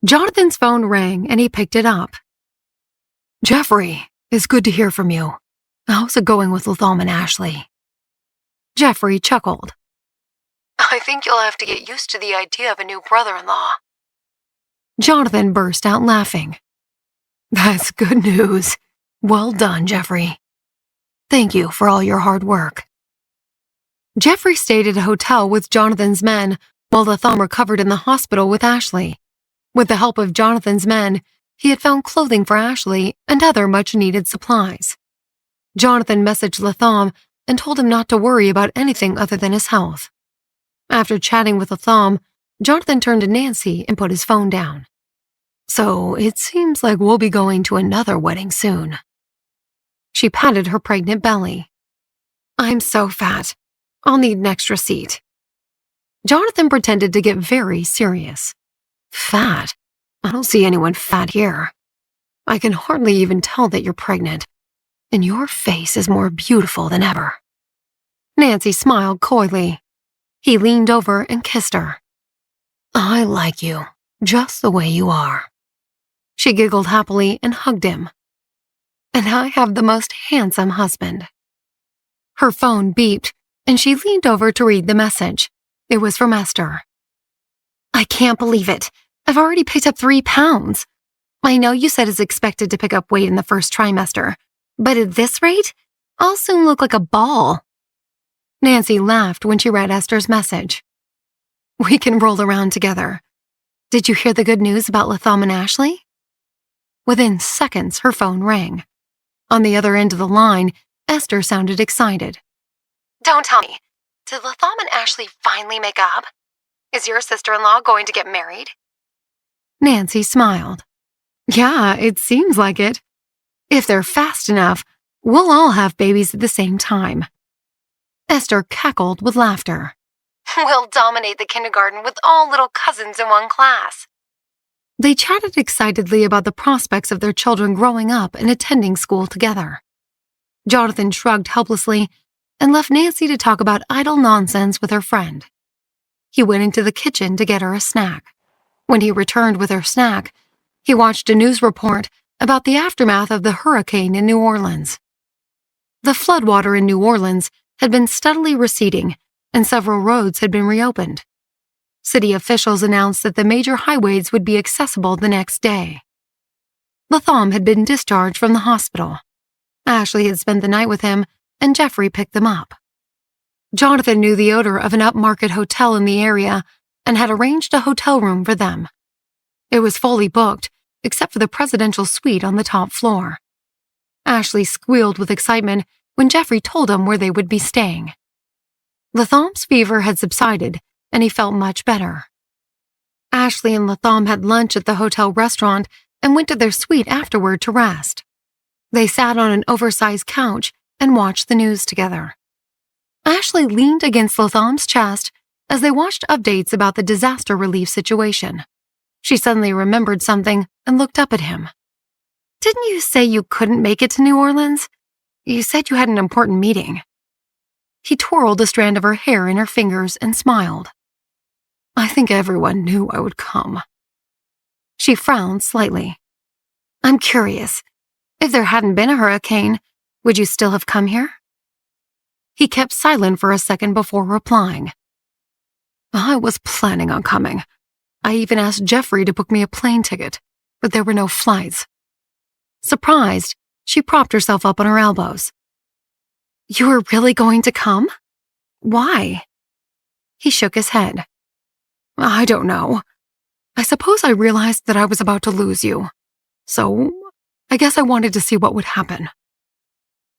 Jonathan's phone rang and he picked it up. Jeffrey, it's good to hear from you. How's it going with Latham and Ashley? Jeffrey chuckled. I think you'll have to get used to the idea of a new brother-in-law. Jonathan burst out laughing. That's good news. Well done, Jeffrey. Thank you for all your hard work. Jeffrey stayed at a hotel with Jonathan's men while Latham recovered in the hospital with Ashley. With the help of Jonathan's men, he had found clothing for Ashley and other much-needed supplies. Jonathan messaged Latham and told him not to worry about anything other than his health. After chatting with Latham, Jonathan turned to Nancy and put his phone down. So it seems like we'll be going to another wedding soon. She patted her pregnant belly. I'm so fat. I'll need an extra seat. Jonathan pretended to get very serious. Fat? I don't see anyone fat here. I can hardly even tell that you're pregnant. And your face is more beautiful than ever. Nancy smiled coyly. He leaned over and kissed her. I like you, just the way you are. She giggled happily and hugged him. And I have the most handsome husband. Her phone beeped, and she leaned over to read the message. It was from Esther. I can't believe it. I've already picked up 3 pounds. I know you said it's expected to pick up weight in the first trimester, but at this rate, I'll soon look like a ball. Nancy laughed when she read Esther's message. We can roll around together. Did you hear the good news about Latham and Ashley? Within seconds, her phone rang. On the other end of the line, Esther sounded excited. Don't tell me. Did Latham and Ashley finally make up? Is your sister-in-law going to get married? Nancy smiled. Yeah, it seems like it. If they're fast enough, we'll all have babies at the same time. Esther cackled with laughter. We'll dominate the kindergarten with all little cousins in one class. They chatted excitedly about the prospects of their children growing up and attending school together. Jonathan shrugged helplessly and left Nancy to talk about idle nonsense with her friend. He went into the kitchen to get her a snack. When he returned with her snack, he watched a news report about the aftermath of the hurricane in New Orleans. The floodwater in New Orleans had been steadily receding, and several roads had been reopened. City officials announced that the major highways would be accessible the next day. Latham had been discharged from the hospital. Ashley had spent the night with him, and Jeffrey picked them up. Jonathan knew the odor of an upmarket hotel in the area and had arranged a hotel room for them. It was fully booked, except for the presidential suite on the top floor. Ashley squealed with excitement when Jeffrey told him where they would be staying. Latham's fever had subsided, and he felt much better. Ashley and Latham had lunch at the hotel restaurant and went to their suite afterward to rest. They sat on an oversized couch and watched the news together. Ashley leaned against Latham's chest as they watched updates about the disaster relief situation. She suddenly remembered something and looked up at him. Didn't you say you couldn't make it to New Orleans? You said you had an important meeting. He twirled a strand of her hair in her fingers and smiled. I think everyone knew I would come. She frowned slightly. I'm curious. If there hadn't been a hurricane, would you still have come here? He kept silent for a second before replying. I was planning on coming. I even asked Jeffrey to book me a plane ticket, but there were no flights. Surprised, she propped herself up on her elbows. You were really going to come? Why? He shook his head. I don't know. I suppose I realized that I was about to lose you. So, I guess I wanted to see what would happen.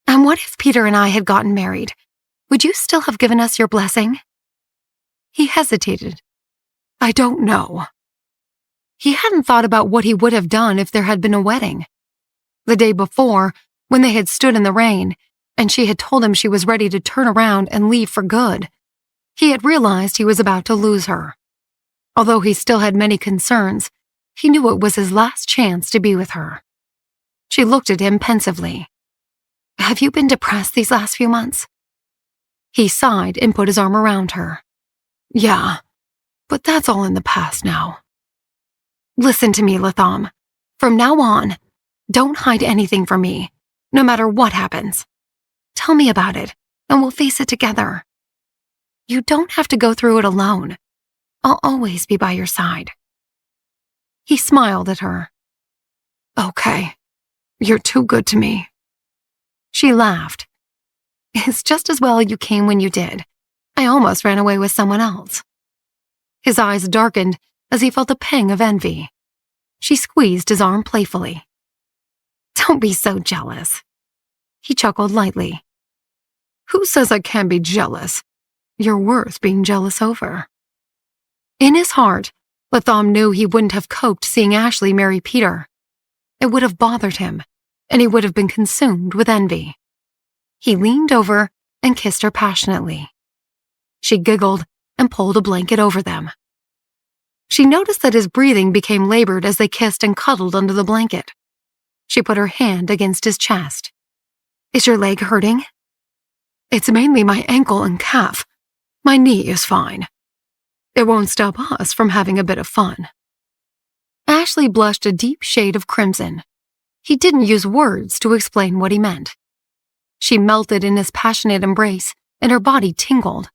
And what if Peter and I had gotten married? Would you still have given us your blessing? He hesitated. I don't know. He hadn't thought about what he would have done if there had been a wedding. The day before, when they had stood in the rain, and she had told him she was ready to turn around and leave for good, he had realized he was about to lose her. Although he still had many concerns, he knew it was his last chance to be with her. She looked at him pensively. Have you been depressed these last few months? He sighed and put his arm around her. Yeah, but that's all in the past now. Listen to me, Latham. From now on, don't hide anything from me, no matter what happens. Tell me about it, and we'll face it together. You don't have to go through it alone. I'll always be by your side. He smiled at her. Okay, you're too good to me. She laughed. It's just as well you came when you did. I almost ran away with someone else. His eyes darkened as he felt a pang of envy. She squeezed his arm playfully. Don't be so jealous. He chuckled lightly. Who says I can't be jealous? You're worth being jealous over. In his heart, Latham knew he wouldn't have coped seeing Ashley marry Peter. It would have bothered him, and he would have been consumed with envy. He leaned over and kissed her passionately. She giggled and pulled a blanket over them. She noticed that his breathing became labored as they kissed and cuddled under the blanket. She put her hand against his chest. Is your leg hurting? It's mainly my ankle and calf. My knee is fine. It won't stop us from having a bit of fun. Ashley blushed a deep shade of crimson. He didn't use words to explain what he meant. She melted in his passionate embrace, and her body tingled.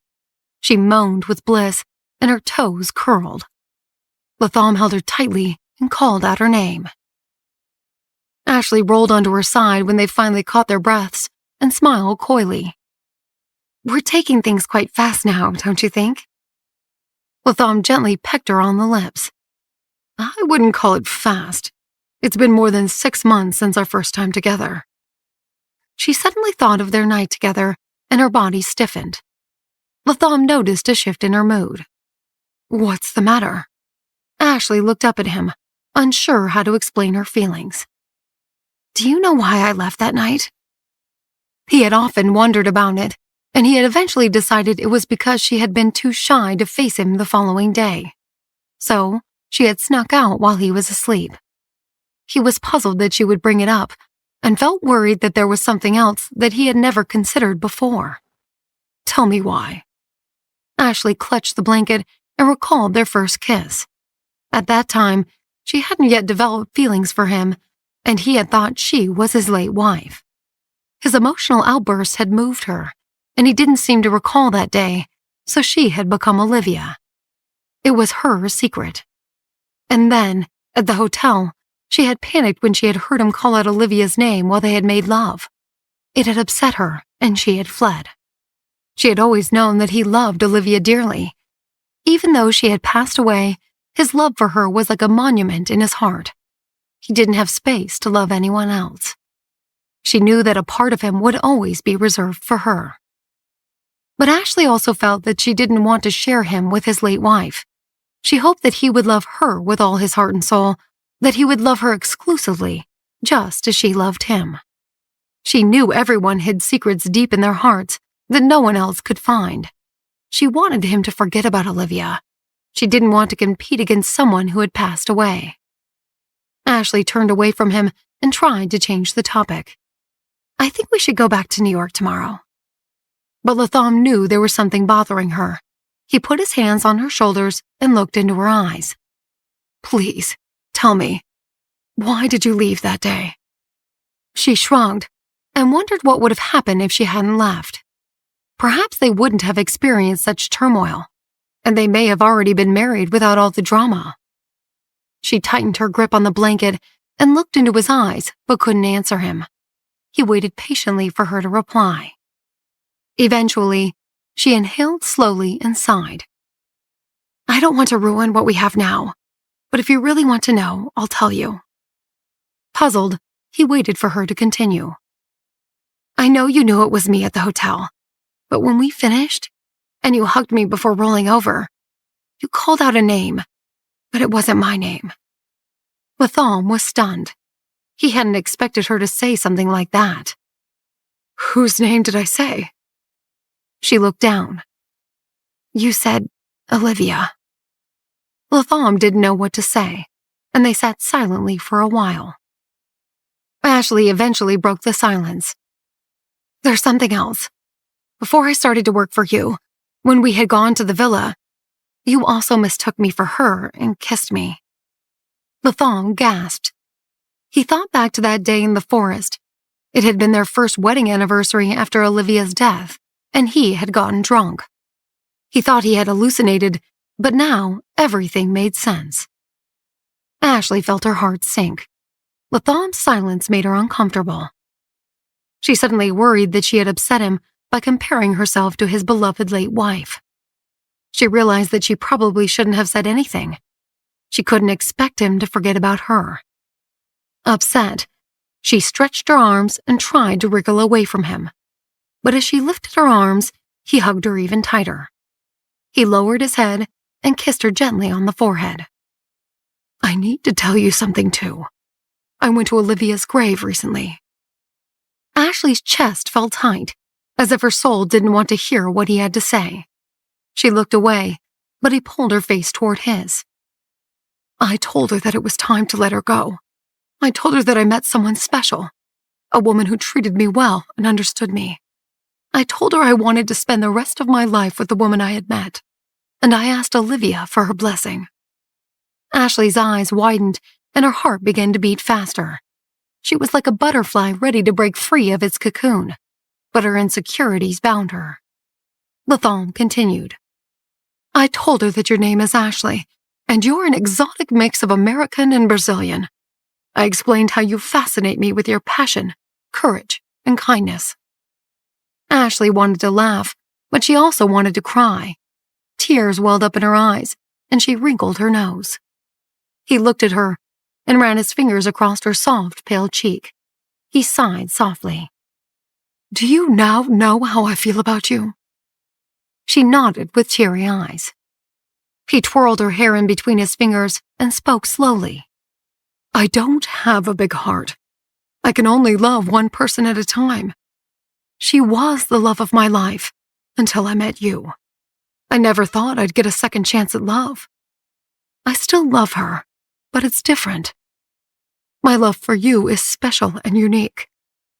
She moaned with bliss, and her toes curled. Latham held her tightly and called out her name. Ashley rolled onto her side when they finally caught their breaths and smiled coyly. We're taking things quite fast now, don't you think? Latham gently pecked her on the lips. I wouldn't call it fast. It's been more than 6 months since our first time together. She suddenly thought of their night together, and her body stiffened. Latham noticed a shift in her mood. What's the matter? Ashley looked up at him, unsure how to explain her feelings. Do you know why I left that night? He had often wondered about it, and he had eventually decided it was because she had been too shy to face him the following day. So, she had snuck out while he was asleep. He was puzzled that she would bring it up, and felt worried that there was something else that he had never considered before. Tell me why. Ashley clutched the blanket and recalled their first kiss. At that time, she hadn't yet developed feelings for him, and he had thought she was his late wife. His emotional outbursts had moved her, and he didn't seem to recall that day, so she had become Olivia. It was her secret. And then, at the hotel, she had panicked when she had heard him call out Olivia's name while they had made love. It had upset her, and she had fled. She had always known that he loved Olivia dearly. Even though she had passed away, his love for her was like a monument in his heart. He didn't have space to love anyone else. She knew that a part of him would always be reserved for her. But Ashley also felt that she didn't want to share him with his late wife. She hoped that he would love her with all his heart and soul, that he would love her exclusively, just as she loved him. She knew everyone hid secrets deep in their hearts that no one else could find. She wanted him to forget about Olivia. She didn't want to compete against someone who had passed away. Ashley turned away from him and tried to change the topic. I think we should go back to New York tomorrow. But Latham knew there was something bothering her. He put his hands on her shoulders and looked into her eyes. Please, tell me, why did you leave that day? She shrugged and wondered what would have happened if she hadn't left. Perhaps they wouldn't have experienced such turmoil, and they may have already been married without all the drama. She tightened her grip on the blanket and looked into his eyes, but couldn't answer him. He waited patiently for her to reply. Eventually, she inhaled slowly and sighed. I don't want to ruin what we have now, but if you really want to know, I'll tell you. Puzzled, he waited for her to continue. I know you knew it was me at the hotel, but when we finished, and you hugged me before rolling over, you called out a name, but it wasn't my name. Latham was stunned. He hadn't expected her to say something like that. Whose name did I say? She looked down. You said Olivia. Latham didn't know what to say, and they sat silently for a while. Ashley eventually broke the silence. There's something else. Before I started to work for you, when we had gone to the villa, you also mistook me for her and kissed me. Latham gasped. He thought back to that day in the forest. It had been their first wedding anniversary after Olivia's death, and he had gotten drunk. He thought he had hallucinated, but now everything made sense. Ashley felt her heart sink. Latham's silence made her uncomfortable. She suddenly worried that she had upset him by comparing herself to his beloved late wife. She realized that she probably shouldn't have said anything. She couldn't expect him to forget about her. Upset, she stretched her arms and tried to wriggle away from him. But as she lifted her arms, he hugged her even tighter. He lowered his head and kissed her gently on the forehead. I need to tell you something, too. I went to Olivia's grave recently. Ashley's chest felt tight, as if her soul didn't want to hear what he had to say. She looked away, but he pulled her face toward his. I told her that it was time to let her go. I told her that I met someone special, a woman who treated me well and understood me. I told her I wanted to spend the rest of my life with the woman I had met, and I asked Olivia for her blessing. Ashley's eyes widened and her heart began to beat faster. She was like a butterfly ready to break free of its cocoon, but her insecurities bound her. Latham continued. I told her that your name is Ashley, and you're an exotic mix of American and Brazilian. I explained how you fascinate me with your passion, courage, and kindness. Ashley wanted to laugh, but she also wanted to cry. Tears welled up in her eyes, and she wrinkled her nose. He looked at her and ran his fingers across her soft, pale cheek. He sighed softly. Do you now know how I feel about you? She nodded with teary eyes. He twirled her hair in between his fingers and spoke slowly. I don't have a big heart. I can only love one person at a time. She was the love of my life until I met you. I never thought I'd get a second chance at love. I still love her, but it's different. My love for you is special and unique,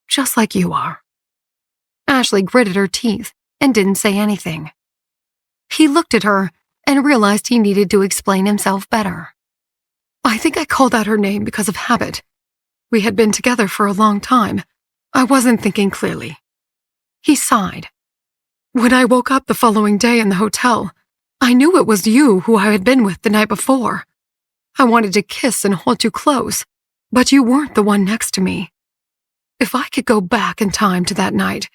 just like you are. Ashley gritted her teeth and didn't say anything. He looked at her and realized he needed to explain himself better. I think I called out her name because of habit. We had been together for a long time. I wasn't thinking clearly. He sighed. When I woke up the following day in the hotel, I knew it was you who I had been with the night before. I wanted to kiss and hold you close, but you weren't the one next to me. If I could go back in time to that night,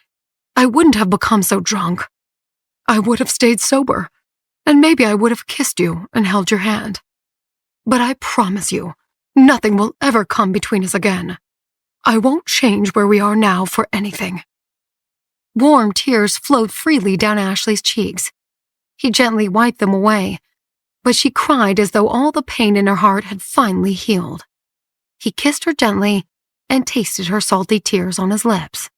I wouldn't have become so drunk. I would have stayed sober, and maybe I would have kissed you and held your hand. But I promise you, nothing will ever come between us again. I won't change where we are now for anything. Warm tears flowed freely down Ashley's cheeks. He gently wiped them away, but she cried as though all the pain in her heart had finally healed. He kissed her gently and tasted her salty tears on his lips.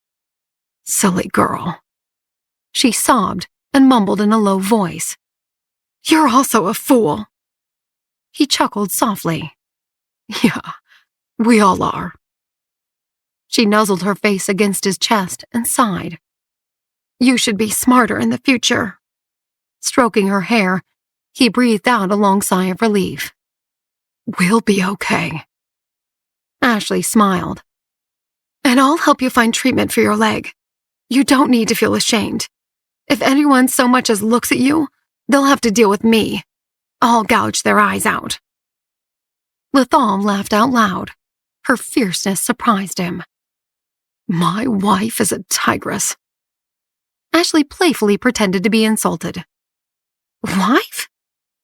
Silly girl. She sobbed and mumbled in a low voice. You're also a fool. He chuckled softly. Yeah, we all are. She nuzzled her face against his chest and sighed. You should be smarter in the future. Stroking her hair, he breathed out a long sigh of relief. We'll be okay. Ashley smiled. And I'll help you find treatment for your leg. You don't need to feel ashamed. If anyone so much as looks at you, they'll have to deal with me. I'll gouge their eyes out. Latham laughed out loud. Her fierceness surprised him. My wife is a tigress. Ashley playfully pretended to be insulted. Wife?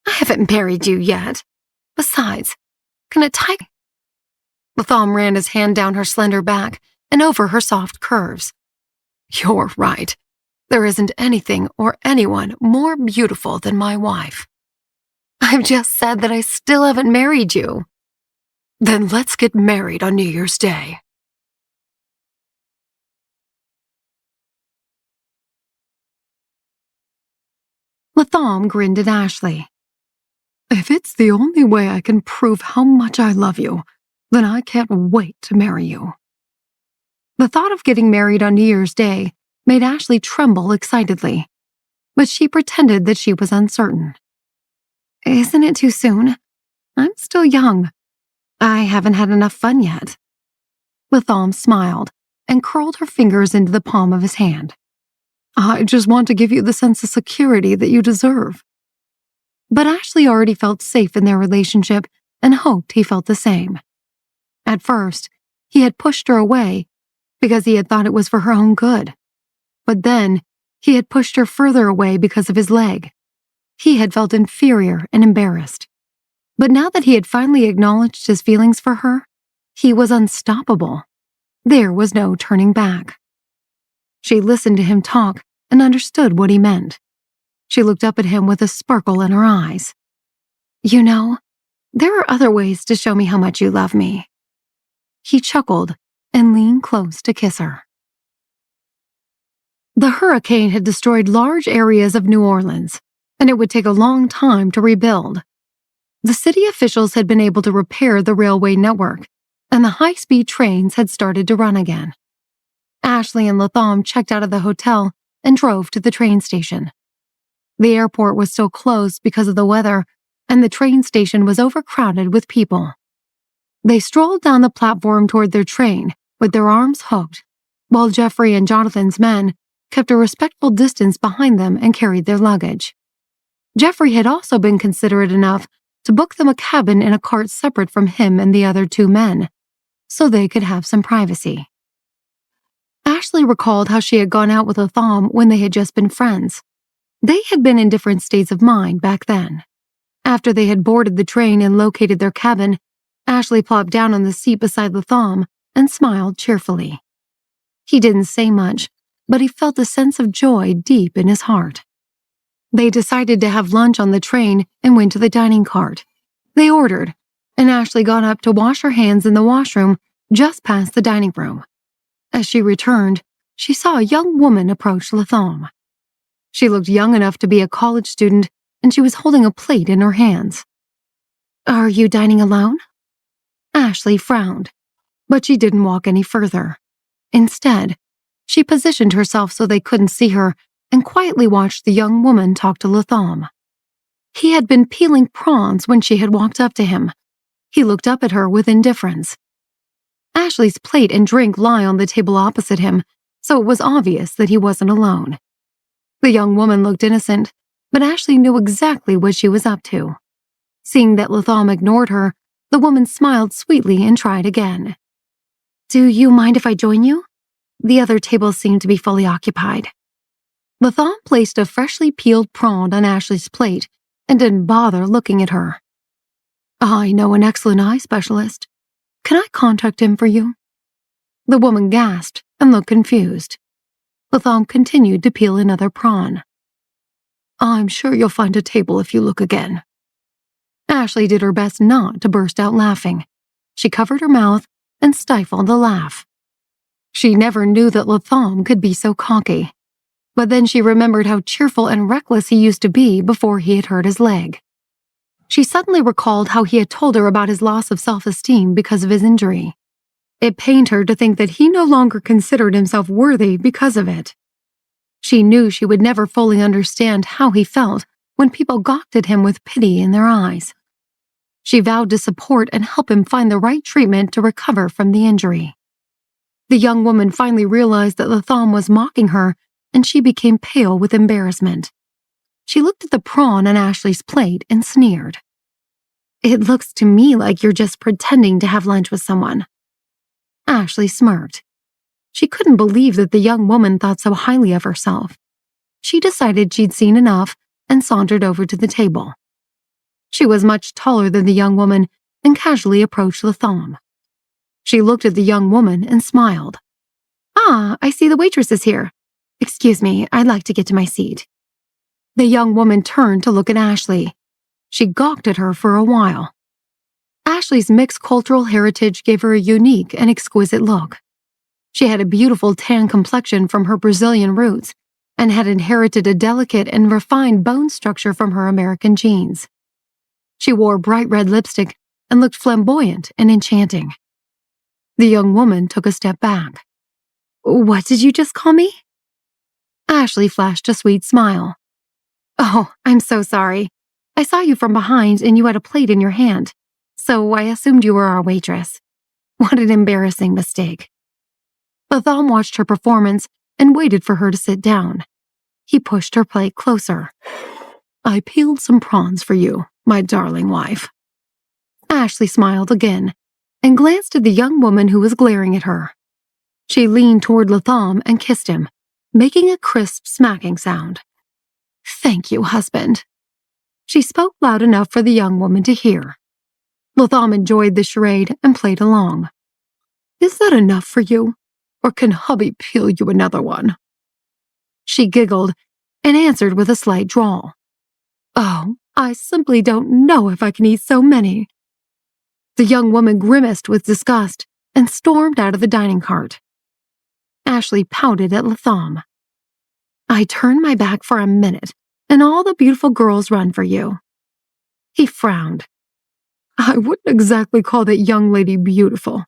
I haven't married you yet. Besides, can a tiger... Latham ran his hand down her slender back and over her soft curves. You're right. There isn't anything or anyone more beautiful than my wife. I've just said that I still haven't married you. Then let's get married on New Year's Day. Latham grinned at Ashley. If it's the only way I can prove how much I love you, then I can't wait to marry you. The thought of getting married on New Year's Day made Ashley tremble excitedly, but she pretended that she was uncertain. Isn't it too soon? I'm still young. I haven't had enough fun yet. Latham smiled and curled her fingers into the palm of his hand. I just want to give you the sense of security that you deserve. But Ashley already felt safe in their relationship and hoped he felt the same. At first, he had pushed her away because he had thought it was for her own good. But then, he had pushed her further away because of his leg. He had felt inferior and embarrassed. But now that he had finally acknowledged his feelings for her, he was unstoppable. There was no turning back. She listened to him talk and understood what he meant. She looked up at him with a sparkle in her eyes. You know, there are other ways to show me how much you love me. He chuckled and leaned close to kiss her. The hurricane had destroyed large areas of New Orleans, and it would take a long time to rebuild. The city officials had been able to repair the railway network, and the high-speed trains had started to run again. Ashley and Latham checked out of the hotel and drove to the train station. The airport was still closed because of the weather, and the train station was overcrowded with people. They strolled down the platform toward their train with their arms hooked, while Jeffrey and Jonathan's men kept a respectful distance behind them and carried their luggage. Jeffrey had also been considerate enough to book them a cabin in a cart separate from him and the other two men, so they could have some privacy. Ashley recalled how she had gone out with Latham when they had just been friends. They had been in different states of mind back then. After they had boarded the train and located their cabin, Ashley plopped down on the seat beside Latham and smiled cheerfully. He didn't say much, but he felt a sense of joy deep in his heart. They decided to have lunch on the train and went to the dining cart. They ordered, and Ashley got up to wash her hands in the washroom just past the dining room. As she returned, she saw a young woman approach Latham. She looked young enough to be a college student, and she was holding a plate in her hands. Are you dining alone? Ashley frowned, but she didn't walk any further. Instead, she positioned herself so they couldn't see her and quietly watched the young woman talk to Latham. He had been peeling prawns when she had walked up to him. He looked up at her with indifference. Ashley's plate and drink lie on the table opposite him, so it was obvious that he wasn't alone. The young woman looked innocent, but Ashley knew exactly what she was up to. Seeing that Latham ignored her, the woman smiled sweetly and tried again. Do you mind if I join you? The other tables seem to be fully occupied. Latham placed a freshly peeled prawn on Ashley's plate and didn't bother looking at her. I know an excellent eye specialist. Can I contact him for you? The woman gasped and looked confused. Latham continued to peel another prawn. I'm sure you'll find a table if you look again. Ashley did her best not to burst out laughing. She covered her mouth and stifled a laugh. She never knew that Latham could be so cocky. But then she remembered how cheerful and reckless he used to be before he had hurt his leg. She suddenly recalled how he had told her about his loss of self-esteem because of his injury. It pained her to think that he no longer considered himself worthy because of it. She knew she would never fully understand how he felt when people gawked at him with pity in their eyes. She vowed to support and help him find the right treatment to recover from the injury. The young woman finally realized that Latham was mocking her, and she became pale with embarrassment. She looked at the prawn on Ashley's plate and sneered. It looks to me like you're just pretending to have lunch with someone. Ashley smirked. She couldn't believe that the young woman thought so highly of herself. She decided she'd seen enough and sauntered over to the table. She was much taller than the young woman and casually approached Latham. She looked at the young woman and smiled. Ah, I see the waitress is here. Excuse me, I'd like to get to my seat. The young woman turned to look at Ashley. She gawked at her for a while. Ashley's mixed cultural heritage gave her a unique and exquisite look. She had a beautiful tan complexion from her Brazilian roots and had inherited a delicate and refined bone structure from her American genes. She wore bright red lipstick and looked flamboyant and enchanting. The young woman took a step back. What did you just call me? Ashley flashed a sweet smile. Oh, I'm so sorry. I saw you from behind and you had a plate in your hand, So I assumed you were our waitress. What an embarrassing mistake. Latham watched her performance and waited for her to sit down. He pushed her plate closer. I peeled some prawns for you, my darling wife. Ashley smiled again and glanced at the young woman who was glaring at her. She leaned toward Latham and kissed him, making a crisp smacking sound. Thank you, husband. She spoke loud enough for the young woman to hear. Latham enjoyed the charade and played along. Is that enough for you? Or can hubby peel you another one? She giggled and answered with a slight drawl. Oh, I simply don't know if I can eat so many. The young woman grimaced with disgust and stormed out of the dining cart. Ashley pouted at Latham. I turn my back for a minute, and all the beautiful girls run for you. He frowned. I wouldn't exactly call that young lady beautiful.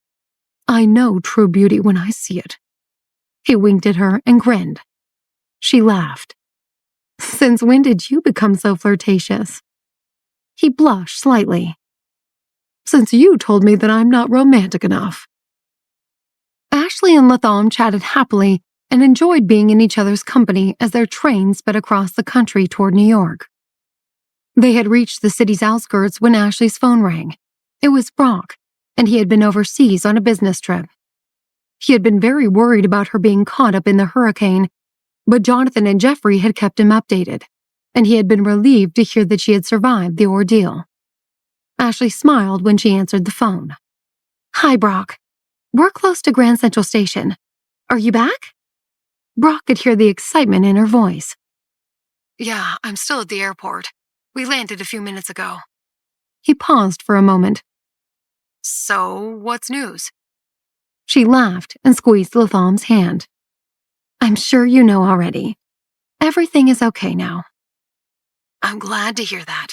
I know true beauty when I see it. He winked at her and grinned. She laughed. Since when did you become so flirtatious? He blushed slightly. Since you told me that I'm not romantic enough. Ashley and Latham chatted happily and enjoyed being in each other's company as their train sped across the country toward New York. They had reached the city's outskirts when Ashley's phone rang. It was Brock, and he had been overseas on a business trip. He had been very worried about her being caught up in the hurricane, but Jonathan and Jeffrey had kept him updated, and he had been relieved to hear that she had survived the ordeal. Ashley smiled when she answered the phone. Hi, Brock. We're close to Grand Central Station. Are you back? Brock could hear the excitement in her voice. Yeah, I'm still at the airport. We landed a few minutes ago. He paused for a moment. So, what's news? She laughed and squeezed Latham's hand. I'm sure you know already. Everything is okay now. I'm glad to hear that.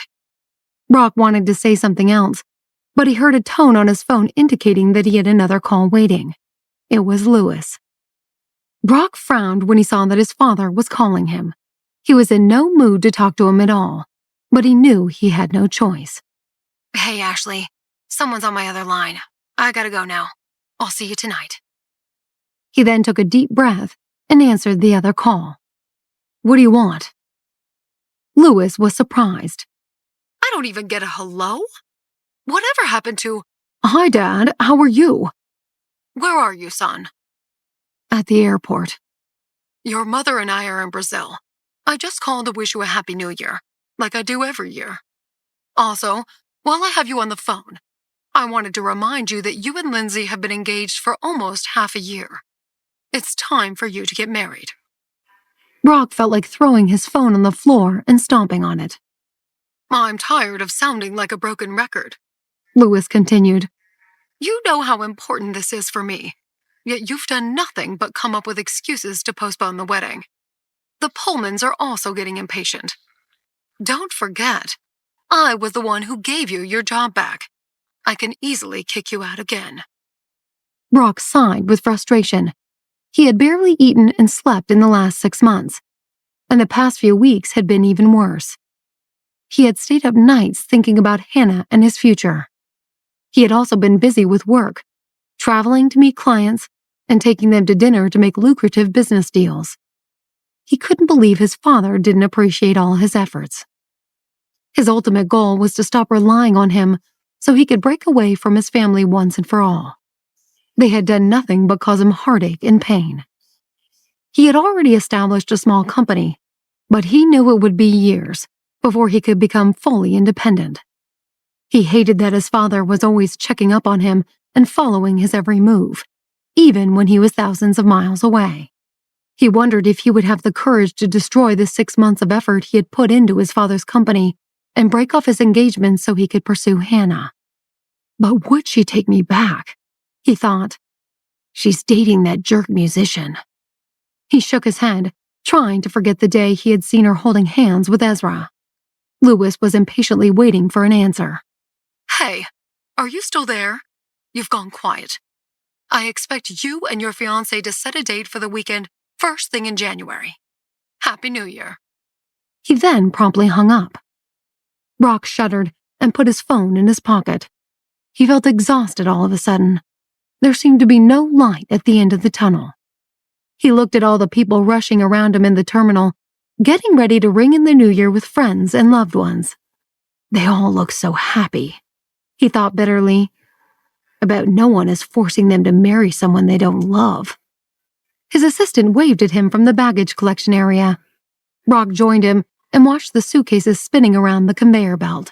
Brock wanted to say something else, but he heard a tone on his phone indicating that he had another call waiting. It was Lewis. Brock frowned when he saw that his father was calling him. He was in no mood to talk to him at all, but he knew he had no choice. Hey, Ashley. Someone's on my other line. I gotta go now. I'll see you tonight. He then took a deep breath and answered the other call. What do you want? Lewis was surprised. I don't even get a hello? Whatever happened to, Hi, Dad, how are you? Where are you, son? At the airport. Your mother and I are in Brazil. I just called to wish you a Happy New Year, like I do every year. Also, while I have you on the phone, I wanted to remind you that you and Lindsay have been engaged for almost half a year. It's time for you to get married. Brock felt like throwing his phone on the floor and stomping on it. I'm tired of sounding like a broken record, Lewis continued. You know how important this is for me, yet you've done nothing but come up with excuses to postpone the wedding. The Pullmans are also getting impatient. Don't forget, I was the one who gave you your job back. I can easily kick you out again. Brock sighed with frustration. He had barely eaten and slept in the last 6 months, and the past few weeks had been even worse. He had stayed up nights thinking about Hannah and his future. He had also been busy with work, traveling to meet clients, and taking them to dinner to make lucrative business deals. He couldn't believe his father didn't appreciate all his efforts. His ultimate goal was to stop relying on him so he could break away from his family once and for all. They had done nothing but cause him heartache and pain. He had already established a small company, but he knew it would be years before he could become fully independent. He hated that his father was always checking up on him and following his every move, even when he was thousands of miles away. He wondered if he would have the courage to destroy the 6 months of effort he had put into his father's company and break off his engagement so he could pursue Hannah. But would she take me back? He thought. She's dating that jerk musician. He shook his head, trying to forget the day he had seen her holding hands with Ezra. Lewis was impatiently waiting for an answer. Hey, are you still there? You've gone quiet. I expect you and your fiancé to set a date for the weekend first thing in January. Happy New Year. He then promptly hung up. Brock shuddered and put his phone in his pocket. He felt exhausted all of a sudden. There seemed to be no light at the end of the tunnel. He looked at all the people rushing around him in the terminal, getting ready to ring in the new year with friends and loved ones. They all looked so happy. He thought bitterly. I bet no one is forcing them to marry someone they don't love. His assistant waved at him from the baggage collection area. Brock joined him and watched the suitcases spinning around the conveyor belt.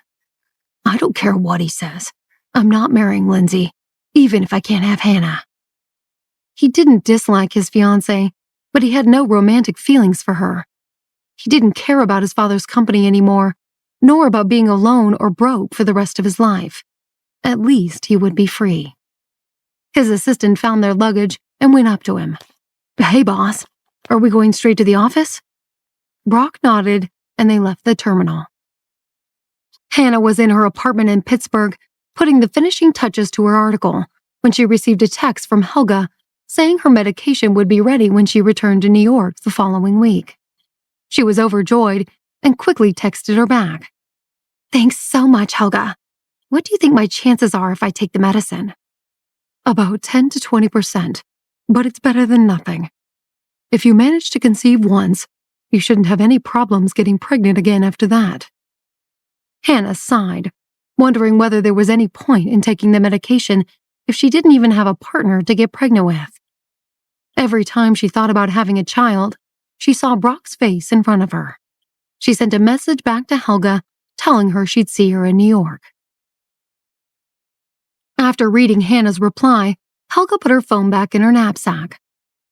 I don't care what he says. I'm not marrying Lindsay, even if I can't have Hannah. He didn't dislike his fiancée, but he had no romantic feelings for her. He didn't care about his father's company anymore, nor about being alone or broke for the rest of his life. At least he would be free. His assistant found their luggage and went up to him. Hey, boss, are we going straight to the office? Brock nodded, and they left the terminal. Hannah was in her apartment in Pittsburgh, putting the finishing touches to her article, when she received a text from Helga saying her medication would be ready when she returned to New York the following week. She was overjoyed and quickly texted her back. Thanks so much, Helga. What do you think my chances are if I take the medicine? About 10 to 20%, but it's better than nothing. If you manage to conceive once, you shouldn't have any problems getting pregnant again after that. Hannah sighed, wondering whether there was any point in taking the medication if she didn't even have a partner to get pregnant with. Every time she thought about having a child, she saw Brock's face in front of her. She sent a message back to Helga, telling her she'd see her in New York. After reading Hannah's reply, Helga put her phone back in her knapsack.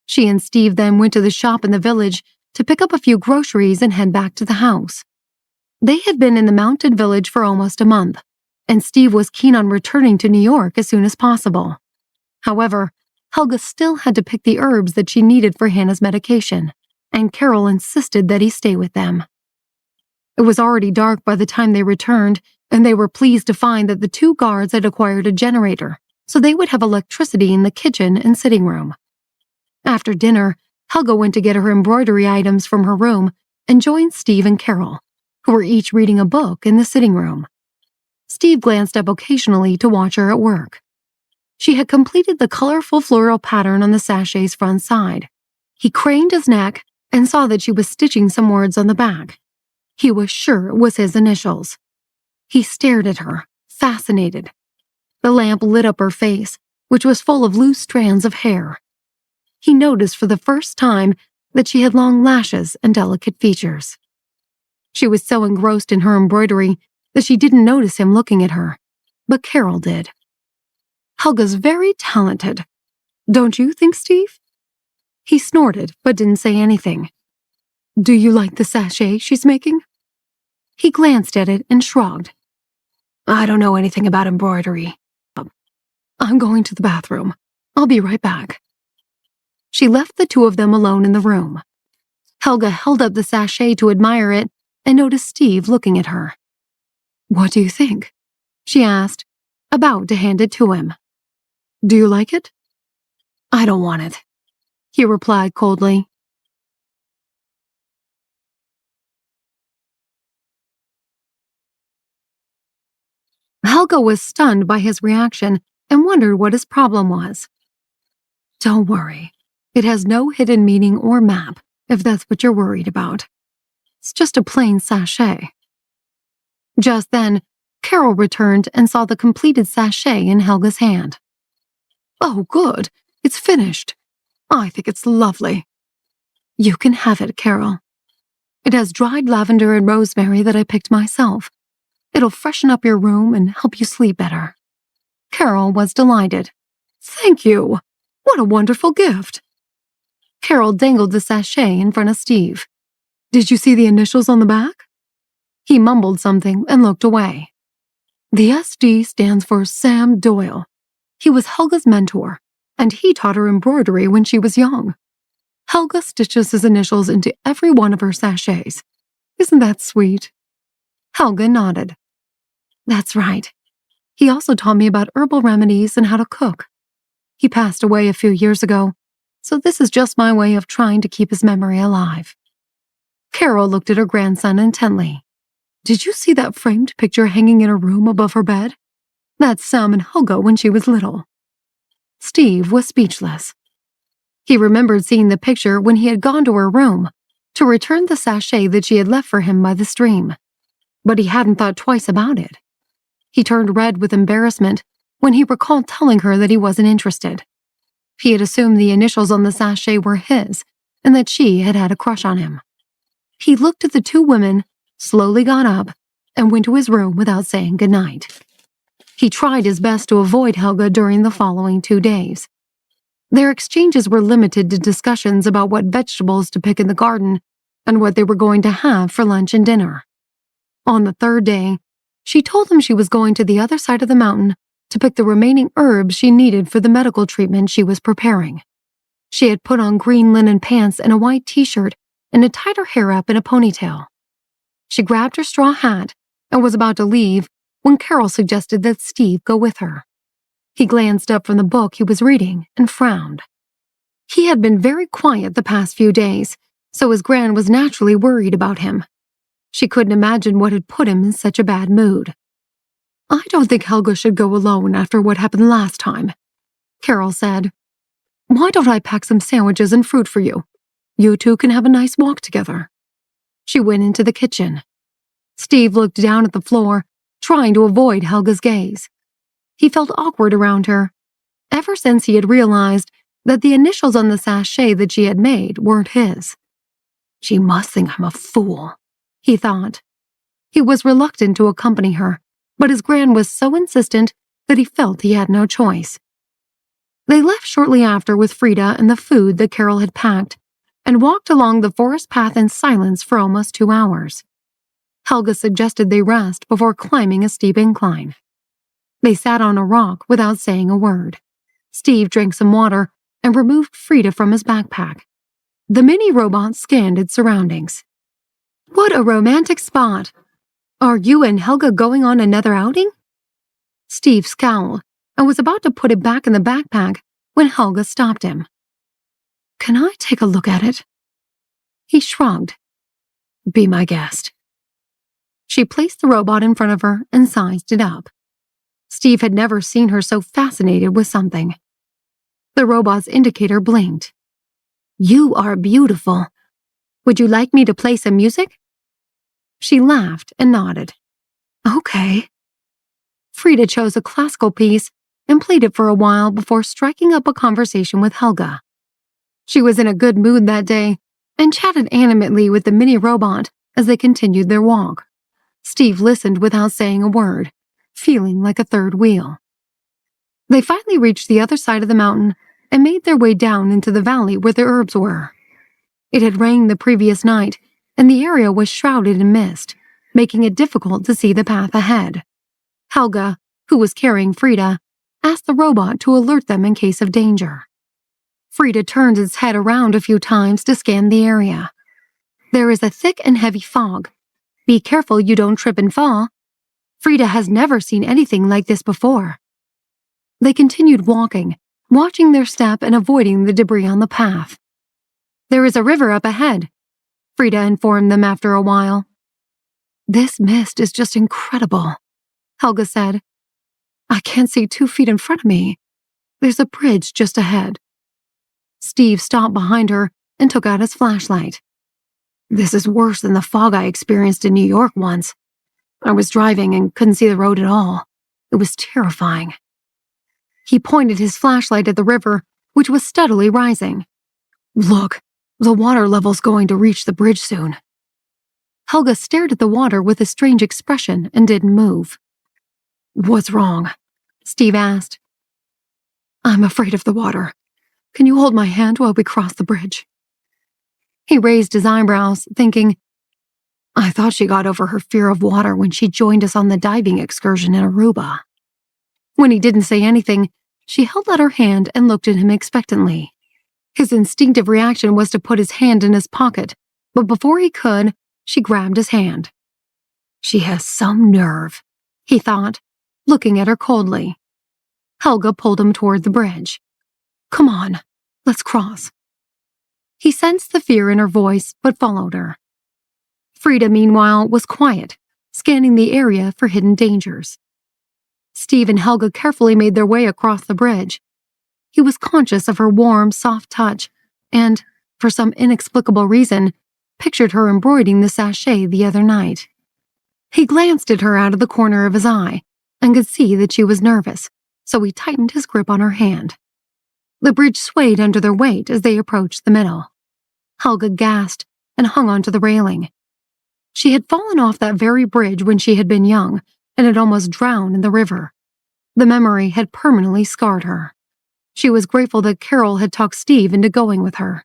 She and Steve then went to the shop in the village to pick up a few groceries and head back to the house. They had been in the mountain village for almost a month, and Steve was keen on returning to New York as soon as possible. However, Helga still had to pick the herbs that she needed for Hannah's medication, and Carol insisted that he stay with them. It was already dark by the time they returned, and they were pleased to find that the two guards had acquired a generator, so they would have electricity in the kitchen and sitting room. After dinner, Helga went to get her embroidery items from her room and joined Steve and Carol, who were each reading a book in the sitting room. Steve glanced up occasionally to watch her at work. She had completed the colorful floral pattern on the sachay's front side. He craned his neck and saw that she was stitching some words on the back. He was sure it was his initials. He stared at her, fascinated. The lamp lit up her face, which was full of loose strands of hair. He noticed for the first time that she had long lashes and delicate features. She was so engrossed in her embroidery that she didn't notice him looking at her, but Carol did. Helga's very talented. Don't you think, Steve? He snorted, but didn't say anything. Do you like the sachet she's making? He glanced at it and shrugged. I don't know anything about embroidery. I'm going to the bathroom. I'll be right back. She left the two of them alone in the room. Helga held up the sachet to admire it and noticed Steve looking at her. What do you think? She asked, about to hand it to him. Do you like it? I don't want it, he replied coldly. Helga was stunned by his reaction and wondered what his problem was. Don't worry. It has no hidden meaning or map, if that's what you're worried about. It's just a plain sachet. Just then, Carol returned and saw the completed sachet in Helga's hand. Oh, good. It's finished. I think it's lovely. You can have it, Carol. It has dried lavender and rosemary that I picked myself. It'll freshen up your room and help you sleep better. Carol was delighted. Thank you. What a wonderful gift. Carol dangled the sachet in front of Steve. Did you see the initials on the back? He mumbled something and looked away. The SD stands for Sam Doyle. He was Helga's mentor, and he taught her embroidery when she was young. Helga stitches his initials into every one of her sachets. Isn't that sweet? Helga nodded. That's right. He also taught me about herbal remedies and how to cook. He passed away a few years ago, so this is just my way of trying to keep his memory alive. Carol looked at her grandson intently. Did you see that framed picture hanging in her room above her bed? That's Sam and Helga when she was little. Steve was speechless. He remembered seeing the picture when he had gone to her room to return the sachet that she had left for him by the stream, but he hadn't thought twice about it. He turned red with embarrassment when he recalled telling her that he wasn't interested. He had assumed the initials on the sachet were his and that she had had a crush on him. He looked at the two women, slowly got up, and went to his room without saying goodnight. He tried his best to avoid Helga during the following 2 days. Their exchanges were limited to discussions about what vegetables to pick in the garden and what they were going to have for lunch and dinner. On the 3rd day, she told him she was going to the other side of the mountain to pick the remaining herbs she needed for the medical treatment she was preparing. She had put on green linen pants and a white t-shirt and had tied her hair up in a ponytail. She grabbed her straw hat and was about to leave when Carol suggested that Steve go with her. He glanced up from the book he was reading and frowned. He had been very quiet the past few days, so his Gran was naturally worried about him. She couldn't imagine what had put him in such a bad mood. "I don't think Helga should go alone after what happened last time," Carol said. "Why don't I pack some sandwiches and fruit for you? You two can have a nice walk together." She went into the kitchen. Steve looked down at the floor, trying to avoid Helga's gaze. He felt awkward around her, ever since he had realized that the initials on the sachet that she had made weren't his. She must think I'm a fool, he thought. He was reluctant to accompany her, but his Gran was so insistent that he felt he had no choice. They left shortly after with Frida and the food that Carol had packed, and walked along the forest path in silence for almost 2 hours. Helga suggested they rest before climbing a steep incline. They sat on a rock without saying a word. Steve drank some water and removed Frida from his backpack. The mini robot scanned its surroundings. "What a romantic spot! Are you and Helga going on another outing?" Steve scowled and was about to put it back in the backpack when Helga stopped him. "Can I take a look at it?" He shrugged. "Be my guest." She placed the robot in front of her and sized it up. Steve had never seen her so fascinated with something. The robot's indicator blinked. "You are beautiful. Would you like me to play some music?" She laughed and nodded. "Okay." Frida chose a classical piece and played it for a while before striking up a conversation with Helga. She was in a good mood that day and chatted animatedly with the mini robot as they continued their walk. Steve listened without saying a word, feeling like a third wheel. They finally reached the other side of the mountain and made their way down into the valley where the herbs were. It had rained the previous night, and the area was shrouded in mist, making it difficult to see the path ahead. Helga, who was carrying Frida, asked the robot to alert them in case of danger. Frida turned its head around a few times to scan the area. "There is a thick and heavy fog. Be careful you don't trip and fall. Frida has never seen anything like this before." They continued walking, watching their step and avoiding the debris on the path. "There is a river up ahead," Frida informed them after a while. "This mist is just incredible," Helga said. "I can't see 2 feet in front of me. There's a bridge just ahead." Steve stopped behind her and took out his flashlight. "This is worse than the fog I experienced in New York once. I was driving and couldn't see the road at all. It was terrifying." He pointed his flashlight at the river, which was steadily rising. "Look, the water level's going to reach the bridge soon." Helga stared at the water with a strange expression and didn't move. "What's wrong?" Steve asked. "I'm afraid of the water. Can you hold my hand while we cross the bridge?" He raised his eyebrows, thinking, "I thought she got over her fear of water when she joined us on the diving excursion in Aruba." When he didn't say anything, she held out her hand and looked at him expectantly. His instinctive reaction was to put his hand in his pocket, but before he could, she grabbed his hand. "She has some nerve," he thought, looking at her coldly. Helga pulled him toward the bridge. "Come on, let's cross." He sensed the fear in her voice, but followed her. Frida, meanwhile, was quiet, scanning the area for hidden dangers. Steve and Helga carefully made their way across the bridge. He was conscious of her warm, soft touch and, for some inexplicable reason, pictured her embroidering the sachet the other night. He glanced at her out of the corner of his eye and could see that she was nervous, so he tightened his grip on her hand. The bridge swayed under their weight as they approached the middle. Helga gasped and hung onto the railing. She had fallen off that very bridge when she had been young and had almost drowned in the river. The memory had permanently scarred her. She was grateful that Carol had talked Steve into going with her.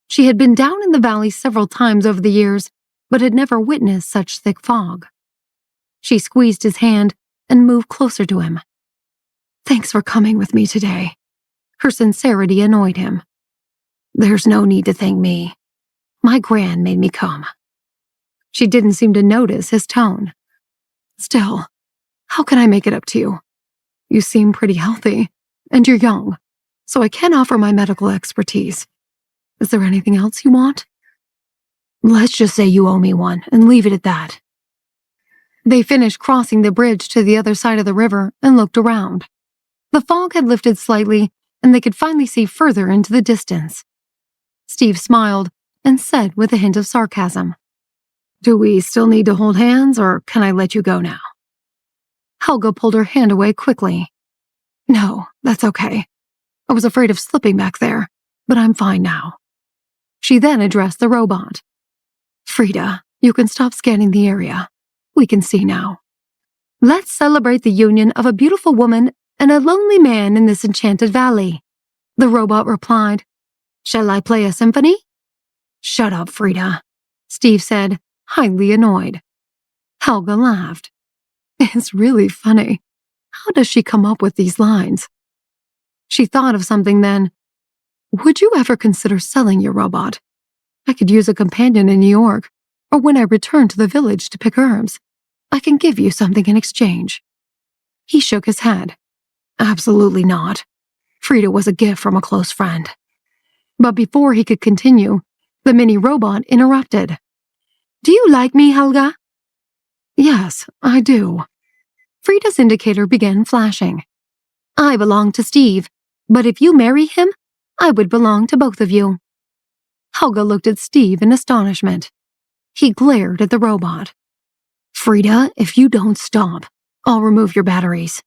She had been down in the valley several times over the years, but had never witnessed such thick fog. She squeezed his hand and moved closer to him. "Thanks for coming with me today." Her sincerity annoyed him. "There's no need to thank me. My Gran made me come." She didn't seem to notice his tone. "Still, how can I make it up to you? You seem pretty healthy, and you're young, so I can offer my medical expertise. Is there anything else you want?" "Let's just say you owe me one, and leave it at that." They finished crossing the bridge to the other side of the river and looked around. The fog had lifted slightly, and they could finally see further into the distance. Steve smiled and said with a hint of sarcasm, "Do we still need to hold hands, or can I let you go now?" Helga pulled her hand away quickly. "No, that's okay. I was afraid of slipping back there, but I'm fine now." She then addressed the robot. "Frida, you can stop scanning the area. We can see now. Let's celebrate the union of a beautiful woman and a lonely man in this enchanted valley." The robot replied, "Shall I play a symphony?" "Shut up, Frida," Steve said, highly annoyed. Helga laughed. "It's really funny. How does she come up with these lines?" She thought of something then. "Would you ever consider selling your robot? I could use a companion in New York, or when I return to the village to pick herbs. I can give you something in exchange." He shook his head. "Absolutely not. Frida was a gift from a close friend." But before he could continue, the mini robot interrupted. "Do you like me, Helga?" "Yes, I do." Frida's indicator began flashing. "I belong to Steve, but if you marry him, I would belong to both of you." Helga looked at Steve in astonishment. He glared at the robot. "Frida, if you don't stop, I'll remove your batteries."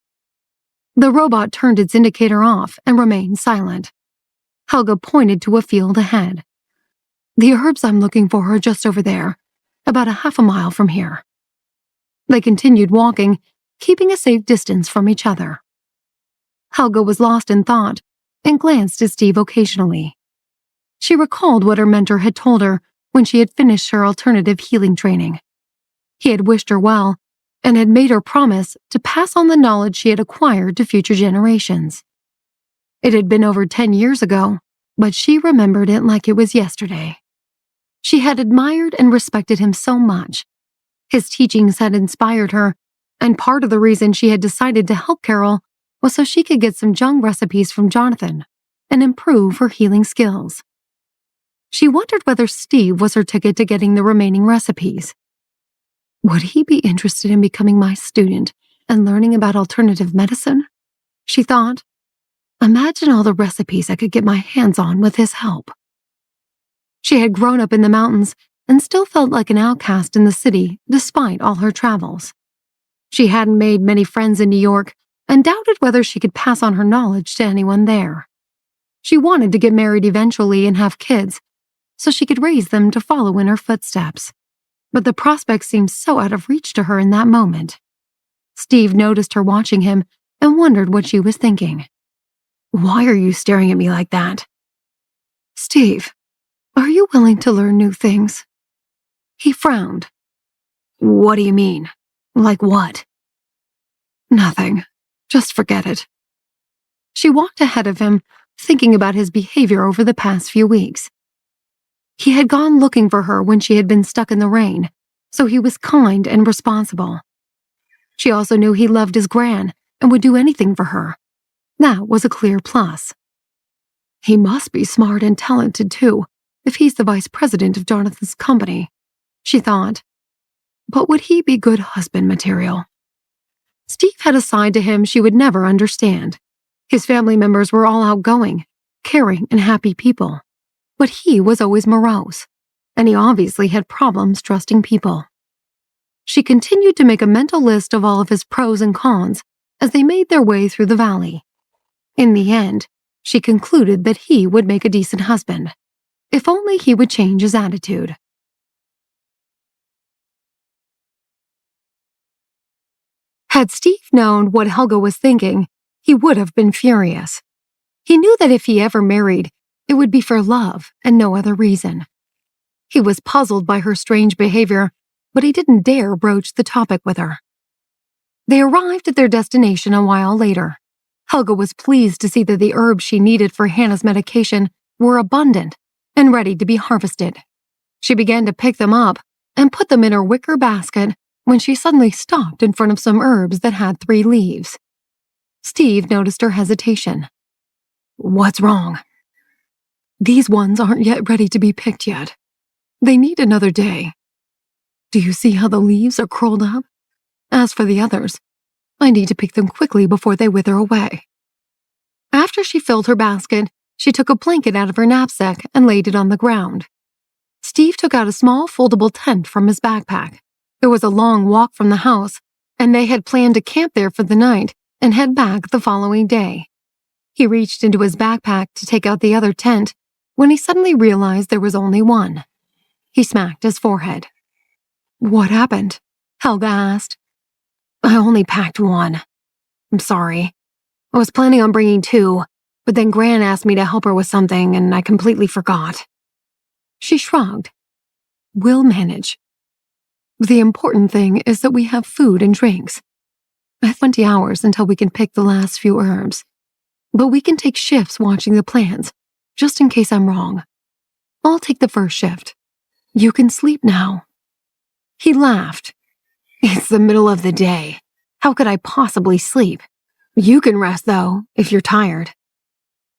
The robot turned its indicator off and remained silent. Helga pointed to a field ahead. "The herbs I'm looking for are just over there, about a half a mile from here." They continued walking, keeping a safe distance from each other. Helga was lost in thought and glanced at Steve occasionally. She recalled what her mentor had told her when she had finished her alternative healing training. He had wished her well and had made her promise to pass on the knowledge she had acquired to future generations. It had been over 10 years ago, but she remembered it like it was yesterday. She had admired and respected him so much. His teachings had inspired her, and part of the reason she had decided to help Carol was so she could get some jung recipes from Jonathan and improve her healing skills. She wondered whether Steve was her ticket to getting the remaining recipes. Would he be interested in becoming my student and learning about alternative medicine? She thought. Imagine all the recipes I could get my hands on with his help. She had grown up in the mountains and still felt like an outcast in the city despite all her travels. She hadn't made many friends in New York and doubted whether she could pass on her knowledge to anyone there. She wanted to get married eventually and have kids, so she could raise them to follow in her footsteps. But the prospect seemed so out of reach to her in that moment. Steve noticed her watching him and wondered what she was thinking. "Why are you staring at me like that?" "Steve, are you willing to learn new things?" He frowned. "What do you mean? Like what?" "Nothing. Just forget it." She walked ahead of him, thinking about his behavior over the past few weeks. He had gone looking for her when she had been stuck in the rain, so he was kind and responsible. She also knew he loved his Gran and would do anything for her. That was a clear plus. He must be smart and talented too, if he's the vice president of Jonathan's company, she thought. But would he be good husband material? Steve had a side to him she would never understand. His family members were all outgoing, caring, and happy people. But he was always morose, and he obviously had problems trusting people. She continued to make a mental list of all of his pros and cons as they made their way through the valley. In the end, she concluded that he would make a decent husband, if only he would change his attitude. Had Steve known what Helga was thinking, he would have been furious. He knew that if he ever married, it would be for love and no other reason. He was puzzled by her strange behavior, but he didn't dare broach the topic with her. They arrived at their destination a while later. Helga was pleased to see that the herbs she needed for Hannah's medication were abundant and ready to be harvested. She began to pick them up and put them in her wicker basket when she suddenly stopped in front of some herbs that had 3 leaves. Steve noticed her hesitation. "What's wrong?" "These ones aren't yet ready to be picked yet. They need another day. Do you see how the leaves are curled up? As for the others, I need to pick them quickly before they wither away." After she filled her basket, she took a blanket out of her knapsack and laid it on the ground. Steve took out a small foldable tent from his backpack. It was a long walk from the house, and they had planned to camp there for the night and head back the following day. He reached into his backpack to take out the other tent when he suddenly realized there was only one. He smacked his forehead. "What happened?" Helga asked. "I only packed one. I'm sorry. I was planning on bringing 2, but then Gran asked me to help her with something and I completely forgot." She shrugged. "We'll manage. The important thing is that we have food and drinks. I have 20 hours until we can pick the last few herbs, but we can take shifts watching the plants, just in case I'm wrong. I'll take the first shift. You can sleep now." He laughed. "It's the middle of the day. How could I possibly sleep? You can rest, though, if you're tired."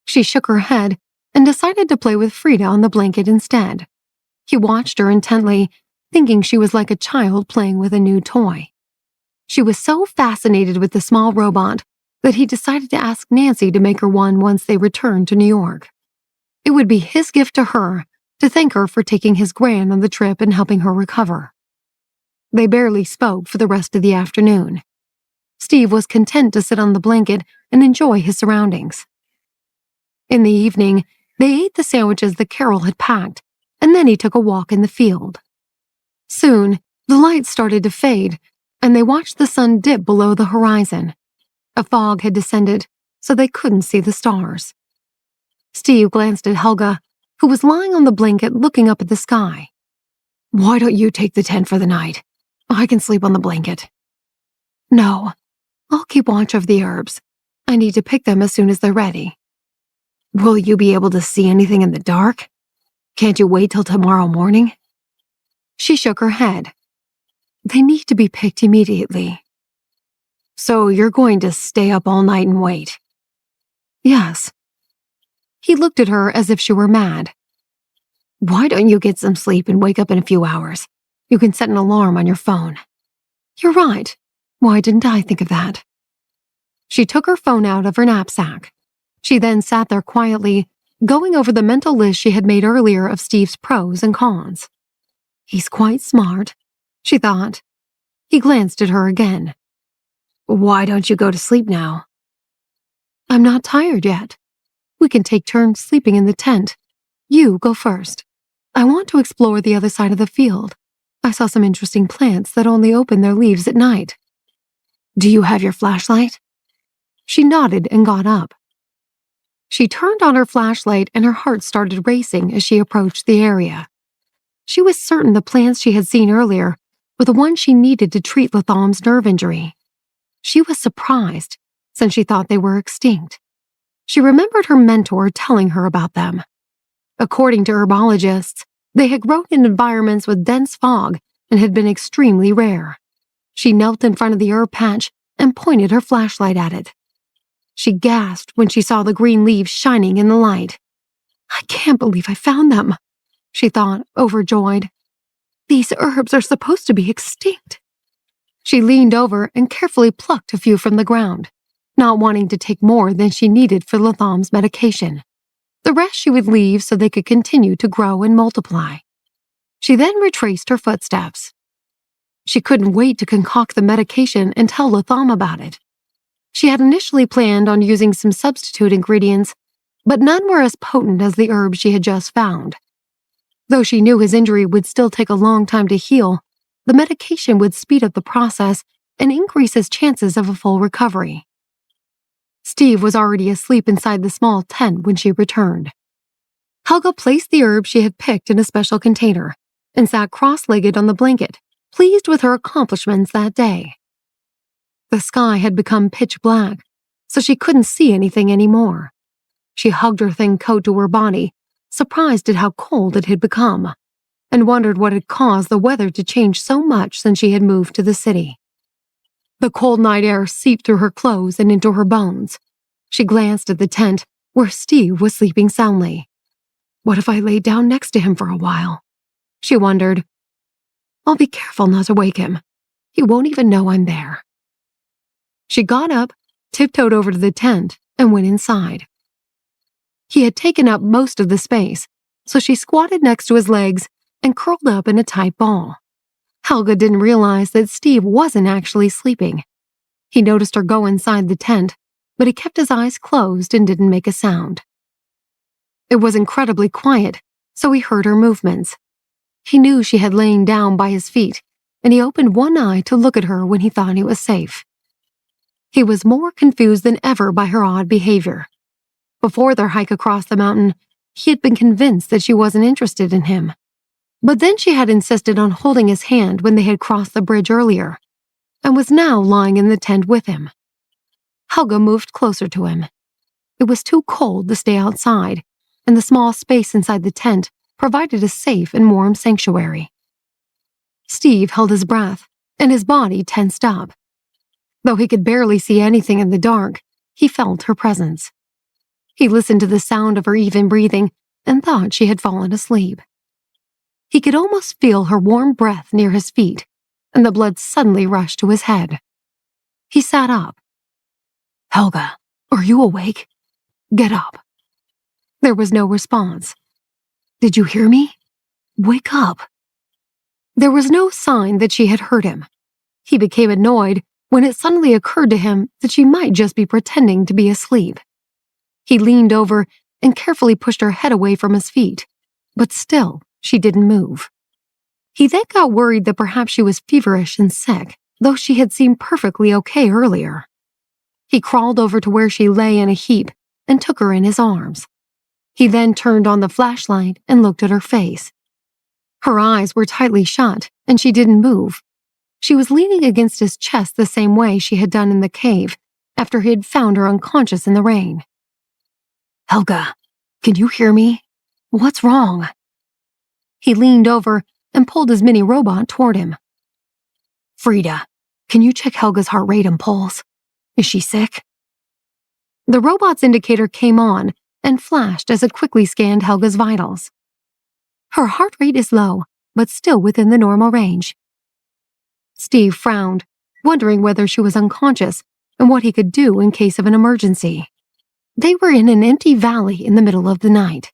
She shook her head and decided to play with Frida on the blanket instead. He watched her intently, thinking she was like a child playing with a new toy. She was so fascinated with the small robot that he decided to ask Nancy to make her one once they returned to New York. It would be his gift to her to thank her for taking his Gran on the trip and helping her recover. They barely spoke for the rest of the afternoon. Steve was content to sit on the blanket and enjoy his surroundings. In the evening, they ate the sandwiches that Carol had packed, and then he took a walk in the field. Soon, the lights started to fade, and they watched the sun dip below the horizon. A fog had descended, so they couldn't see the stars. Steve glanced at Helga, who was lying on the blanket looking up at the sky. "Why don't you take the tent for the night? I can sleep on the blanket." "No, I'll keep watch of the herbs. I need to pick them as soon as they're ready." "Will you be able to see anything in the dark? Can't you wait till tomorrow morning?" She shook her head. "They need to be picked immediately." "So you're going to stay up all night and wait?" "Yes." He looked at her as if she were mad. "Why don't you get some sleep and wake up in a few hours? You can set an alarm on your phone." "You're right. Why didn't I think of that?" She took her phone out of her knapsack. She then sat there quietly, going over the mental list she had made earlier of Steve's pros and cons. "He's quite smart," she thought. He glanced at her again. "Why don't you go to sleep now?" "I'm not tired yet. We can take turns sleeping in the tent. You go first. I want to explore the other side of the field. I saw some interesting plants that only open their leaves at night." "Do you have your flashlight?" She nodded and got up. She turned on her flashlight and her heart started racing as she approached the area. She was certain the plants she had seen earlier were the ones she needed to treat Latham's nerve injury. She was surprised, since she thought they were extinct. She remembered her mentor telling her about them. According to herbologists, they had grown in environments with dense fog and had been extremely rare. She knelt in front of the herb patch and pointed her flashlight at it. She gasped when she saw the green leaves shining in the light. "I can't believe I found them," she thought, overjoyed. "These herbs are supposed to be extinct." She leaned over and carefully plucked a few from the ground, not wanting to take more than she needed for Latham's medication. The rest she would leave so they could continue to grow and multiply. She then retraced her footsteps. She couldn't wait to concoct the medication and tell Latham about it. She had initially planned on using some substitute ingredients, but none were as potent as the herbs she had just found. Though she knew his injury would still take a long time to heal, the medication would speed up the process and increase his chances of a full recovery. Steve was already asleep inside the small tent when she returned. Helga placed the herbs she had picked in a special container and sat cross-legged on the blanket, pleased with her accomplishments that day. The sky had become pitch black, so she couldn't see anything anymore. She hugged her thin coat to her body, surprised at how cold it had become, and wondered what had caused the weather to change so much since she had moved to the city. The cold night air seeped through her clothes and into her bones. She glanced at the tent, where Steve was sleeping soundly. What if I laid down next to him for a while? She wondered. I'll be careful not to wake him. He won't even know I'm there. She got up, tiptoed over to the tent, and went inside. He had taken up most of the space, so she squatted next to his legs and curled up in a tight ball. Helga didn't realize that Steve wasn't actually sleeping. He noticed her go inside the tent, but he kept his eyes closed and didn't make a sound. It was incredibly quiet, so he heard her movements. He knew she had lain down by his feet, and he opened one eye to look at her when he thought he was safe. He was more confused than ever by her odd behavior. Before their hike across the mountain, he had been convinced that she wasn't interested in him. But then she had insisted on holding his hand when they had crossed the bridge earlier, and was now lying in the tent with him. Helga moved closer to him. It was too cold to stay outside, and the small space inside the tent provided a safe and warm sanctuary. Steve held his breath, and his body tensed up. Though he could barely see anything in the dark, he felt her presence. He listened to the sound of her even breathing and thought she had fallen asleep. He could almost feel her warm breath near his feet, and the blood suddenly rushed to his head. He sat up. Helga, are you awake? Get up. There was no response. Did you hear me? Wake up. There was no sign that she had heard him. He became annoyed when it suddenly occurred to him that she might just be pretending to be asleep. He leaned over and carefully pushed her head away from his feet, but still she didn't move. He then got worried that perhaps she was feverish and sick, though she had seemed perfectly okay earlier. He crawled over to where she lay in a heap and took her in his arms. He then turned on the flashlight and looked at her face. Her eyes were tightly shut, and she didn't move. She was leaning against his chest the same way she had done in the cave after he had found her unconscious in the rain. Helga, can you hear me? What's wrong? He leaned over and pulled his mini robot toward him. Frida, can you check Helga's heart rate and pulse? Is she sick? The robot's indicator came on and flashed as it quickly scanned Helga's vitals. Her heart rate is low, but still within the normal range. Steve frowned, wondering whether she was unconscious and what he could do in case of an emergency. They were in an empty valley in the middle of the night.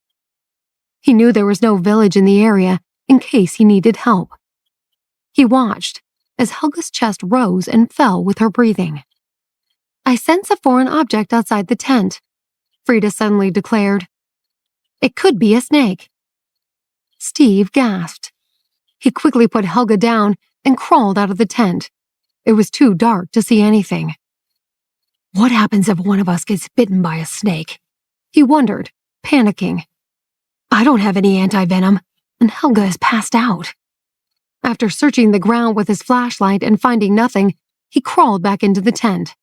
He knew there was no village in the area in case he needed help. He watched as Helga's chest rose and fell with her breathing. I sense a foreign object outside the tent, Frida suddenly declared. It could be a snake. Steve gasped. He quickly put Helga down and crawled out of the tent. It was too dark to see anything. What happens if one of us gets bitten by a snake? He wondered, panicking. I don't have any anti-venom, and Helga is passed out. After searching the ground with his flashlight and finding nothing, he crawled back into the tent.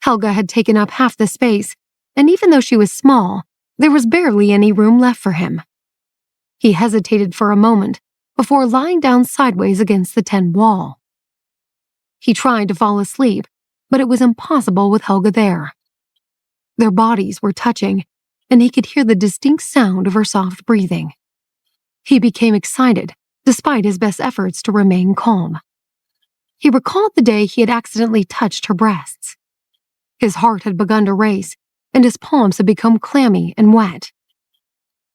Helga had taken up half the space, and even though she was small, there was barely any room left for him. He hesitated for a moment before lying down sideways against the tent wall. He tried to fall asleep, but it was impossible with Helga there. Their bodies were touching, and he could hear the distinct sound of her soft breathing. He became excited, despite his best efforts to remain calm. He recalled the day he had accidentally touched her breasts. His heart had begun to race, and his palms had become clammy and wet.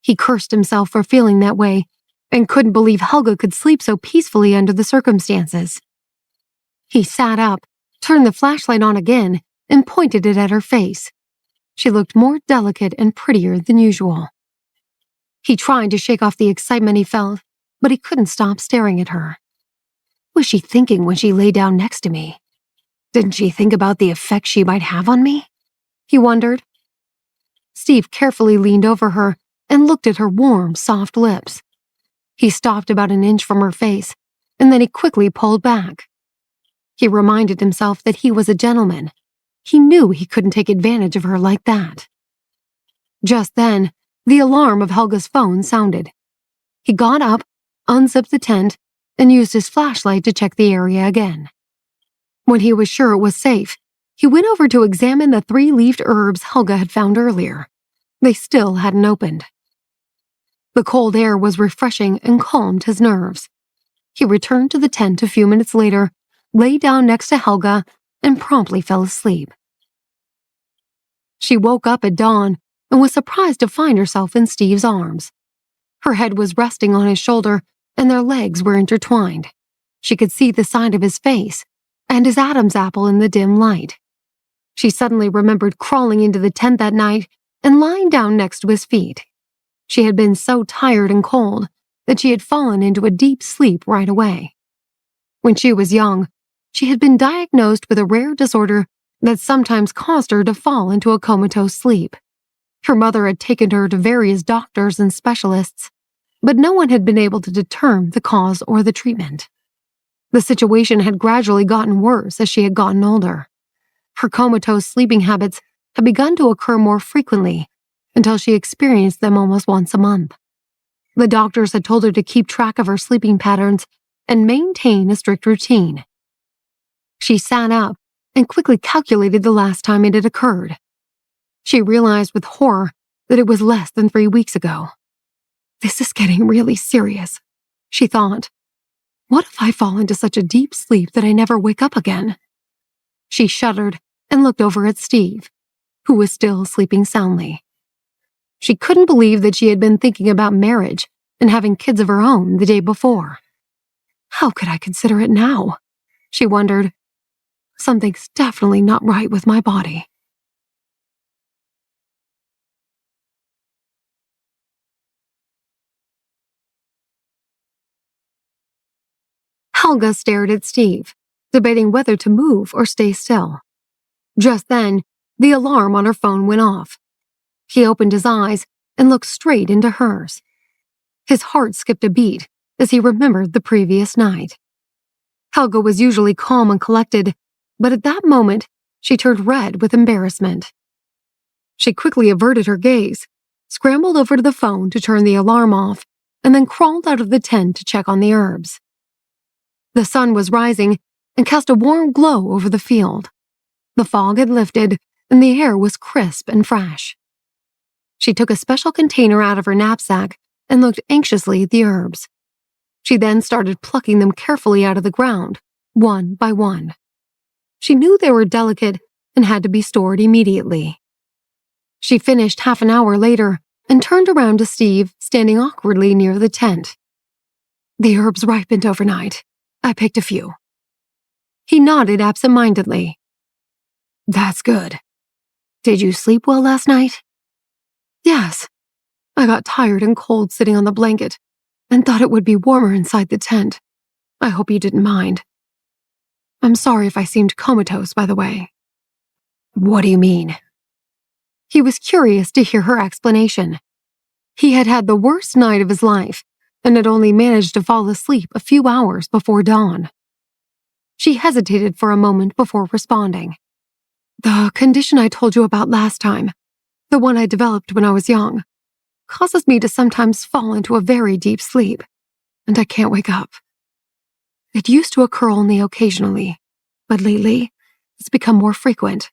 He cursed himself for feeling that way, and couldn't believe Helga could sleep so peacefully under the circumstances. He sat up, turned the flashlight on again, and pointed it at her face. She looked more delicate and prettier than usual. He tried to shake off the excitement he felt, but he couldn't stop staring at her. What was she thinking when she lay down next to me? Didn't she think about the effect she might have on me? He wondered. Steve carefully leaned over her and looked at her warm, soft lips. He stopped about an inch from her face, and then he quickly pulled back. He reminded himself that he was a gentleman. He knew he couldn't take advantage of her like that. Just then, the alarm of Helga's phone sounded. He got up, unzipped the tent, and used his flashlight to check the area again. When he was sure it was safe, he went over to examine the 3-leafed herbs Helga had found earlier. They still hadn't opened. The cold air was refreshing and calmed his nerves. He returned to the tent a few minutes later, lay down next to Helga, and promptly fell asleep. She woke up at dawn and was surprised to find herself in Steve's arms. Her head was resting on his shoulder, and their legs were intertwined. She could see the side of his face and his Adam's apple in the dim light. She suddenly remembered crawling into the tent that night and lying down next to his feet. She had been so tired and cold that she had fallen into a deep sleep right away. When she was young, she had been diagnosed with a rare disorder that sometimes caused her to fall into a comatose sleep. Her mother had taken her to various doctors and specialists, but no one had been able to determine the cause or the treatment. The situation had gradually gotten worse as she had gotten older. Her comatose sleeping habits had begun to occur more frequently until she experienced them almost once a month. The doctors had told her to keep track of her sleeping patterns and maintain a strict routine. She sat up and quickly calculated the last time it had occurred. She realized with horror that it was less than 3 weeks ago. This is getting really serious, she thought. What if I fall into such a deep sleep that I never wake up again? She shuddered and looked over at Steve, who was still sleeping soundly. She couldn't believe that she had been thinking about marriage and having kids of her own the day before. How could I consider it now? She wondered. Something's definitely not right with my body. Helga stared at Steve, debating whether to move or stay still. Just then, the alarm on her phone went off. He opened his eyes and looked straight into hers. His heart skipped a beat as he remembered the previous night. Helga was usually calm and collected, but at that moment, she turned red with embarrassment. She quickly averted her gaze, scrambled over to the phone to turn the alarm off, and then crawled out of the tent to check on the herbs. The sun was rising and cast a warm glow over the field. The fog had lifted, and the air was crisp and fresh. She took a special container out of her knapsack and looked anxiously at the herbs. She then started plucking them carefully out of the ground, one by one. She knew they were delicate and had to be stored immediately. She finished half an hour later and turned around to Steve, standing awkwardly near the tent. The herbs ripened overnight. I picked a few. He nodded absent-mindedly. That's good. Did you sleep well last night? Yes. I got tired and cold sitting on the blanket and thought it would be warmer inside the tent. I hope you didn't mind. I'm sorry if I seemed comatose, by the way. What do you mean? He was curious to hear her explanation. He had had the worst night of his life and had only managed to fall asleep a few hours before dawn. She hesitated for a moment before responding. The condition I told you about last time, the one I developed when I was young, causes me to sometimes fall into a very deep sleep, and I can't wake up. It used to occur only occasionally, but lately it's become more frequent.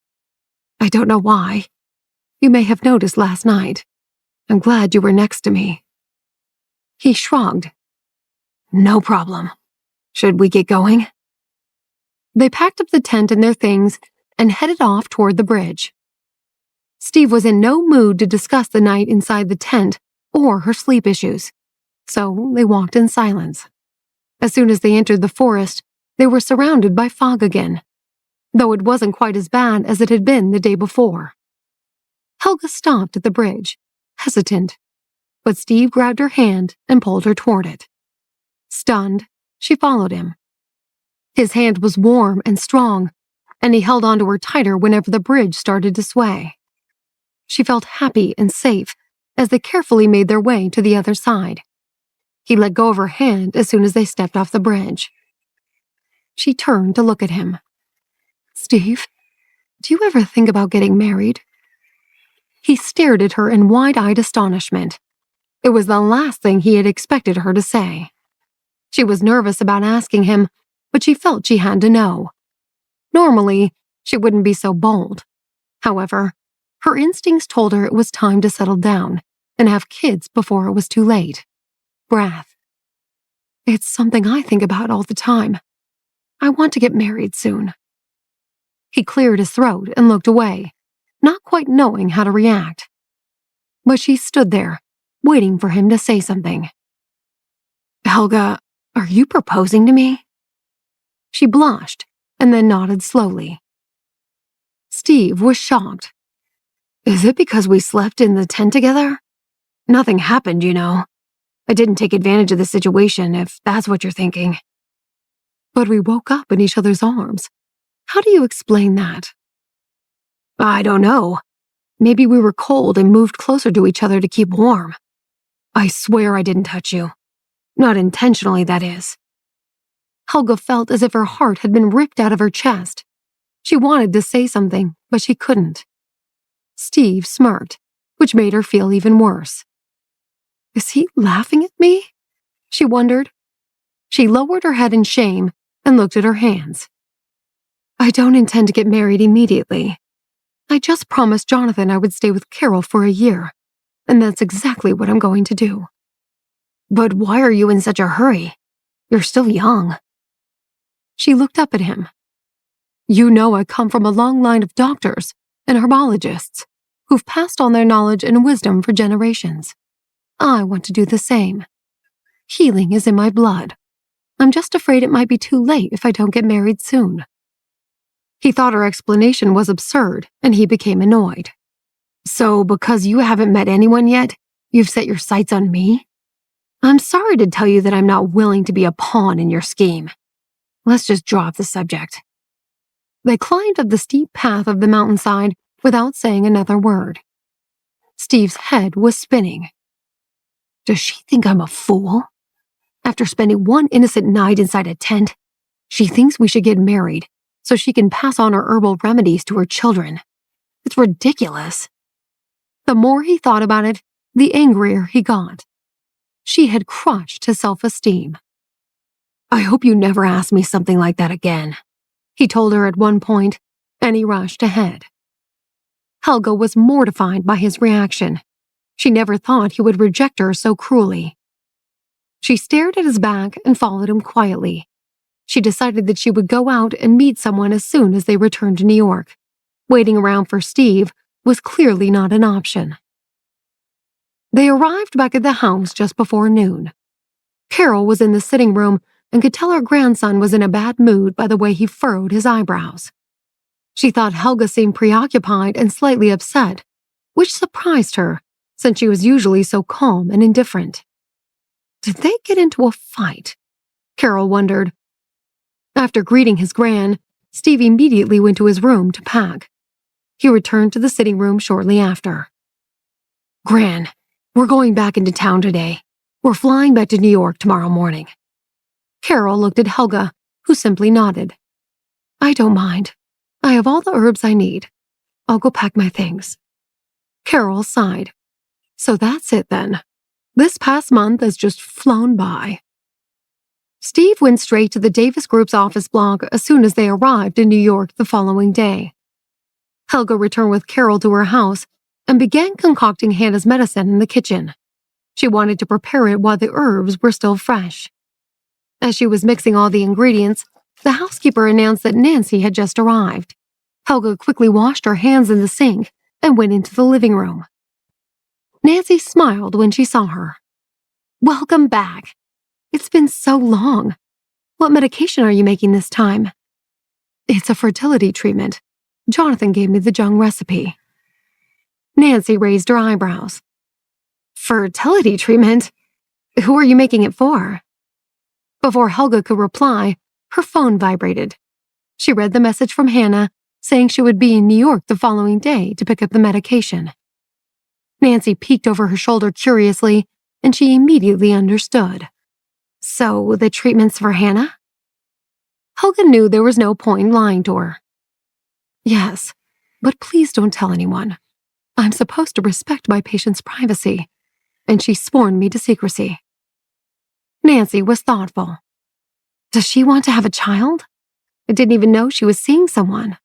I don't know why. You may have noticed last night. I'm glad you were next to me. He shrugged. No problem. Should we get going? They packed up the tent and their things and headed off toward the bridge. Steve was in no mood to discuss the night inside the tent or her sleep issues, so they walked in silence. As soon as they entered the forest, they were surrounded by fog again, though it wasn't quite as bad as it had been the day before. Helga stopped at the bridge, hesitant, but Steve grabbed her hand and pulled her toward it. Stunned, she followed him. His hand was warm and strong, and he held onto her tighter whenever the bridge started to sway. She felt happy and safe as they carefully made their way to the other side. He let go of her hand as soon as they stepped off the bridge. She turned to look at him. "Steve, do you ever think about getting married?" He stared at her in wide-eyed astonishment. It was the last thing he had expected her to say. She was nervous about asking him, but she felt she had to know. Normally, she wouldn't be so bold. However, her instincts told her it was time to settle down and have kids before it was too late. Breath. "It's something I think about all the time. I want to get married soon." He cleared his throat and looked away, not quite knowing how to react. But she stood there, waiting for him to say something. "Helga, are you proposing to me?" She blushed and then nodded slowly. Steve was shocked. "Is it because we slept in the tent together? Nothing happened, you know. I didn't take advantage of the situation, if that's what you're thinking." "But we woke up in each other's arms. How do you explain that?" "I don't know. Maybe we were cold and moved closer to each other to keep warm. I swear I didn't touch you. Not intentionally, that is." Helga felt as if her heart had been ripped out of her chest. She wanted to say something, but she couldn't. Steve smirked, which made her feel even worse. Is he laughing at me? She wondered. She lowered her head in shame and looked at her hands. "I don't intend to get married immediately. I just promised Jonathan I would stay with Carol for a year, and that's exactly what I'm going to do." "But why are you in such a hurry? You're still young." She looked up at him. "You know I come from a long line of doctors and herbologists who've passed on their knowledge and wisdom for generations. I want to do the same. Healing is in my blood. I'm just afraid it might be too late if I don't get married soon." He thought her explanation was absurd, and he became annoyed. "So because you haven't met anyone yet, you've set your sights on me? I'm sorry to tell you that I'm not willing to be a pawn in your scheme. Let's just drop the subject." They climbed up the steep path of the mountainside without saying another word. Steve's head was spinning. Does she think I'm a fool? After spending one innocent night inside a tent, she thinks we should get married so she can pass on her herbal remedies to her children. It's ridiculous. The more he thought about it, the angrier he got. She had crushed his self-esteem. "I hope you never ask me something like that again," he told her at one point, and he rushed ahead. Helga was mortified by his reaction. She never thought he would reject her so cruelly. She stared at his back and followed him quietly. She decided that she would go out and meet someone as soon as they returned to New York. Waiting around for Steve was clearly not an option. They arrived back at the house just before noon. Carol was in the sitting room and could tell her grandson was in a bad mood by the way he furrowed his eyebrows. She thought Helga seemed preoccupied and slightly upset, which surprised her, since she was usually so calm and indifferent. Did they get into a fight? Carol wondered. After greeting his gran, Steve immediately went to his room to pack. He returned to the sitting room shortly after. "Gran, we're going back into town today. We're flying back to New York tomorrow morning." Carol looked at Helga, who simply nodded. "I don't mind. I have all the herbs I need. I'll go pack my things." Carol sighed. "So that's it then. This past month has just flown by." Steve went straight to the Davis Group's office block as soon as they arrived in New York the following day. Helga returned with Carol to her house and began concocting Hannah's medicine in the kitchen. She wanted to prepare it while the herbs were still fresh. As she was mixing all the ingredients, The housekeeper announced that Nancy had just arrived. Helga quickly washed her hands in the sink and went into the living room. Nancy smiled when she saw her. "Welcome back. It's been so long. What medication are you making this time?" "It's a fertility treatment. Jonathan gave me the Jung recipe." Nancy raised her eyebrows. "Fertility treatment? Who are you making it for?" Before Helga could reply, her phone vibrated. She read the message from Hannah, saying she would be in New York the following day to pick up the medication. Nancy peeked over her shoulder curiously, and she immediately understood. "So the treatment's for Hannah?" Helga knew there was no point lying to her. "Yes, but please don't tell anyone. I'm supposed to respect my patient's privacy, and she sworn me to secrecy." Nancy was thoughtful. "Does she want to have a child? I didn't even know she was seeing someone."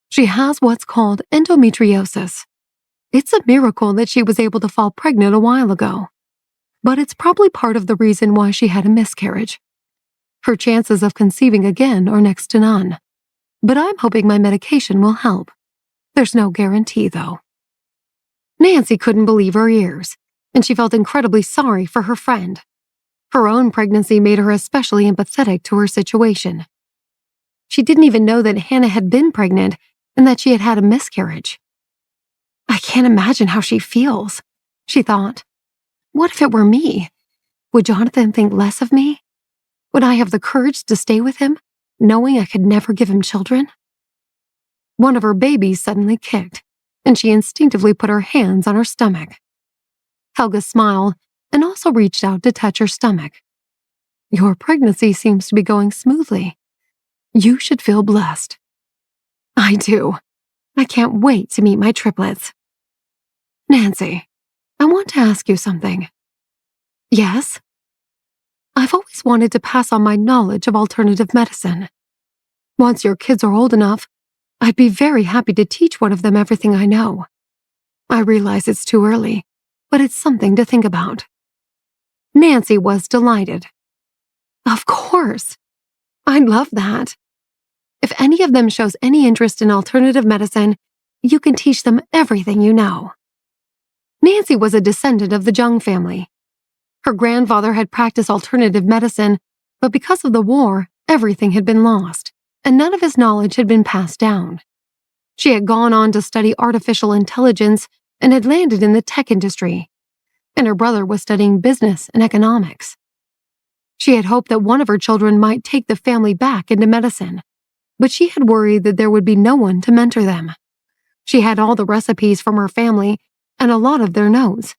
"She has what's called endometriosis. It's a miracle that she was able to fall pregnant a while ago, but it's probably part of the reason why she had a miscarriage. Her chances of conceiving again are next to none, but I'm hoping my medication will help. There's no guarantee, though." Nancy couldn't believe her ears, and she felt incredibly sorry for her friend. Her own pregnancy made her especially empathetic to her situation. She didn't even know that Hannah had been pregnant and that she had had a miscarriage. "I can't imagine how she feels," she thought. "What if it were me? Would Jonathan think less of me? Would I have the courage to stay with him, knowing I could never give him children?" One of her babies suddenly kicked, and she instinctively put her hands on her stomach. Helga smiled and also reached out to touch her stomach. "Your pregnancy seems to be going smoothly. You should feel blessed." "I do. I can't wait to meet my triplets." "Nancy, I want to ask you something." "Yes?" "I've always wanted to pass on my knowledge of alternative medicine. Once your kids are old enough, I'd be very happy to teach one of them everything I know. I realize it's too early, but it's something to think about." Nancy was delighted. "Of course. I'd love that. If any of them shows any interest in alternative medicine, you can teach them everything you know." Nancy was a descendant of the Jung family. Her grandfather had practiced alternative medicine, but because of the war, everything had been lost, and none of his knowledge had been passed down. She had gone on to study artificial intelligence and had landed in the tech industry, and her brother was studying business and economics. She had hoped that one of her children might take the family back into medicine, but she had worried that there would be no one to mentor them. She had all the recipes from her family and a lot of their notes,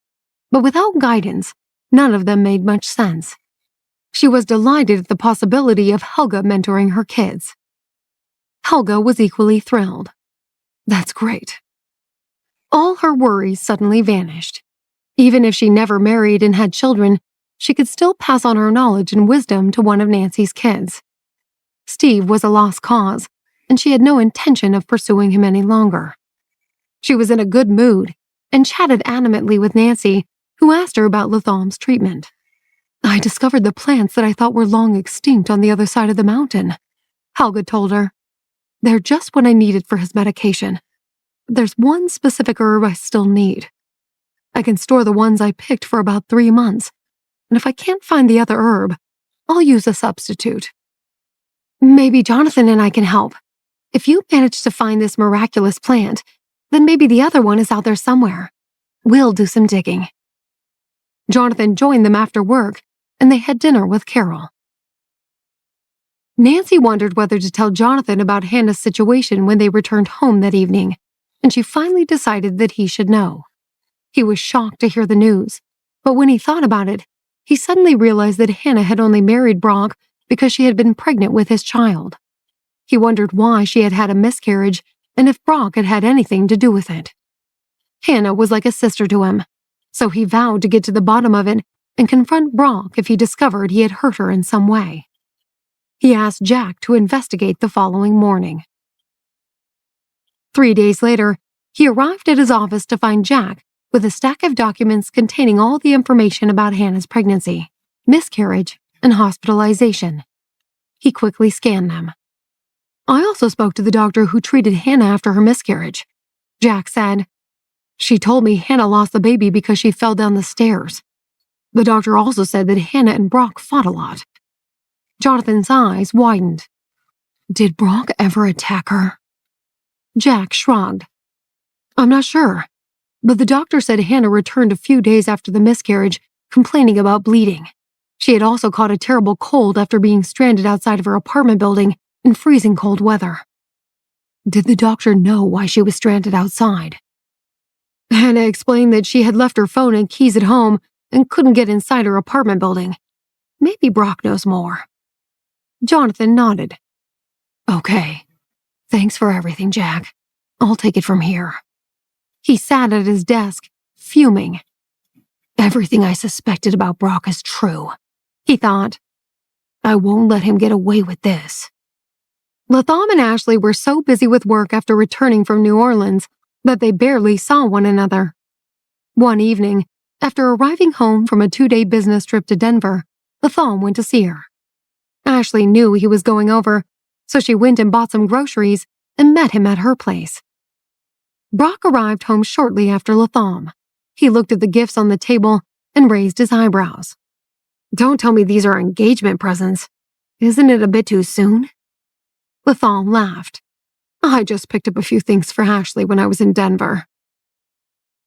but without guidance, none of them made much sense. She was delighted at the possibility of Helga mentoring her kids. Helga was equally thrilled. "That's great." All her worries suddenly vanished. Even if she never married and had children, she could still pass on her knowledge and wisdom to one of Nancy's kids. Steve was a lost cause, and she had no intention of pursuing him any longer. She was in a good mood and chatted animatedly with Nancy, who asked her about Latham's treatment. "I discovered the plants that I thought were long extinct on the other side of the mountain," Helga told her. "They're just what I needed for his medication. There's one specific herb I still need. I can store the ones I picked for about 3 months, and if I can't find the other herb, I'll use a substitute. Maybe Jonathan and I can help. If you manage to find this miraculous plant, then maybe the other one is out there somewhere. We'll do some digging." Jonathan joined them after work, and they had dinner with Carol. Nancy wondered whether to tell Jonathan about Hannah's situation when they returned home that evening, and she finally decided that he should know. He was shocked to hear the news, but when he thought about it, he suddenly realized that Hannah had only married Brock because she had been pregnant with his child. He wondered why she had had a miscarriage and if Brock had had anything to do with it. Hannah was like a sister to him, so he vowed to get to the bottom of it and confront Brock if he discovered he had hurt her in some way. He asked Jack to investigate the following morning. 3 days later, he arrived at his office to find Jack with a stack of documents containing all the information about Hannah's pregnancy, miscarriage, and hospitalization. He quickly scanned them. I also spoke to the doctor who treated Hannah after her miscarriage. Jack said, "She told me Hannah lost the baby because she fell down the stairs." The doctor also said that Hannah and Brock fought a lot. Jonathan's eyes widened. Did Brock ever attack her? Jack shrugged. I'm not sure, but the doctor said Hannah returned a few days after the miscarriage, complaining about bleeding. She had also caught a terrible cold after being stranded outside of her apartment building in freezing cold weather. Did the doctor know why she was stranded outside? Hannah explained that she had left her phone and keys at home and couldn't get inside her apartment building. Maybe Brock knows more. Jonathan nodded. Okay. Thanks for everything, Jack. I'll take it from here. He sat at his desk, fuming. Everything I suspected about Brock is true, he thought. I won't let him get away with this. Latham and Ashley were so busy with work after returning from New Orleans that they barely saw one another. One evening, after arriving home from a 2-day business trip to Denver, Latham went to see her. Ashley knew he was going over, so she went and bought some groceries and met him at her place. Brock arrived home shortly after Latham. He looked at the gifts on the table and raised his eyebrows. Don't tell me these are engagement presents. Isn't it a bit too soon? Latham laughed. I just picked up a few things for Ashley when I was in Denver.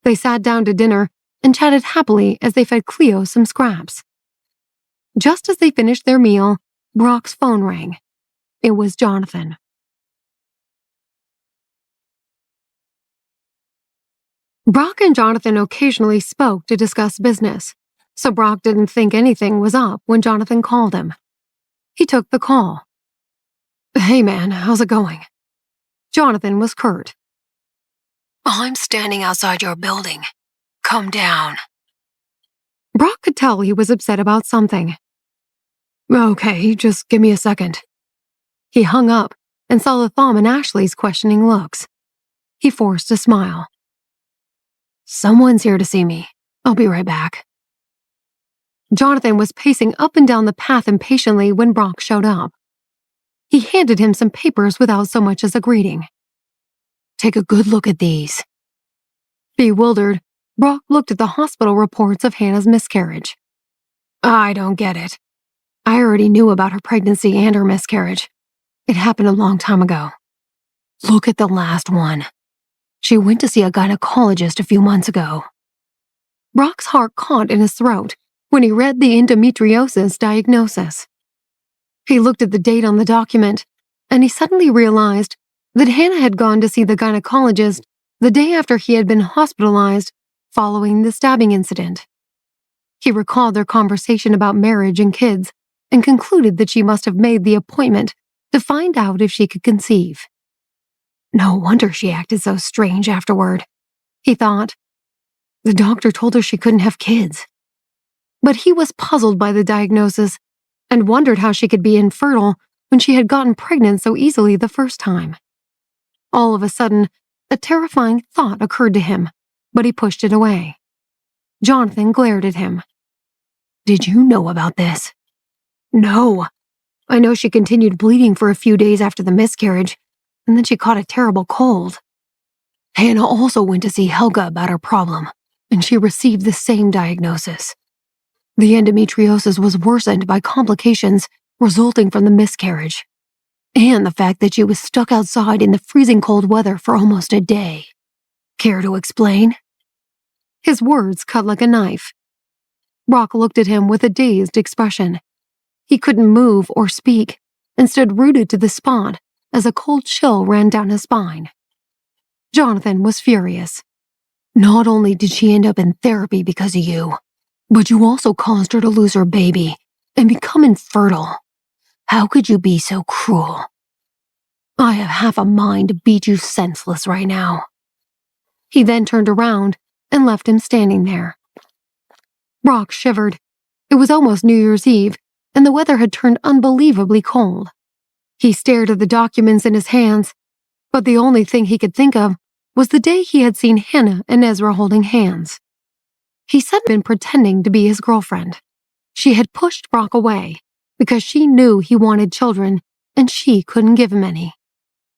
They sat down to dinner and chatted happily as they fed Cleo some scraps. Just as they finished their meal, Brock's phone rang. It was Jonathan. Brock and Jonathan occasionally spoke to discuss business, so Brock didn't think anything was up when Jonathan called him. He took the call. Hey man, how's it going? Jonathan was curt. I'm standing outside your building. Come down. Brock could tell he was upset about something. Okay, just give me a second. He hung up and saw Latham and Ashley's questioning looks. He forced a smile. Someone's here to see me. I'll be right back. Jonathan was pacing up and down the path impatiently when Brock showed up. He handed him some papers without so much as a greeting. Take a good look at these. Bewildered, Brock looked at the hospital reports of Hannah's miscarriage. I don't get it. I already knew about her pregnancy and her miscarriage. It happened a long time ago. Look at the last one. She went to see a gynecologist a few months ago. Brock's heart caught in his throat when he read the endometriosis diagnosis. He looked at the date on the document, and he suddenly realized that Hannah had gone to see the gynecologist the day after he had been hospitalized following the stabbing incident. He recalled their conversation about marriage and kids and concluded that she must have made the appointment to find out if she could conceive. No wonder she acted so strange afterward, he thought. The doctor told her she couldn't have kids. But he was puzzled by the diagnosis and wondered how she could be infertile when she had gotten pregnant so easily the first time. All of a sudden, a terrifying thought occurred to him, but he pushed it away. Jonathan glared at him. Did you know about this? No. I know she continued bleeding for a few days after the miscarriage, and then she caught a terrible cold. Hannah also went to see Helga about her problem, and she received the same diagnosis. The endometriosis was worsened by complications resulting from the miscarriage, and the fact that she was stuck outside in the freezing cold weather for almost a day. Care to explain? His words cut like a knife. Brock looked at him with a dazed expression. He couldn't move or speak and stood rooted to the spot as a cold chill ran down his spine. Jonathan was furious. Not only did she end up in therapy because of you, but you also caused her to lose her baby and become infertile. How could you be so cruel? I have half a mind to beat you senseless right now. He then turned around and left him standing there. Brock shivered. It was almost New Year's Eve, and the weather had turned unbelievably cold. He stared at the documents in his hands, but the only thing he could think of was the day he had seen Hannah and Ezra holding hands. He had been pretending to be his girlfriend. She had pushed Brock away, because she knew he wanted children and she couldn't give him any.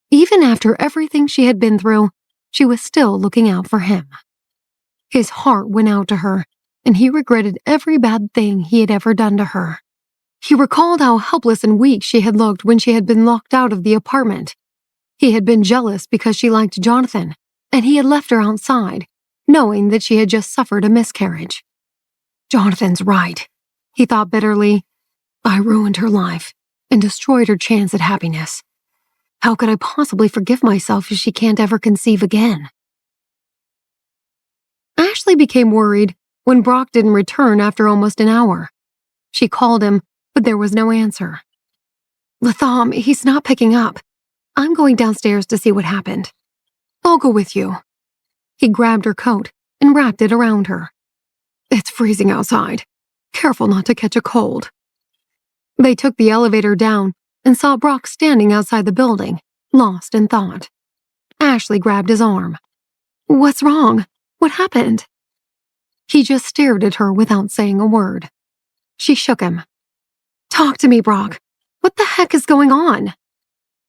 Even after everything she had been through, she was still looking out for him. His heart went out to her, and he regretted every bad thing he had ever done to her. He recalled how helpless and weak she had looked when she had been locked out of the apartment. He had been jealous because she liked Jonathan, and he had left her outside, knowing that she had just suffered a miscarriage. Jonathan's right, he thought bitterly. I ruined her life and destroyed her chance at happiness. How could I possibly forgive myself if she can't ever conceive again? Ashley became worried when Brock didn't return after almost an hour. She called him, but there was no answer. Latham, he's not picking up. I'm going downstairs to see what happened. I'll go with you. He grabbed her coat and wrapped it around her. It's freezing outside. Careful not to catch a cold. They took the elevator down and saw Brock standing outside the building, lost in thought. Ashley grabbed his arm. What's wrong? What happened? He just stared at her without saying a word. She shook him. Talk to me, Brock. What the heck is going on?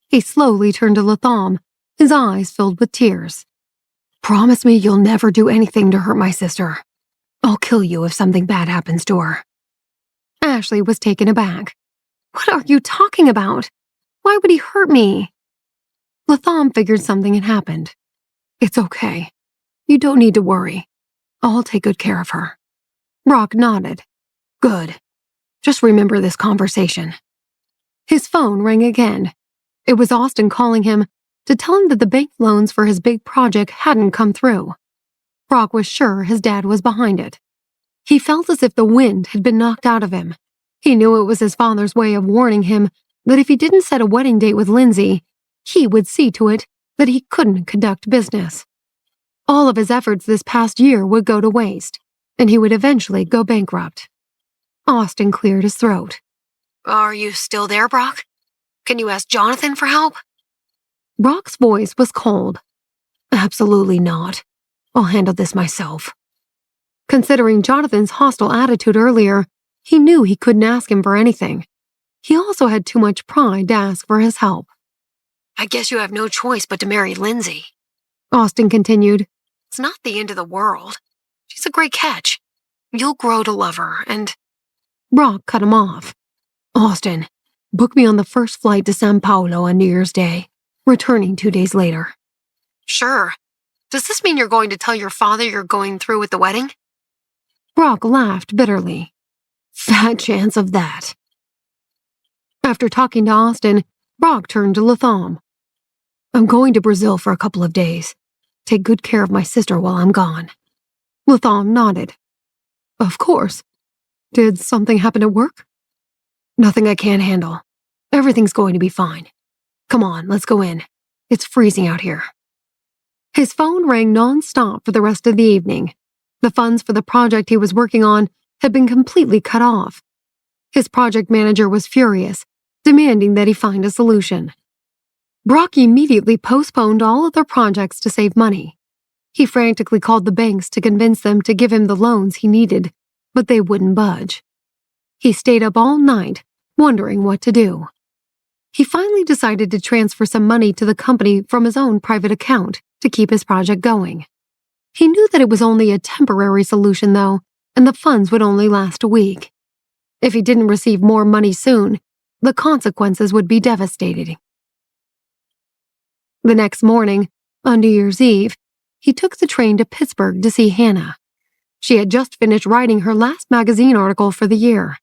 He slowly turned to Latham, his eyes filled with tears. Promise me you'll never do anything to hurt my sister. I'll kill you if something bad happens to her. Ashley was taken aback. What are you talking about? Why would he hurt me? Latham figured something had happened. It's okay. You don't need to worry. I'll take good care of her. Brock nodded. Good. Just remember this conversation. His phone rang again. It was Austin calling him to tell him that the bank loans for his big project hadn't come through. Brock was sure his dad was behind it. He felt as if the wind had been knocked out of him. He knew it was his father's way of warning him that if he didn't set a wedding date with Lindsay, he would see to it that he couldn't conduct business. All of his efforts this past year would go to waste, and he would eventually go bankrupt. Austin cleared his throat. Are you still there, Brock? Can you ask Jonathan for help? Brock's voice was cold. Absolutely not. I'll handle this myself. Considering Jonathan's hostile attitude earlier, he knew he couldn't ask him for anything. He also had too much pride to ask for his help. I guess you have no choice but to marry Lindsay. Austin continued. It's not the end of the world. She's a great catch. You'll grow to love her, and... Brock cut him off. Austin, book me on the first flight to Sao Paulo on New Year's Day, returning 2 days later. Sure. Does this mean you're going to tell your father you're going through with the wedding? Brock laughed bitterly. Fat chance of that. After talking to Austin, Brock turned to Latham. I'm going to Brazil for a couple of days. Take good care of my sister while I'm gone. Latham nodded. Of course. Did something happen at work? Nothing I can't handle. Everything's going to be fine. Come on, let's go in. It's freezing out here. His phone rang non-stop for the rest of the evening. The funds for the project he was working on had been completely cut off. His project manager was furious, demanding that he find a solution. Brock immediately postponed all other projects to save money. He frantically called the banks to convince them to give him the loans he needed, but they wouldn't budge. He stayed up all night, wondering what to do. He finally decided to transfer some money to the company from his own private account to keep his project going. He knew that it was only a temporary solution, though, and the funds would only last a week. If he didn't receive more money soon, the consequences would be devastating. The next morning, on New Year's Eve, he took the train to Pittsburgh to see Hannah. She had just finished writing her last magazine article for the year.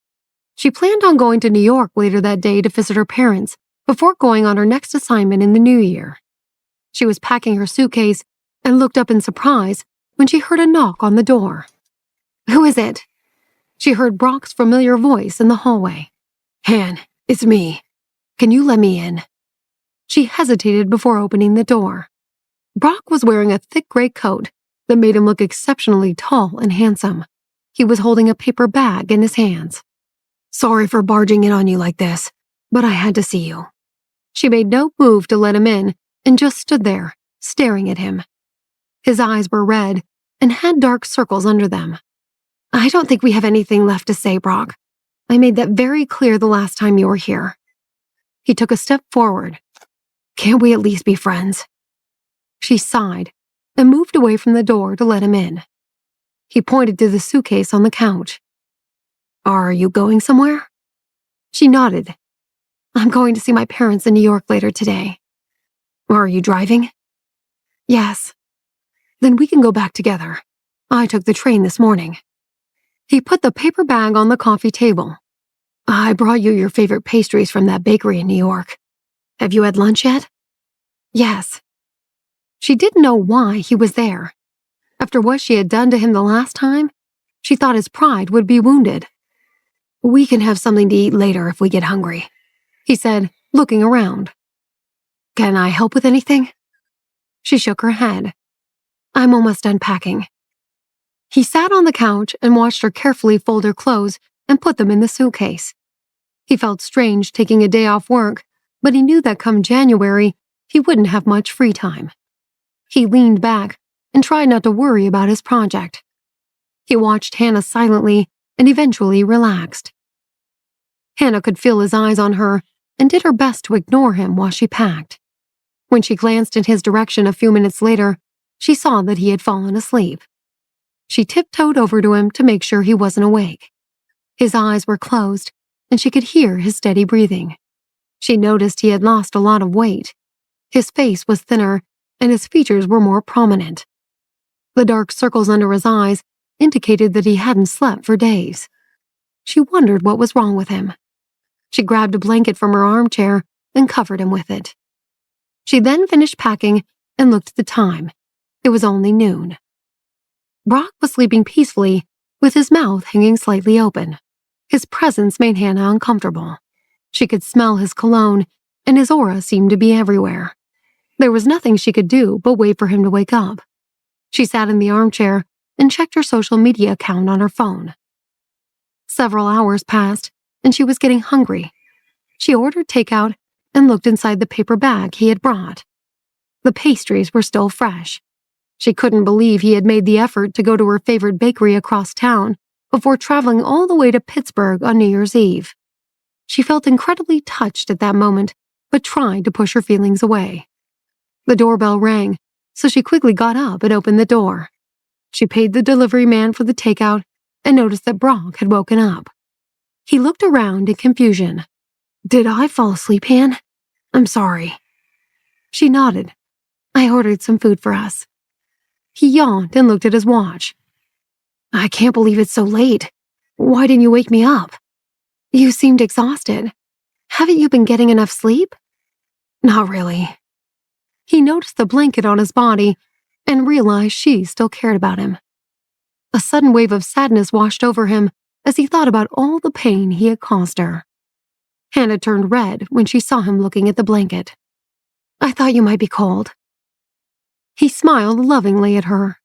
She planned on going to New York later that day to visit her parents before going on her next assignment in the new year. She was packing her suitcase and looked up in surprise when she heard a knock on the door. Who is it? She heard Brock's familiar voice in the hallway. Han, it's me. Can you let me in? She hesitated before opening the door. Brock was wearing a thick gray coat that made him look exceptionally tall and handsome. He was holding a paper bag in his hands. Sorry for barging in on you like this, but I had to see you. She made no move to let him in and just stood there, staring at him. His eyes were red and had dark circles under them. I don't think we have anything left to say, Brock. I made that very clear the last time you were here. He took a step forward. Can't we at least be friends? She sighed and moved away from the door to let him in. He pointed to the suitcase on the couch. Are you going somewhere? She nodded. I'm going to see my parents in New York later today. Are you driving? Yes. Then we can go back together. I took the train this morning. He put the paper bag on the coffee table. I brought you your favorite pastries from that bakery in New York. Have you had lunch yet? Yes. She didn't know why he was there. After what she had done to him the last time, she thought his pride would be wounded. We can have something to eat later if we get hungry, he said, looking around. Can I help with anything? She shook her head. I'm almost done packing. He sat on the couch and watched her carefully fold her clothes and put them in the suitcase. He felt strange taking a day off work, but he knew that come January, he wouldn't have much free time. He leaned back and tried not to worry about his project. He watched Hannah silently and eventually relaxed. Hannah could feel his eyes on her and did her best to ignore him while she packed. When she glanced in his direction a few minutes later, she saw that he had fallen asleep. She tiptoed over to him to make sure he wasn't awake. His eyes were closed, and she could hear his steady breathing. She noticed he had lost a lot of weight. His face was thinner, and his features were more prominent. The dark circles under his eyes indicated that he hadn't slept for days. She wondered what was wrong with him. She grabbed a blanket from her armchair and covered him with it. She then finished packing and looked at the time. It was only noon. Brock was sleeping peacefully, with his mouth hanging slightly open. His presence made Hannah uncomfortable. She could smell his cologne, and his aura seemed to be everywhere. There was nothing she could do but wait for him to wake up. She sat in the armchair and checked her social media account on her phone. Several hours passed, and she was getting hungry. She ordered takeout and looked inside the paper bag he had brought. The pastries were still fresh. She couldn't believe he had made the effort to go to her favorite bakery across town before traveling all the way to Pittsburgh on New Year's Eve. She felt incredibly touched at that moment, but tried to push her feelings away. The doorbell rang, so she quickly got up and opened the door. She paid the delivery man for the takeout and noticed that Brock had woken up. He looked around in confusion. Did I fall asleep, Han? I'm sorry. She nodded. I ordered some food for us. He yawned and looked at his watch. I can't believe it's so late. Why didn't you wake me up? You seemed exhausted. Haven't you been getting enough sleep? Not really. He noticed the blanket on his body and realized she still cared about him. A sudden wave of sadness washed over him as he thought about all the pain he had caused her. Hannah turned red when she saw him looking at the blanket. I thought you might be cold. He smiled lovingly at her.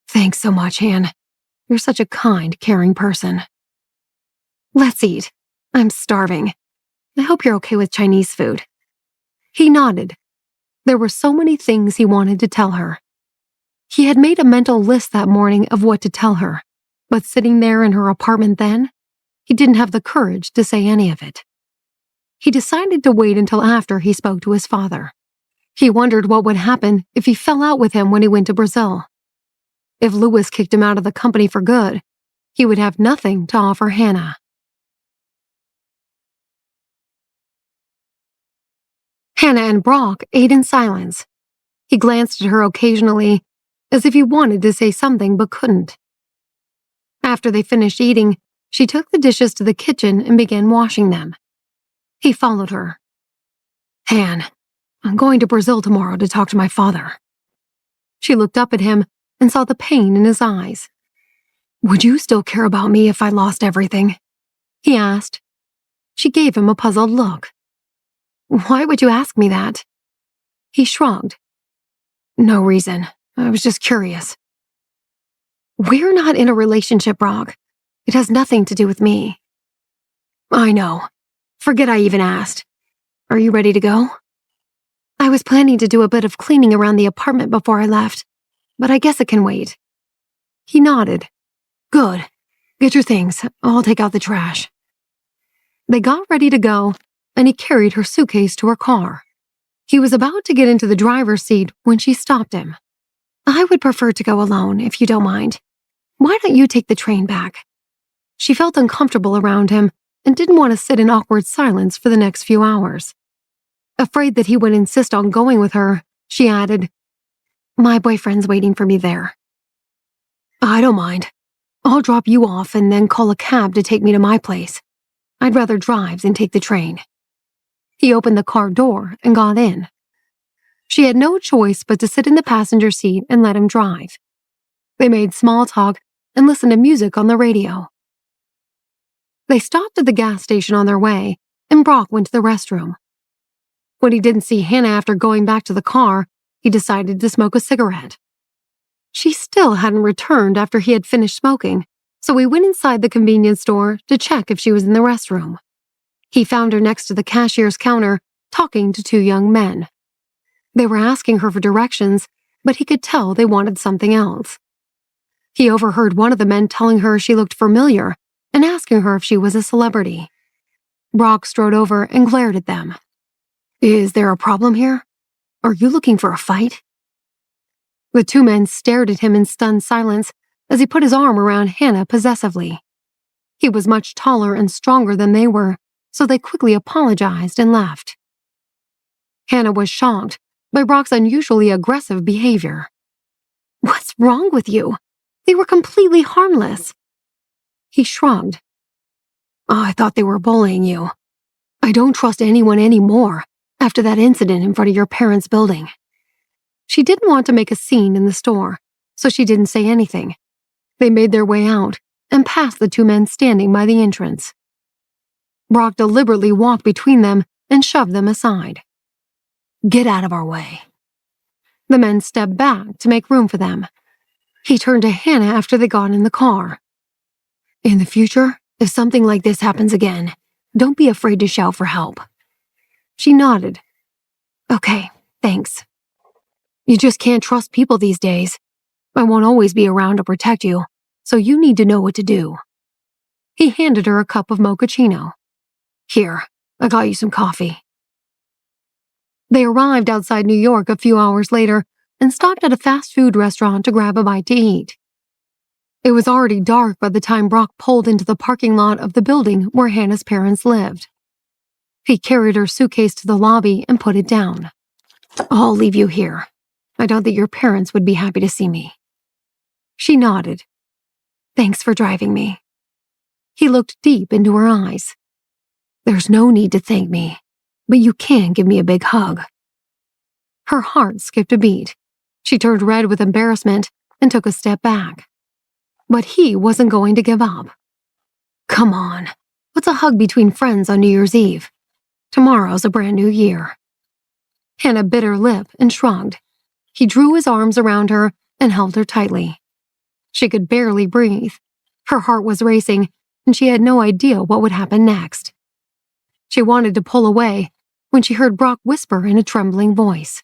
Thanks so much, Han. You're such a kind, caring person. Let's eat. I'm starving. I hope you're okay with Chinese food. He nodded. There were so many things he wanted to tell her. He had made a mental list that morning of what to tell her, but sitting there in her apartment then, he didn't have the courage to say any of it. He decided to wait until after he spoke to his father. He wondered what would happen if he fell out with him when he went to Brazil. If Louis kicked him out of the company for good, he would have nothing to offer Hannah. Hannah and Brock ate in silence. He glanced at her occasionally, as if he wanted to say something but couldn't. After they finished eating, she took the dishes to the kitchen and began washing them. He followed her. Han, I'm going to Brazil tomorrow to talk to my father. She looked up at him and saw the pain in his eyes. Would you still care about me if I lost everything? He asked. She gave him a puzzled look. Why would you ask me that? He shrugged. No reason. I was just curious. We're not in a relationship, Brock. It has nothing to do with me. I know. Forget I even asked. Are you ready to go? I was planning to do a bit of cleaning around the apartment before I left, but I guess it can wait. He nodded. Good. Get your things. I'll take out the trash. They got ready to go, and he carried her suitcase to her car. He was about to get into the driver's seat when she stopped him. I would prefer to go alone, if you don't mind. Why don't you take the train back? She felt uncomfortable around him and didn't want to sit in awkward silence for the next few hours. Afraid that he would insist on going with her, she added, My boyfriend's waiting for me there. I don't mind. I'll drop you off and then call a cab to take me to my place. I'd rather drive than take the train. He opened the car door and got in. She had no choice but to sit in the passenger seat and let him drive. They made small talk and listened to music on the radio. They stopped at the gas station on their way, and Brock went to the restroom. When he didn't see Hannah after going back to the car, he decided to smoke a cigarette. She still hadn't returned after he had finished smoking, so he went inside the convenience store to check if she was in the restroom. He found her next to the cashier's counter, talking to two young men. They were asking her for directions, but he could tell they wanted something else. He overheard one of the men telling her she looked familiar and asking her if she was a celebrity. Brock strode over and glared at them. Is there a problem here? Are you looking for a fight? The two men stared at him in stunned silence as he put his arm around Hannah possessively. He was much taller and stronger than they were, so they quickly apologized and left. Hannah was shocked by Brock's unusually aggressive behavior. What's wrong with you? They were completely harmless. He shrugged. I thought they were bullying you. I don't trust anyone anymore after that incident in front of your parents' building. She didn't want to make a scene in the store, so she didn't say anything. They made their way out and passed the two men standing by the entrance. Brock deliberately walked between them and shoved them aside. Get out of our way. The men stepped back to make room for them. He turned to Hannah after they got in the car. In the future, if something like this happens again, don't be afraid to shout for help. She nodded. Okay, thanks. You just can't trust people these days. I won't always be around to protect you, so you need to know what to do. He handed her a cup of mochaccino. Here, I got you some coffee. They arrived outside New York a few hours later and stopped at a fast food restaurant to grab a bite to eat. It was already dark by the time Brock pulled into the parking lot of the building where Hannah's parents lived. He carried her suitcase to the lobby and put it down. I'll leave you here. I don't think your parents would be happy to see me. She nodded. Thanks for driving me. He looked deep into her eyes. There's no need to thank me, but you can give me a big hug. Her heart skipped a beat. She turned red with embarrassment and took a step back. But he wasn't going to give up. Come on, what's a hug between friends on New Year's Eve? Tomorrow's a brand new year. Hannah bit her lip and shrugged. He drew his arms around her and held her tightly. She could barely breathe. Her heart was racing, and she had no idea what would happen next. She wanted to pull away when she heard Brock whisper in a trembling voice.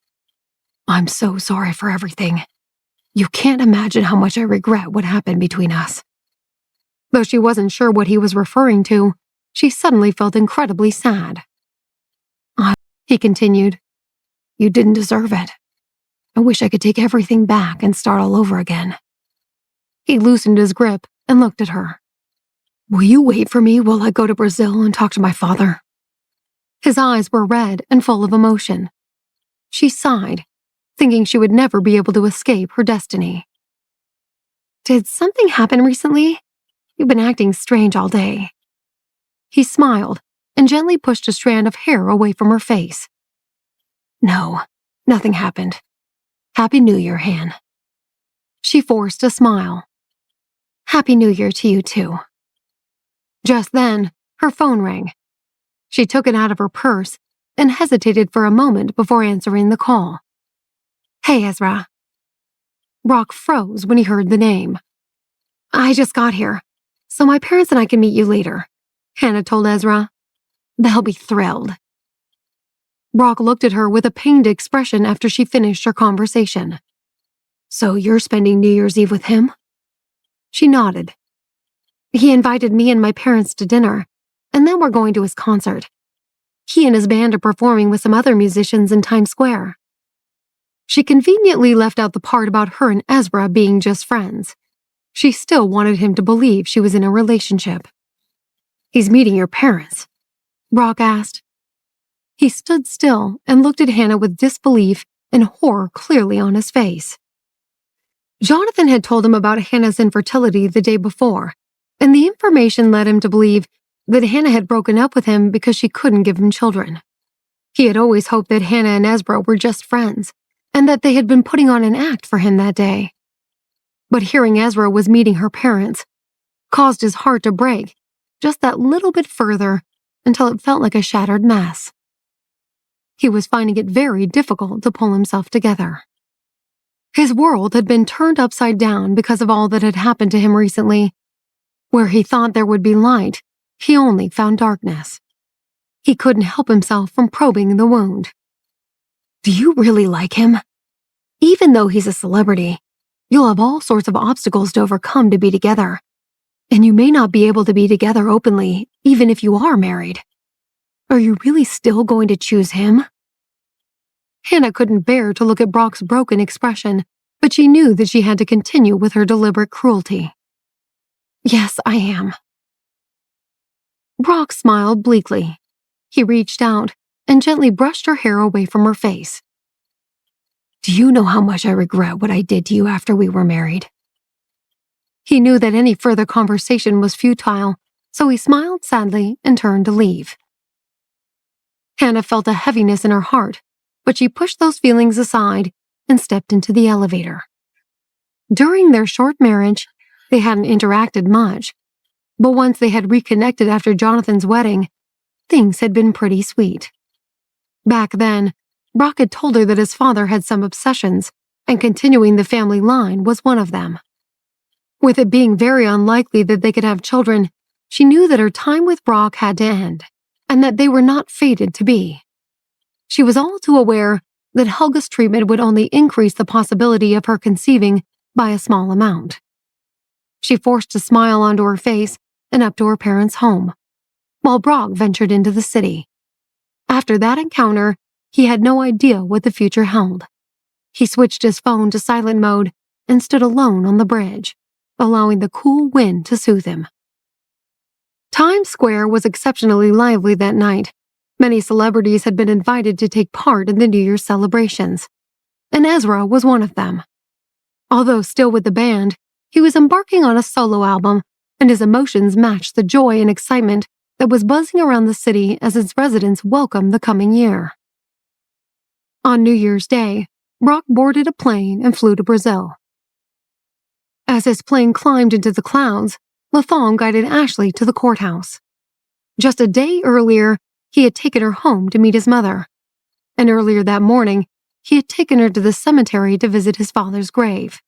I'm so sorry for everything. You can't imagine how much I regret what happened between us. Though she wasn't sure what he was referring to, she suddenly felt incredibly sad. He continued, You didn't deserve it. I wish I could take everything back and start all over again. He loosened his grip and looked at her. Will you wait for me while I go to Brazil and talk to my father? His eyes were red and full of emotion. She sighed, thinking she would never be able to escape her destiny. Did something happen recently? You've been acting strange all day. He smiled and gently pushed a strand of hair away from her face. No, nothing happened. Happy New Year, Han. She forced a smile. Happy New Year to you too. Just then, her phone rang. She took it out of her purse and hesitated for a moment before answering the call. Hey, Ezra. Brock froze when he heard the name. I just got here, so my parents and I can meet you later, Hannah told Ezra. They'll be thrilled. Brock looked at her with a pained expression after she finished her conversation. So you're spending New Year's Eve with him? She nodded. He invited me and my parents to dinner. and then we're going to his concert. He and his band are performing with some other musicians in Times Square." She conveniently left out the part about her and Ezra being just friends. She still wanted him to believe she was in a relationship. "He's meeting your parents?" Brock asked. He stood still and looked at Hannah with disbelief and horror clearly on his face. Jonathan had told him about Hannah's infertility the day before, and the information led him to believe that Hannah had broken up with him because she couldn't give him children. He had always hoped that Hannah and Ezra were just friends, and that they had been putting on an act for him that day. But hearing Ezra was meeting her parents caused his heart to break just that little bit further until it felt like a shattered mess. He was finding it very difficult to pull himself together. His world had been turned upside down because of all that had happened to him recently. Where he thought there would be light, he only found darkness. He couldn't help himself from probing the wound. "Do you really like him? Even though he's a celebrity, you'll have all sorts of obstacles to overcome to be together. And you may not be able to be together openly, even if you are married. Are you really still going to choose him?" Hannah couldn't bear to look at Brock's broken expression, but she knew that she had to continue with her deliberate cruelty. "Yes, I am." Brock smiled bleakly. He reached out and gently brushed her hair away from her face. "Do you know how much I regret what I did to you after we were married?" He knew that any further conversation was futile, so he smiled sadly and turned to leave. Hannah felt a heaviness in her heart, but she pushed those feelings aside and stepped into the elevator. During their short marriage, they hadn't interacted much, but once they had reconnected after Jonathan's wedding, things had been pretty sweet. Back then, Brock had told her that his father had some obsessions, and continuing the family line was one of them. With it being very unlikely that they could have children, she knew that her time with Brock had to end, and that they were not fated to be. She was all too aware that Helga's treatment would only increase the possibility of her conceiving by a small amount. She forced a smile onto her face and up to her parents' home, while Brock ventured into the city. After that encounter, he had no idea what the future held. He switched his phone to silent mode and stood alone on the bridge, allowing the cool wind to soothe him. Times Square was exceptionally lively that night. Many celebrities had been invited to take part in the New Year's celebrations, and Ezra was one of them. Although still with the band, he was embarking on a solo album, and his emotions matched the joy and excitement that was buzzing around the city as its residents welcomed the coming year. On New Year's Day, Brock boarded a plane and flew to Brazil. As his plane climbed into the clouds, Latham guided Ashley to the courthouse. Just a day earlier, he had taken her home to meet his mother, and earlier that morning, he had taken her to the cemetery to visit his father's grave.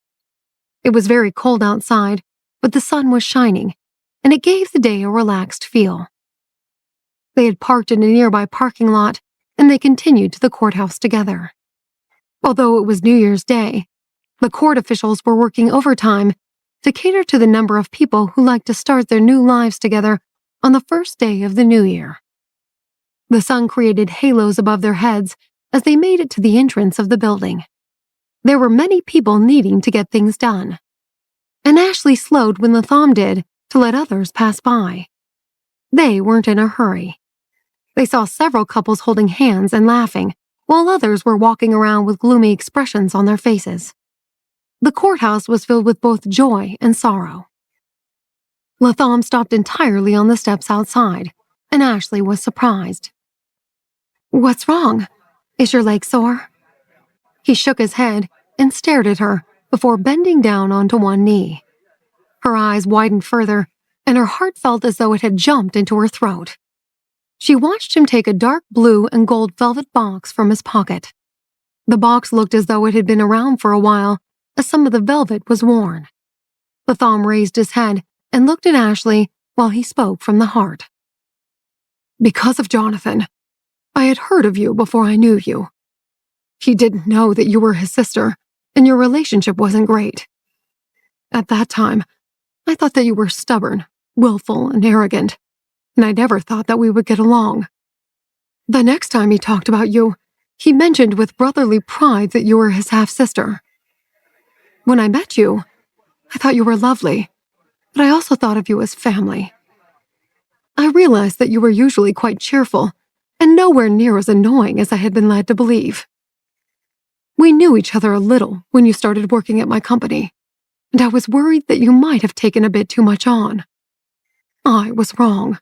It was very cold outside, but the sun was shining, and it gave the day a relaxed feel. They had parked in a nearby parking lot, and they continued to the courthouse together. Although it was New Year's Day, the court officials were working overtime to cater to the number of people who liked to start their new lives together on the first day of the new year. The sun created halos above their heads as they made it to the entrance of the building. There were many people needing to get things done, and Ashley slowed when Latham did to let others pass by. They weren't in a hurry. They saw several couples holding hands and laughing, while others were walking around with gloomy expressions on their faces. The courthouse was filled with both joy and sorrow. Latham stopped entirely on the steps outside, and Ashley was surprised. "What's wrong? Is your leg sore?" He shook his head and stared at her before bending down onto one knee. Her eyes widened further, and her heart felt as though it had jumped into her throat. She watched him take a dark blue and gold velvet box from his pocket. The box looked as though it had been around for a while, as some of the velvet was worn. Latham raised his head and looked at Ashley while he spoke from the heart. "Because of Jonathan, I had heard of you before I knew you. He didn't know that you were his sister, and your relationship wasn't great. At that time, I thought that you were stubborn, willful, and arrogant. and I never thought that we would get along. The next time he talked about you, he mentioned with brotherly pride that you were his half-sister. When I met you, I thought you were lovely, but I also thought of you as family. I realized that you were usually quite cheerful and nowhere near as annoying as I had been led to believe. We knew each other a little when you started working at my company, and I was worried that you might have taken a bit too much on. I was wrong.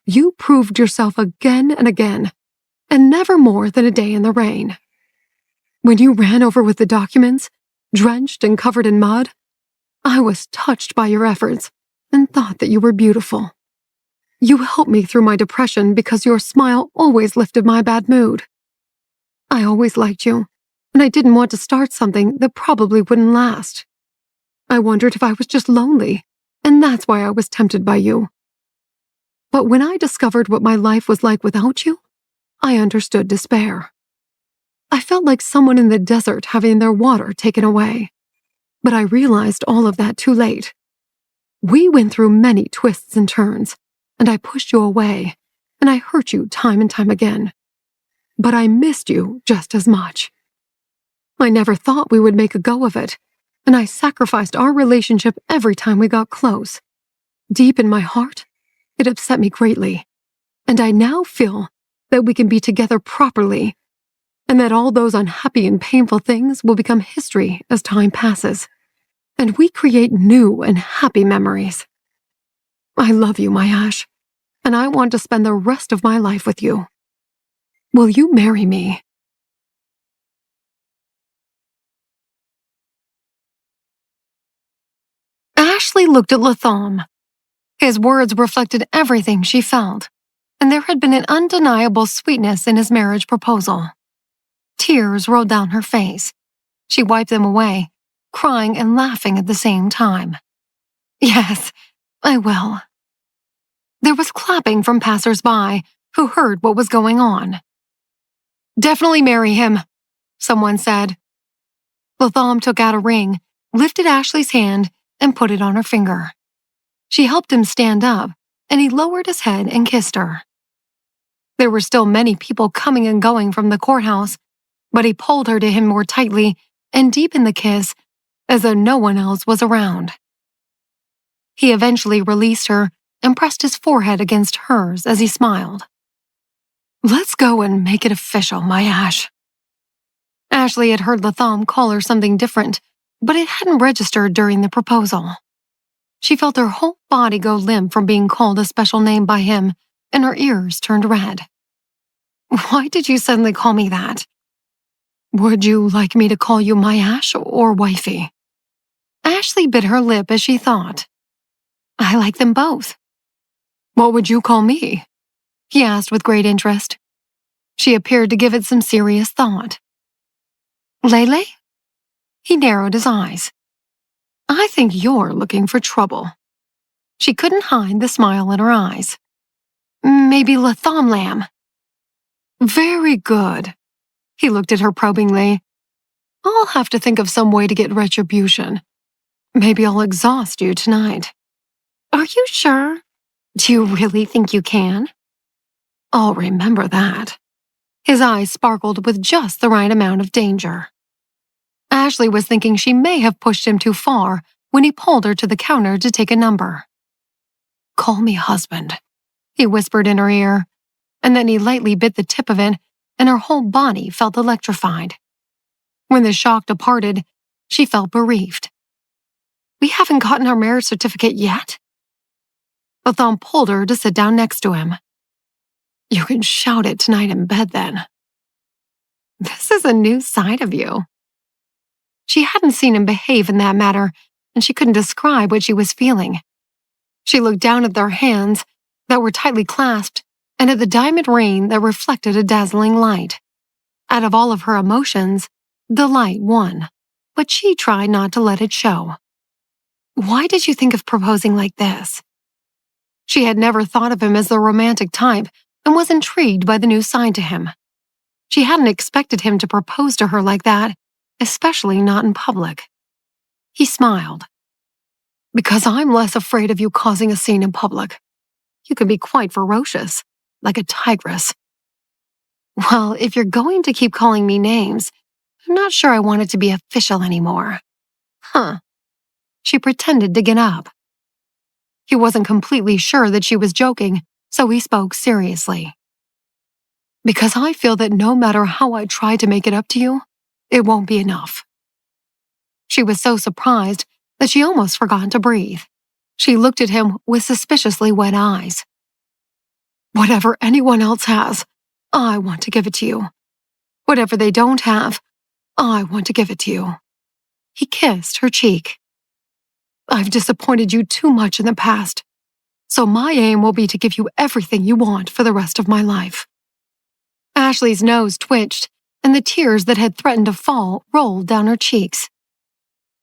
You proved yourself again and again, and never more than a day in the rain. When you ran over with the documents, drenched and covered in mud, I was touched by your efforts and thought that you were beautiful. You helped me through my depression because your smile always lifted my bad mood. I always liked you, and I didn't want to start something that probably wouldn't last. I wondered if I was just lonely, and that's why I was tempted by you. But when I discovered what my life was like without you, I understood despair. I felt like someone in the desert having their water taken away. But I realized all of that too late. We went through many twists and turns, and I pushed you away, and I hurt you time and time again. But I missed you just as much. I never thought we would make a go of it, and I sacrificed our relationship every time we got close. Deep in my heart, it upset me greatly, and I now feel that we can be together properly, and that all those unhappy and painful things will become history as time passes, and we create new and happy memories. I love you, my Ash, and I want to spend the rest of my life with you. Will you marry me? Ashley looked at Latham. His words reflected everything she felt, and there had been an undeniable sweetness in his marriage proposal. Tears rolled down her face. She wiped them away, crying and laughing at the same time. Yes, I will. There was clapping from passers-by who heard what was going on. Definitely marry him, someone said. Latham took out a ring, lifted Ashley's hand, and put it on her finger. She helped him stand up, and he lowered his head and kissed her. There were still many people coming and going from the courthouse, but he pulled her to him more tightly and deepened the kiss as though no one else was around. He eventually released her and pressed his forehead against hers as he smiled. Let's go and make it official, my Ash. Ashley had heard Latham call her something different, but it hadn't registered during the proposal. She felt her whole body go limp from being called a special name by him, and her ears turned red. Why did you suddenly call me that? Would you like me to call you my Ash or wifey? Ashley bit her lip as she thought. I like them both. What would you call me? He asked with great interest. She appeared to give it some serious thought. Lele? He narrowed his eyes. I think you're looking for trouble. She couldn't hide the smile in her eyes. Maybe Latham Lamb. Very good. He looked at her probingly. I'll have to think of some way to get retribution. Maybe I'll exhaust you tonight. Are you sure? Do you really think you can? I'll remember that. His eyes sparkled with just the right amount of danger. Ashley was thinking she may have pushed him too far when he pulled her to the counter to take a number. Call me husband, he whispered in her ear, and then he lightly bit the tip of it, and her whole body felt electrified. When the shock departed, she felt bereaved. We haven't gotten our marriage certificate yet? Latham pulled her to sit down next to him. You can shout it tonight in bed then. This is a new side of you. She hadn't seen him behave in that manner, and she couldn't describe what she was feeling. She looked down at their hands that were tightly clasped and at the diamond ring that reflected a dazzling light. Out of all of her emotions, the light won, but she tried not to let it show. Why did you think of proposing like this? She had never thought of him as the romantic type and was intrigued by the new side to him. She hadn't expected him to propose to her like that, especially not in public. He smiled. Because I'm less afraid of you causing a scene in public. you can be quite ferocious, like a tigress. Well, if you're going to keep calling me names, I'm not sure I want it to be official anymore. Huh. She pretended to get up. He wasn't completely sure that she was joking, so he spoke seriously. Because I feel that no matter how I try to make it up to you, it won't be enough. She was so surprised that she almost forgot to breathe. She looked at him with suspiciously wet eyes. Whatever anyone else has, I want to give it to you. Whatever they don't have, I want to give it to you. He kissed her cheek. I've disappointed you too much in the past, so my aim will be to give you everything you want for the rest of my life. Ashley's nose twitched, and the tears that had threatened to fall rolled down her cheeks.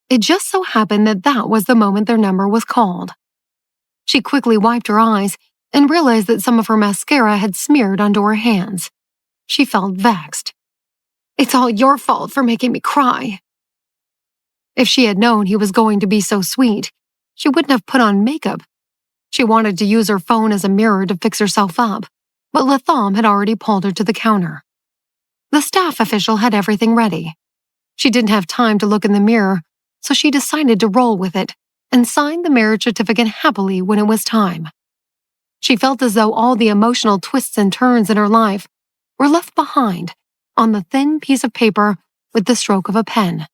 It just so happened that that was the moment their number was called. She quickly wiped her eyes and realized that some of her mascara had smeared onto her hands. She felt vexed. It's all your fault for making me cry. If she had known he was going to be so sweet, she wouldn't have put on makeup. She wanted to use her phone as a mirror to fix herself up, but Latham had already pulled her to the counter. The staff official had everything ready. She didn't have time to look in the mirror, so she decided to roll with it and signed the marriage certificate happily when it was time. She felt as though all the emotional twists and turns in her life were left behind on the thin piece of paper with the stroke of a pen,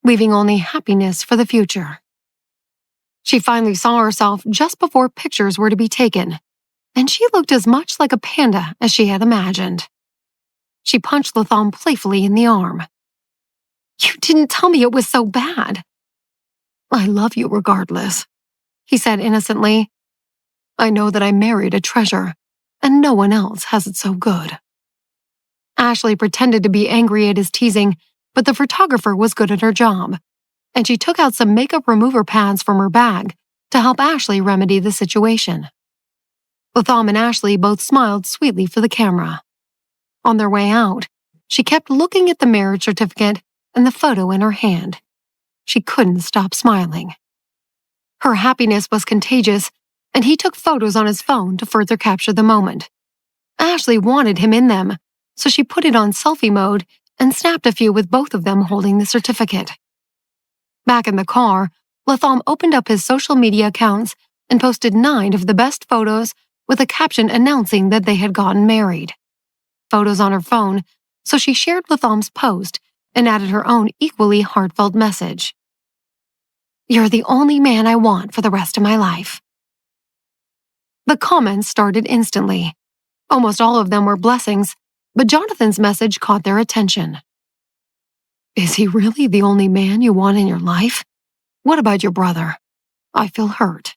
leaving only happiness for the future. She finally saw herself just before pictures were to be taken, and she looked as much like a panda as she had imagined. She punched Latham playfully in the arm. You didn't tell me it was so bad. I love you regardless, he said innocently. I know that I married a treasure, and no one else has it so good. Ashley pretended to be angry at his teasing, but the photographer was good at her job, and she took out some makeup remover pads from her bag to help Ashley remedy the situation. Latham and Ashley both smiled sweetly for the camera. On their way out, she kept looking at the marriage certificate and the photo in her hand. She couldn't stop smiling. Her happiness was contagious, and he took photos on his phone to further capture the moment. Ashley wanted him in them, so she put it on selfie mode and snapped a few with both of them holding the certificate. Back in the car, Latham opened up his social media accounts and posted 9 of the best photos with a caption announcing that they had gotten married. Photos on her phone, so she shared Latham's post and added her own equally heartfelt message. You're the only man I want for the rest of my life. The comments started instantly. Almost all of them were blessings, but Jonathan's message caught their attention. Is he really the only man you want in your life? What about your brother? I feel hurt.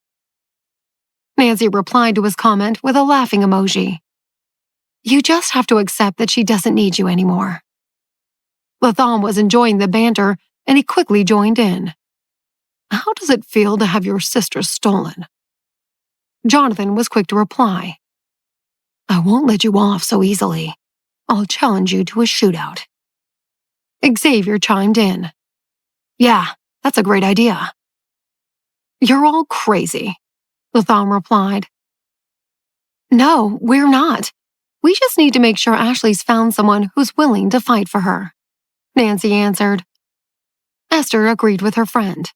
Nancy replied to his comment with a laughing emoji. You just have to accept that she doesn't need you anymore. Latham was enjoying the banter, and he quickly joined in. How does it feel to have your sister stolen? Jonathan was quick to reply. I won't let you off so easily. I'll challenge you to a shootout. Xavier chimed in. Yeah, that's a great idea. You're all crazy, Latham replied. No, we're not. We just need to make sure Ashley's found someone who's willing to fight for her, Nancy answered. Esther agreed with her friend.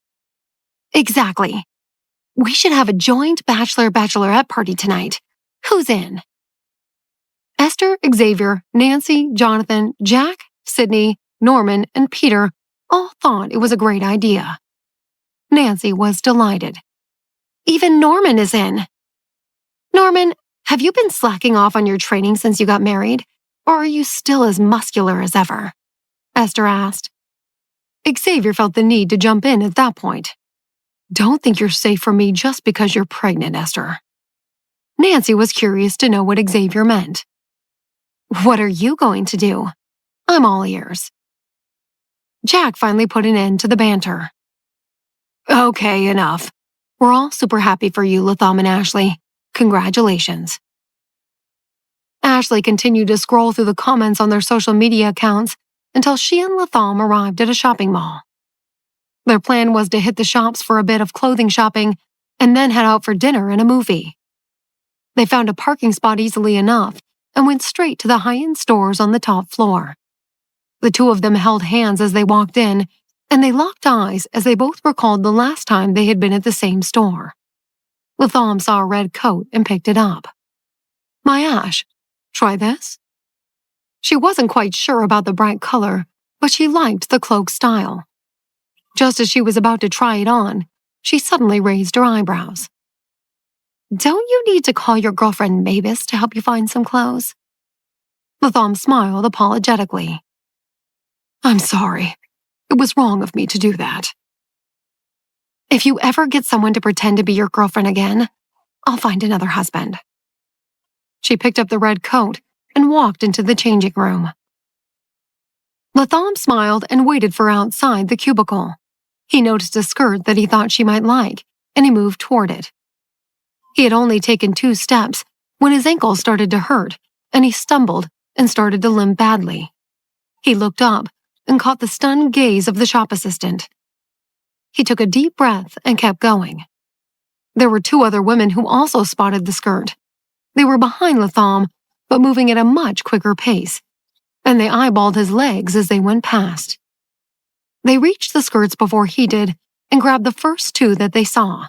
Exactly. We should have a joint bachelorette party tonight. Who's in? Esther, Xavier, Nancy, Jonathan, Jack, Sydney, Norman, and Peter all thought it was a great idea. Nancy was delighted. Even Norman is in. Norman, have you been slacking off on your training since you got married, or are you still as muscular as ever? Esther asked. Xavier felt the need to jump in at that point. Don't think you're safe from me just because you're pregnant, Esther. Nancy was curious to know what Xavier meant. What are you going to do? I'm all ears. Jack finally put an end to the banter. Okay, enough. We're all super happy for you, Latham and Ashley. Congratulations. Ashley continued to scroll through the comments on their social media accounts until she and Latham arrived at a shopping mall. Their plan was to hit the shops for a bit of clothing shopping and then head out for dinner and a movie. They found a parking spot easily enough and went straight to the high-end stores on the top floor. The two of them held hands as they walked in, and they locked eyes as they both recalled the last time they had been at the same store. Latham saw a red coat and picked it up. "My Ash, try this?" She wasn't quite sure about the bright color, but she liked the cloak style. Just as she was about to try it on, she suddenly raised her eyebrows. "Don't you need to call your girlfriend Mavis to help you find some clothes?" Latham smiled apologetically. "I'm sorry. It was wrong of me to do that. If you ever get someone to pretend to be your girlfriend again, I'll find another husband." She picked up the red coat and walked into the changing room. Latham smiled and waited for her outside the cubicle. He noticed a skirt that he thought she might like, and he moved toward it. He had only taken 2 steps when his ankle started to hurt, and he stumbled and started to limp badly. He looked up and caught the stunned gaze of the shop assistant. He took a deep breath and kept going. There were 2 other women who also spotted the skirt. They were behind Latham, but moving at a much quicker pace, and they eyeballed his legs as they went past. They reached the skirts before he did and grabbed the first 2 that they saw.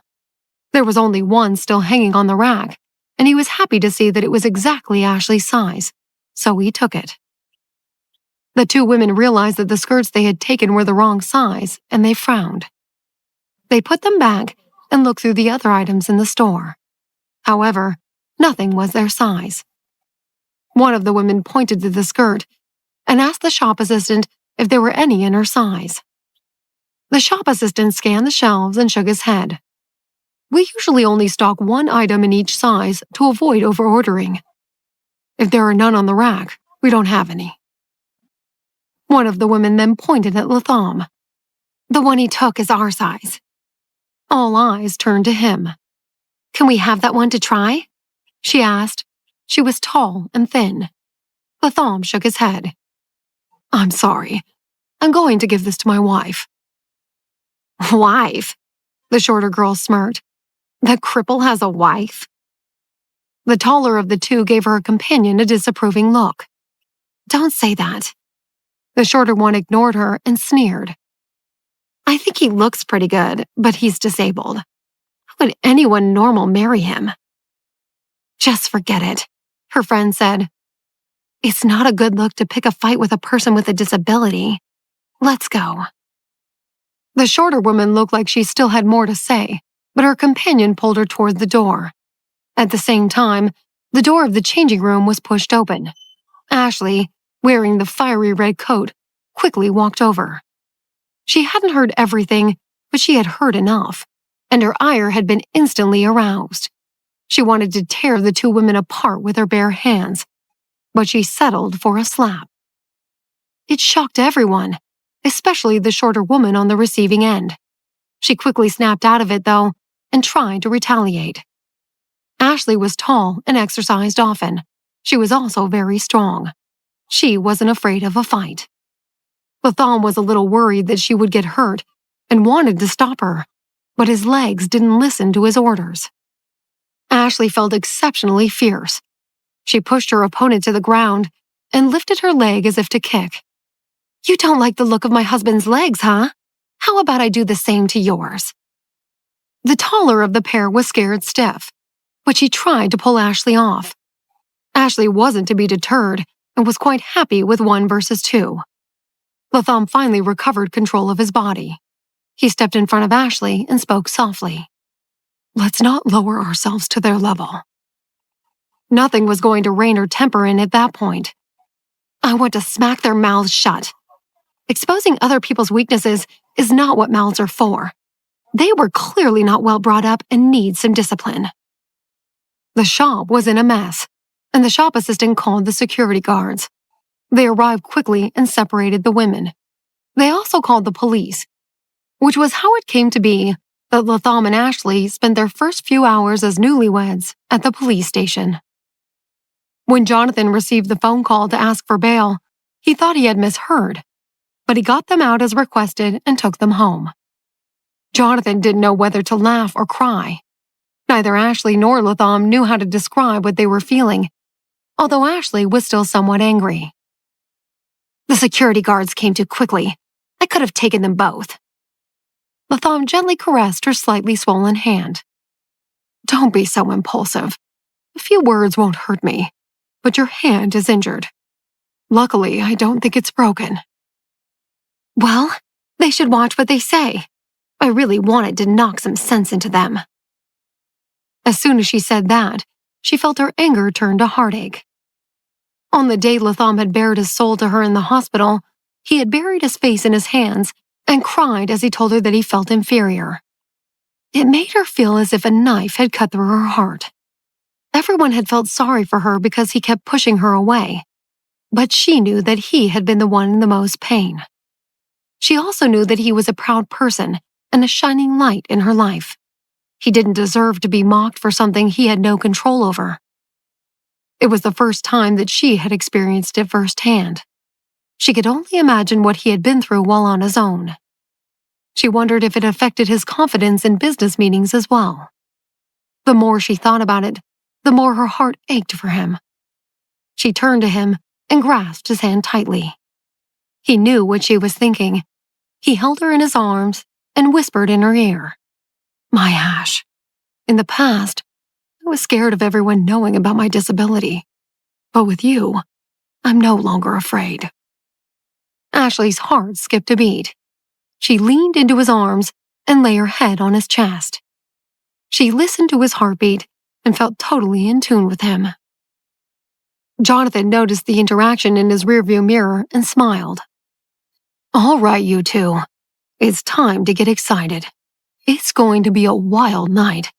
There was only one still hanging on the rack, and he was happy to see that it was exactly Ashley's size, so he took it. The 2 women realized that the skirts they had taken were the wrong size, and they frowned. They put them back and looked through the other items in the store. However, nothing was their size. One of the women pointed to the skirt and asked the shop assistant if there were any in her size. The shop assistant scanned the shelves and shook his head. "We usually only stock 1 item in each size to avoid overordering. If there are none on the rack, we don't have any." One of the women then pointed at Latham. "The one he took is our size." All eyes turned to him. "Can we have that one to try?" she asked. She was tall and thin. Latham shook his head. "I'm sorry. I'm going to give this to my wife." "Wife?" The shorter girl smirked. "The cripple has a wife?" The taller of the 2 gave her companion a disapproving look. "Don't say that." The shorter one ignored her and sneered. "I think he looks pretty good, but he's disabled. How would anyone normal marry him?" "Just forget it," her friend said. "It's not a good look to pick a fight with a person with a disability. Let's go." The shorter woman looked like she still had more to say, but her companion pulled her toward the door. At the same time, the door of the changing room was pushed open. Ashley, wearing the fiery red coat, quickly walked over. She hadn't heard everything, but she had heard enough, and her ire had been instantly aroused. She wanted to tear the 2 women apart with her bare hands, but she settled for a slap. It shocked everyone, especially the shorter woman on the receiving end. She quickly snapped out of it, though, and tried to retaliate. Ashley was tall and exercised often. She was also very strong. She wasn't afraid of a fight. Latham was a little worried that she would get hurt and wanted to stop her, but his legs didn't listen to his orders. Ashley felt exceptionally fierce. She pushed her opponent to the ground and lifted her leg as if to kick. "You don't like the look of my husband's legs, huh? How about I do the same to yours?" The taller of the pair was scared stiff, but she tried to pull Ashley off. Ashley wasn't to be deterred and was quite happy with 1 versus 2. Latham finally recovered control of his body. He stepped in front of Ashley and spoke softly. "Let's not lower ourselves to their level." Nothing was going to rein her temper in at that point. "I want to smack their mouths shut. Exposing other people's weaknesses is not what mouths are for. They were clearly not well brought up and need some discipline." The shop was in a mess, and the shop assistant called the security guards. They arrived quickly and separated the women. They also called the police, which was how it came to be that Latham and Ashley spent their first few hours as newlyweds at the police station. When Jonathan received the phone call to ask for bail, he thought he had misheard, but he got them out as requested and took them home. Jonathan didn't know whether to laugh or cry. Neither Ashley nor Latham knew how to describe what they were feeling, although Ashley was still somewhat angry. The security guards came too quickly. I could have taken them both. Latham gently caressed her slightly swollen hand. Don't be so impulsive. A few words won't hurt me, but your hand is injured. Luckily, I don't think it's broken. Well, they should watch what they say. I really wanted to knock some sense into them. As soon as she said that, she felt her anger turn to heartache. On the day Latham had bared his soul to her in the hospital, he had buried his face in his hands and cried as he told her that he felt inferior. It made her feel as if a knife had cut through her heart. Everyone had felt sorry for her because he kept pushing her away, but she knew that he had been the one in the most pain. She also knew that he was a proud person and a shining light in her life. He didn't deserve to be mocked for something he had no control over. It was the first time that she had experienced it firsthand. She could only imagine what he had been through while on his own. She wondered if it affected his confidence in business meetings as well. The more she thought about it, the more her heart ached for him. She turned to him and grasped his hand tightly. He knew what she was thinking. He held her in his arms and whispered in her ear, "My Ash, in the past, I was scared of everyone knowing about my disability. But with you, I'm no longer afraid." Ashley's heart skipped a beat. She leaned into his arms and lay her head on his chest. She listened to his heartbeat and felt totally in tune with him. Jonathan noticed the interaction in his rearview mirror and smiled. "All right, you two. It's time to get excited. It's going to be a wild night.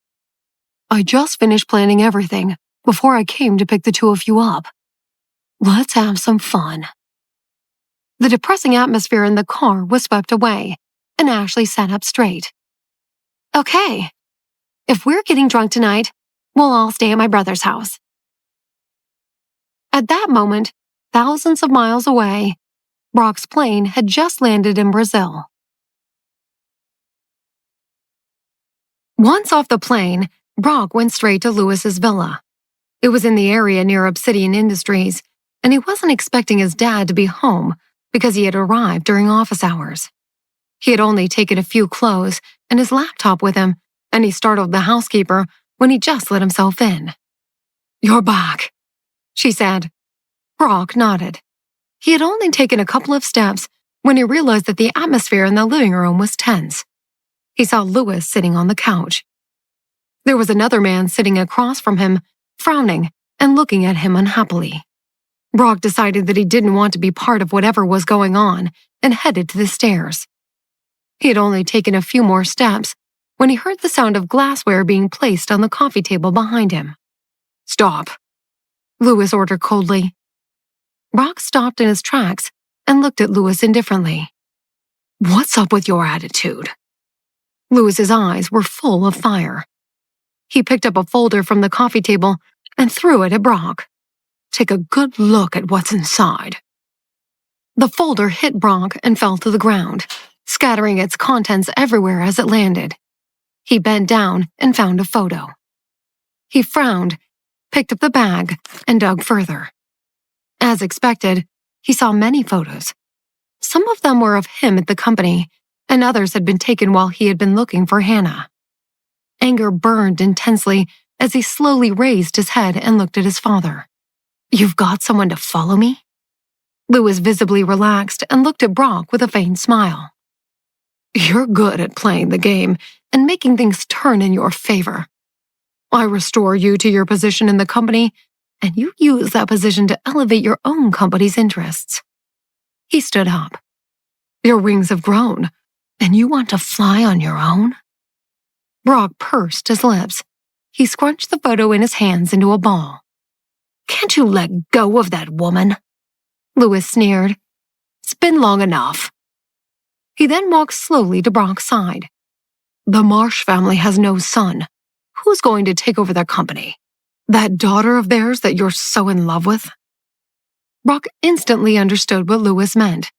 I just finished planning everything before I came to pick the two of you up. Let's have some fun." The depressing atmosphere in the car was swept away, and Ashley sat up straight. "Okay. If we're getting drunk tonight, we'll all stay at my brother's house." At that moment, thousands of miles away, Brock's plane had just landed in Brazil. Once off the plane, Brock went straight to Lewis's villa. It was in the area near Obsidian Industries, and he wasn't expecting his dad to be home because he had arrived during office hours. He had only taken a few clothes and his laptop with him, and he startled the housekeeper when he just let himself in. "You're back," she said. Brock nodded. He had only taken a couple of steps when he realized that the atmosphere in the living room was tense. He saw Lewis sitting on the couch. There was another man sitting across from him, frowning and looking at him unhappily. Brock decided that he didn't want to be part of whatever was going on and headed to the stairs. He had only taken a few more steps when he heard the sound of glassware being placed on the coffee table behind him. "Stop," Lewis ordered coldly. Brock stopped in his tracks and looked at Lewis indifferently. "What's up with your attitude?" Lewis's eyes were full of fire. He picked up a folder from the coffee table and threw it at Brock. "Take a good look at what's inside." The folder hit Brock and fell to the ground, scattering its contents everywhere as it landed. He bent down and found a photo. He frowned, picked up the bag, and dug further. As expected, he saw many photos. Some of them were of him at the company, and others had been taken while he had been looking for Hannah. Anger burned intensely as he slowly raised his head and looked at his father. "You've got someone to follow me?" Lewis visibly relaxed and looked at Brock with a faint smile. "You're good at playing the game and making things turn in your favor. I restore you to your position in the company, and you use that position to elevate your own company's interests." He stood up. "Your wings have grown, and you want to fly on your own?" Brock pursed his lips. He scrunched the photo in his hands into a ball. "Can't you let go of that woman?" Lewis sneered. "It's been long enough." He then walked slowly to Brock's side. "The Marsh family has no son. Who's going to take over their company? That daughter of theirs that you're so in love with?" Brock instantly understood what Lewis meant.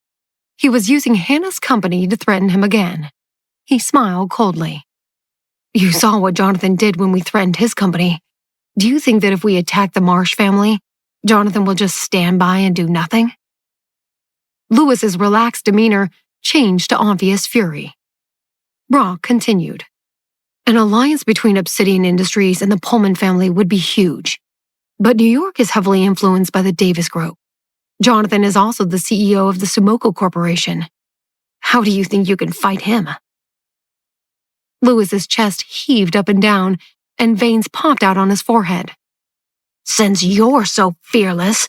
He was using Hannah's company to threaten him again. He smiled coldly. You saw what Jonathan did when we threatened his company. Do you think that if we attack the Marsh family, Jonathan will just stand by and do nothing?" Lewis's relaxed demeanor changed to obvious fury. Brock continued. "An alliance between Obsidian Industries and the Pullman family would be huge. But New York is heavily influenced by the Davis Group. Jonathan is also the CEO of the Sumoko Corporation. How do you think you can fight him?" Lewis's chest heaved up and down, and veins popped out on his forehead. "Since you're so fearless,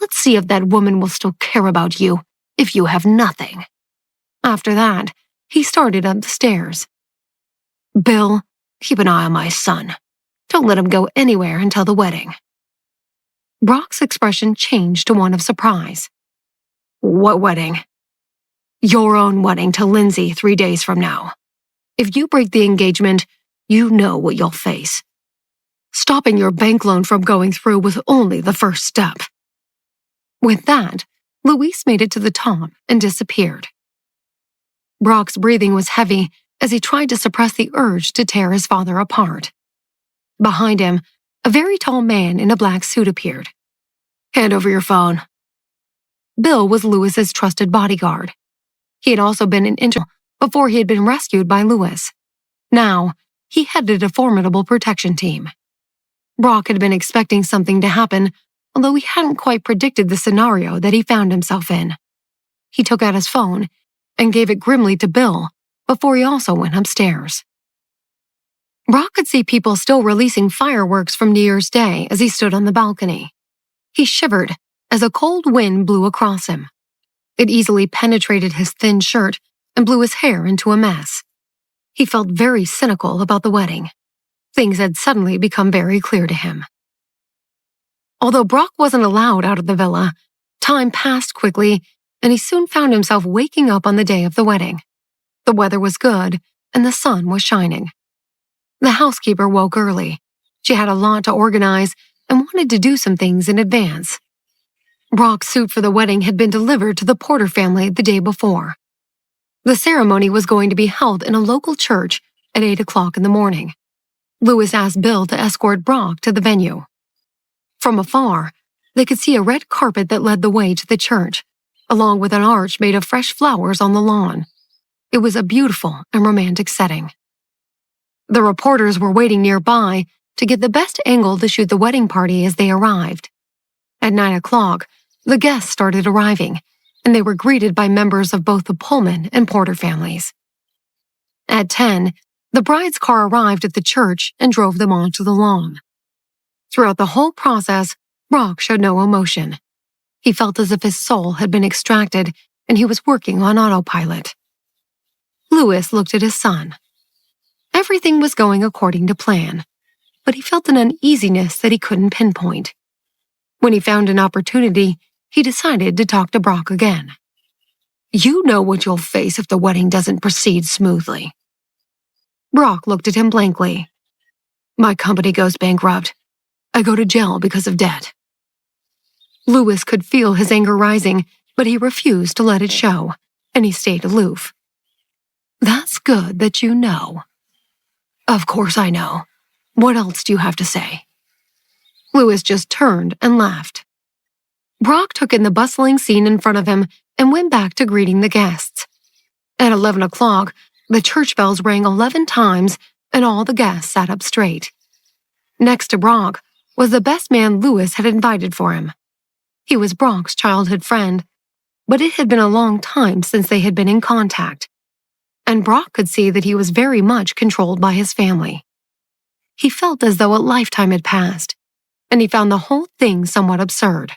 let's see if that woman will still care about you if you have nothing." After that, he started up the stairs. "Bill, keep an eye on my son. Don't let him go anywhere until the wedding." Brock's expression changed to one of surprise. "What wedding?" "Your own wedding to Lindsay 3 days from now. If you break the engagement, you know what you'll face. Stopping your bank loan from going through was only the first step." With that, Luis made it to the top and disappeared. Brock's breathing was heavy as he tried to suppress the urge to tear his father apart. Behind him, a very tall man in a black suit appeared. "Hand over your phone." Bill was Lewis's trusted bodyguard. He had also been an intern before he had been rescued by Lewis. Now, he headed a formidable protection team. Brock had been expecting something to happen, although he hadn't quite predicted the scenario that he found himself in. He took out his phone and gave it grimly to Bill before he also went upstairs. Brock could see people still releasing fireworks from New Year's Day as he stood on the balcony. He shivered as a cold wind blew across him. It easily penetrated his thin shirt and blew his hair into a mess. He felt very cynical about the wedding. Things had suddenly become very clear to him. Although Brock wasn't allowed out of the villa, time passed quickly, and he soon found himself waking up on the day of the wedding. The weather was good, and the sun was shining. The housekeeper woke early. She had a lot to organize and wanted to do some things in advance. Brock's suit for the wedding had been delivered to the Porter family the day before. The ceremony was going to be held in a local church at 8 o'clock in the morning. Lewis asked Bill to escort Brock to the venue. From afar, they could see a red carpet that led the way to the church, along with an arch made of fresh flowers on the lawn. It was a beautiful and romantic setting. The reporters were waiting nearby to get the best angle to shoot the wedding party as they arrived. At 9 o'clock, the guests started arriving, and they were greeted by members of both the Pullman and Porter families. At 10, the bride's car arrived at the church and drove them onto the lawn. Throughout the whole process, Brock showed no emotion. He felt as if his soul had been extracted and he was working on autopilot. Lewis looked at his son. Everything was going according to plan, but he felt an uneasiness that he couldn't pinpoint. When he found an opportunity, he decided to talk to Brock again. "You know what you'll face if the wedding doesn't proceed smoothly." Brock looked at him blankly. "My company goes bankrupt. I go to jail because of debt." Lewis could feel his anger rising, but he refused to let it show, and he stayed aloof. "That's good that you know." "Of course I know. What else do you have to say?" Lewis just turned and laughed. Brock took in the bustling scene in front of him and went back to greeting the guests. At 11 o'clock, the church bells rang 11 times and all the guests sat up straight. Next to Brock was the best man Lewis had invited for him. He was Brock's childhood friend, but it had been a long time since they had been in contact, and Brock could see that he was very much controlled by his family. He felt as though a lifetime had passed, and he found the whole thing somewhat absurd.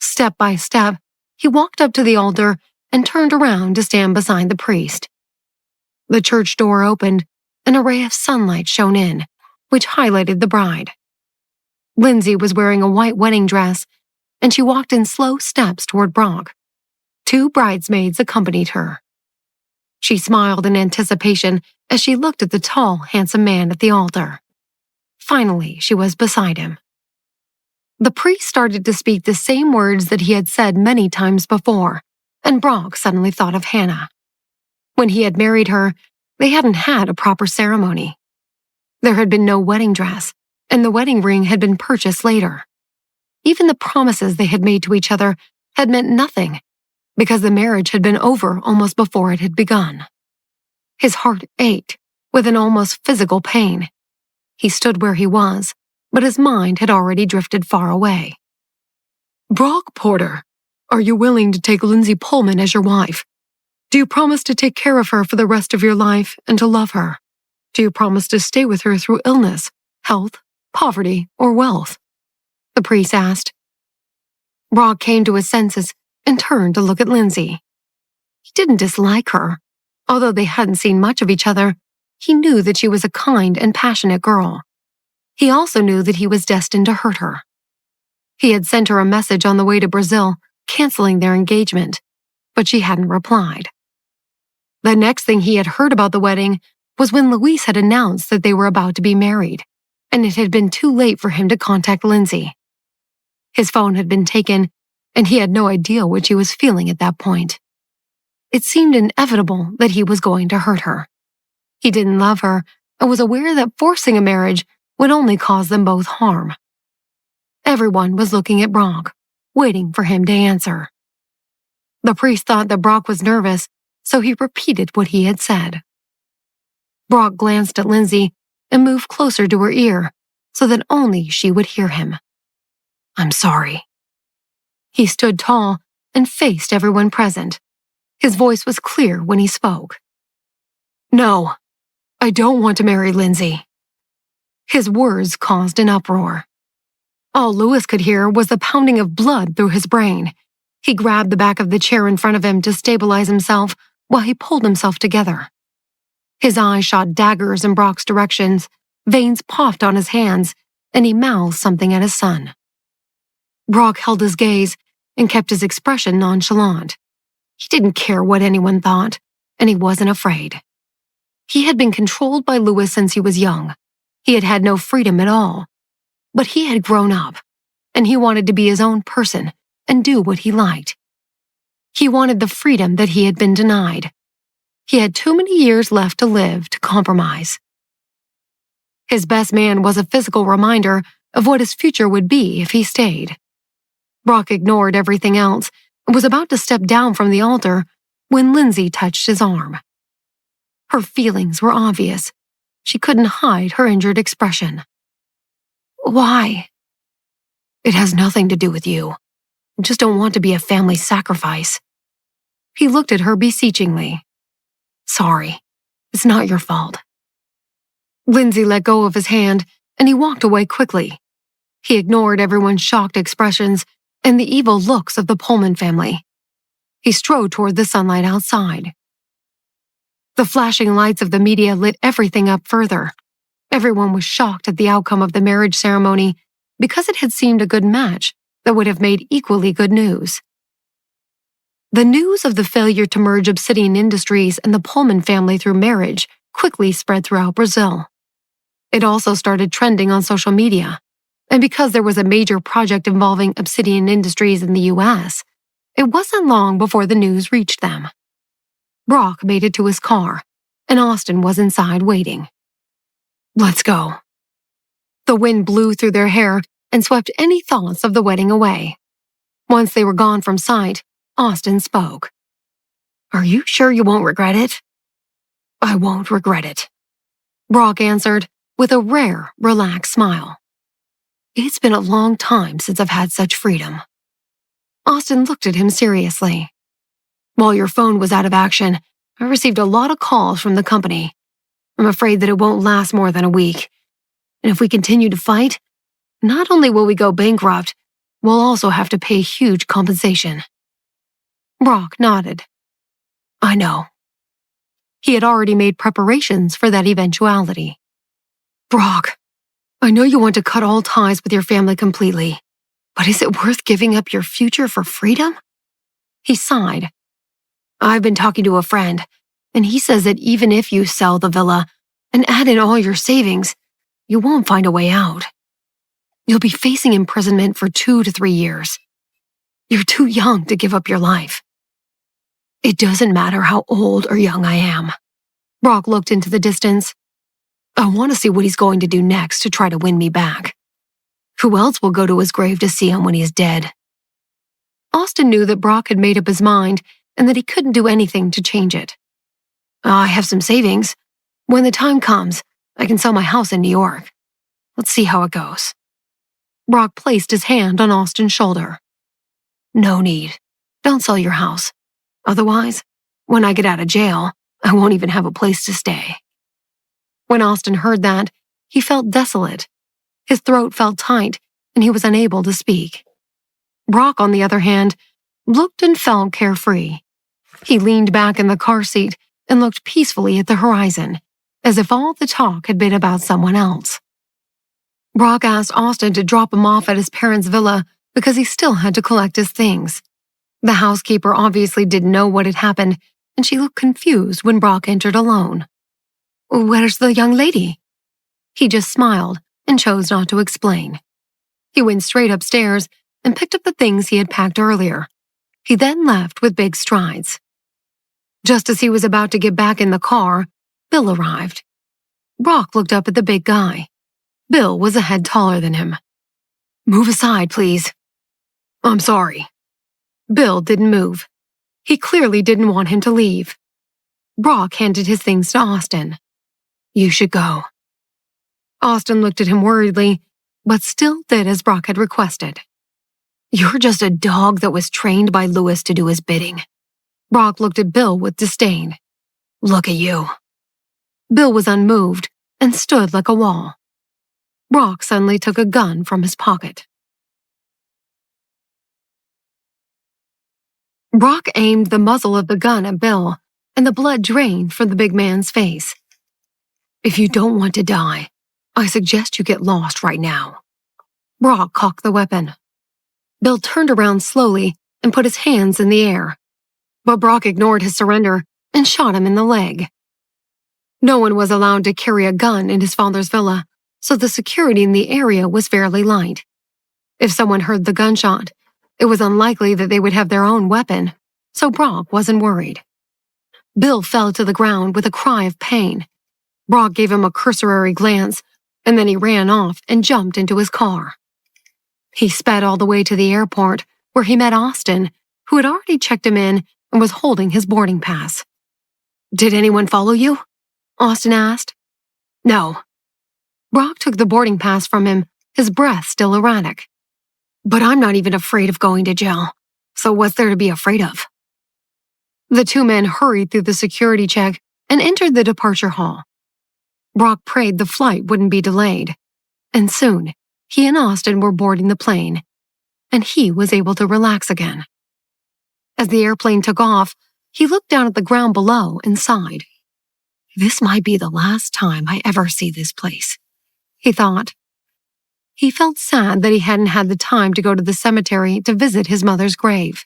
Step by step, he walked up to the altar and turned around to stand beside the priest. The church door opened, and a ray of sunlight shone in, which highlighted the bride. Lindsay was wearing a white wedding dress, and she walked in slow steps toward Brock. 2 bridesmaids accompanied her. She smiled in anticipation as she looked at the tall, handsome man at the altar. Finally, she was beside him. The priest started to speak the same words that he had said many times before, and Brock suddenly thought of Hannah. When he had married her, they hadn't had a proper ceremony. There had been no wedding dress, and the wedding ring had been purchased later. Even the promises they had made to each other had meant nothing, because the marriage had been over almost before it had begun. His heart ached with an almost physical pain. He stood where he was, but his mind had already drifted far away. Brock Porter, are you willing to take Lindsay Pullman as your wife? Do you promise to take care of her for the rest of your life and to love her? Do you promise to stay with her through illness, health, poverty, or wealth? The priest asked. Brock came to his senses and turned to look at Lindsay. He didn't dislike her. Although they hadn't seen much of each other, he knew that she was a kind and passionate girl. He also knew that he was destined to hurt her. He had sent her a message on the way to Brazil, canceling their engagement, but she hadn't replied. The next thing he had heard about the wedding was when Luis had announced that they were about to be married, and it had been too late for him to contact Lindsay. His phone had been taken, and he had no idea what she was feeling at that point. It seemed inevitable that he was going to hurt her. He didn't love her and was aware that forcing a marriage would only cause them both harm. Everyone was looking at Brock, waiting for him to answer. The priest thought that Brock was nervous, so he repeated what he had said. Brock glanced at Lindsay and moved closer to her ear so that only she would hear him. I'm sorry. He stood tall and faced everyone present. His voice was clear when he spoke. No, I don't want to marry Lindsay. His words caused an uproar. All Luis could hear was the pounding of blood through his brain. He grabbed the back of the chair in front of him to stabilize himself while he pulled himself together. His eyes shot daggers in Brock's directions, veins puffed on his hands, and he mouthed something at his son. Brock held his gaze and kept his expression nonchalant. He didn't care what anyone thought, and he wasn't afraid. He had been controlled by Luis since he was young. He had had no freedom at all. But he had grown up, and he wanted to be his own person and do what he liked. He wanted the freedom that he had been denied. He had too many years left to live to compromise. His best man was a physical reminder of what his future would be if he stayed. Brock ignored everything else and was about to step down from the altar when Lindsay touched his arm. Her feelings were obvious. She couldn't hide her injured expression. Why? It has nothing to do with you. I just don't want to be a family sacrifice. He looked at her beseechingly. Sorry, it's not your fault. Lindsay let go of his hand and he walked away quickly. He ignored everyone's shocked expressions and the evil looks of the Pullman family. He strode toward the sunlight outside. The flashing lights of the media lit everything up further. Everyone was shocked at the outcome of the marriage ceremony because it had seemed a good match that would have made equally good news. The news of the failure to merge Obsidian Industries and the Pullman family through marriage quickly spread throughout Brazil. It also started trending on social media, and because there was a major project involving Obsidian Industries in the US, it wasn't long before the news reached them. Brock made it to his car, and Austin was inside waiting. Let's go. The wind blew through their hair and swept any thoughts of the wedding away. Once they were gone from sight, Austin spoke. Are you sure you won't regret it? I won't regret it, Brock answered with a rare, relaxed smile. It's been a long time since I've had such freedom. Austin looked at him seriously. While your phone was out of action, I received a lot of calls from the company. I'm afraid that it won't last more than a week. And if we continue to fight, not only will we go bankrupt, we'll also have to pay huge compensation. Brock nodded. I know. He had already made preparations for that eventuality. Brock, I know you want to cut all ties with your family completely, but is it worth giving up your future for freedom? He sighed. I've been talking to a friend, and he says that even if you sell the villa and add in all your savings, you won't find a way out. You'll be facing imprisonment for 2 to 3 years. You're too young to give up your life. It doesn't matter how old or young I am. Brock looked into the distance. I want to see what he's going to do next to try to win me back. Who else will go to his grave to see him when he's dead? Austin knew that Brock had made up his mind and that he couldn't do anything to change it. I have some savings. When the time comes, I can sell my house in New York. Let's see how it goes. Brock placed his hand on Austin's shoulder. No need. Don't sell your house. Otherwise, when I get out of jail, I won't even have a place to stay. When Austin heard that, he felt desolate. His throat felt tight, and he was unable to speak. Brock, on the other hand, looked and felt carefree. He leaned back in the car seat and looked peacefully at the horizon, as if all the talk had been about someone else. Brock asked Austin to drop him off at his parents' villa because he still had to collect his things. The housekeeper obviously didn't know what had happened, and she looked confused when Brock entered alone. Where's the young lady? He just smiled and chose not to explain. He went straight upstairs and picked up the things he had packed earlier. He then left with big strides. Just as he was about to get back in the car, Bill arrived. Brock looked up at the big guy. Bill was a head taller than him. Move aside, please. I'm sorry. Bill didn't move. He clearly didn't want him to leave. Brock handed his things to Austin. You should go. Austin looked at him worriedly, but still did as Brock had requested. You're just a dog that was trained by Lewis to do his bidding. Brock looked at Bill with disdain. Look at you. Bill was unmoved and stood like a wall. Brock suddenly took a gun from his pocket. Brock aimed the muzzle of the gun at Bill, and the blood drained from the big man's face. If you don't want to die, I suggest you get lost right now. Brock cocked the weapon. Bill turned around slowly and put his hands in the air, but Brock ignored his surrender and shot him in the leg. No one was allowed to carry a gun in his father's villa, so the security in the area was fairly light. If someone heard the gunshot, it was unlikely that they would have their own weapon, so Brock wasn't worried. Bill fell to the ground with a cry of pain. Brock gave him a cursory glance, and then he ran off and jumped into his car. He sped all the way to the airport, where he met Austin, who had already checked him in and was holding his boarding pass. Did anyone follow you? Austin asked. No. Brock took the boarding pass from him, his breath still erratic. But I'm not even afraid of going to jail, so what's there to be afraid of? The two men hurried through the security check and entered the departure hall. Brock prayed the flight wouldn't be delayed, and soon he and Austin were boarding the plane, and he was able to relax again. As the airplane took off, he looked down at the ground below and sighed. This might be the last time I ever see this place, he thought. He felt sad that he hadn't had the time to go to the cemetery to visit his mother's grave.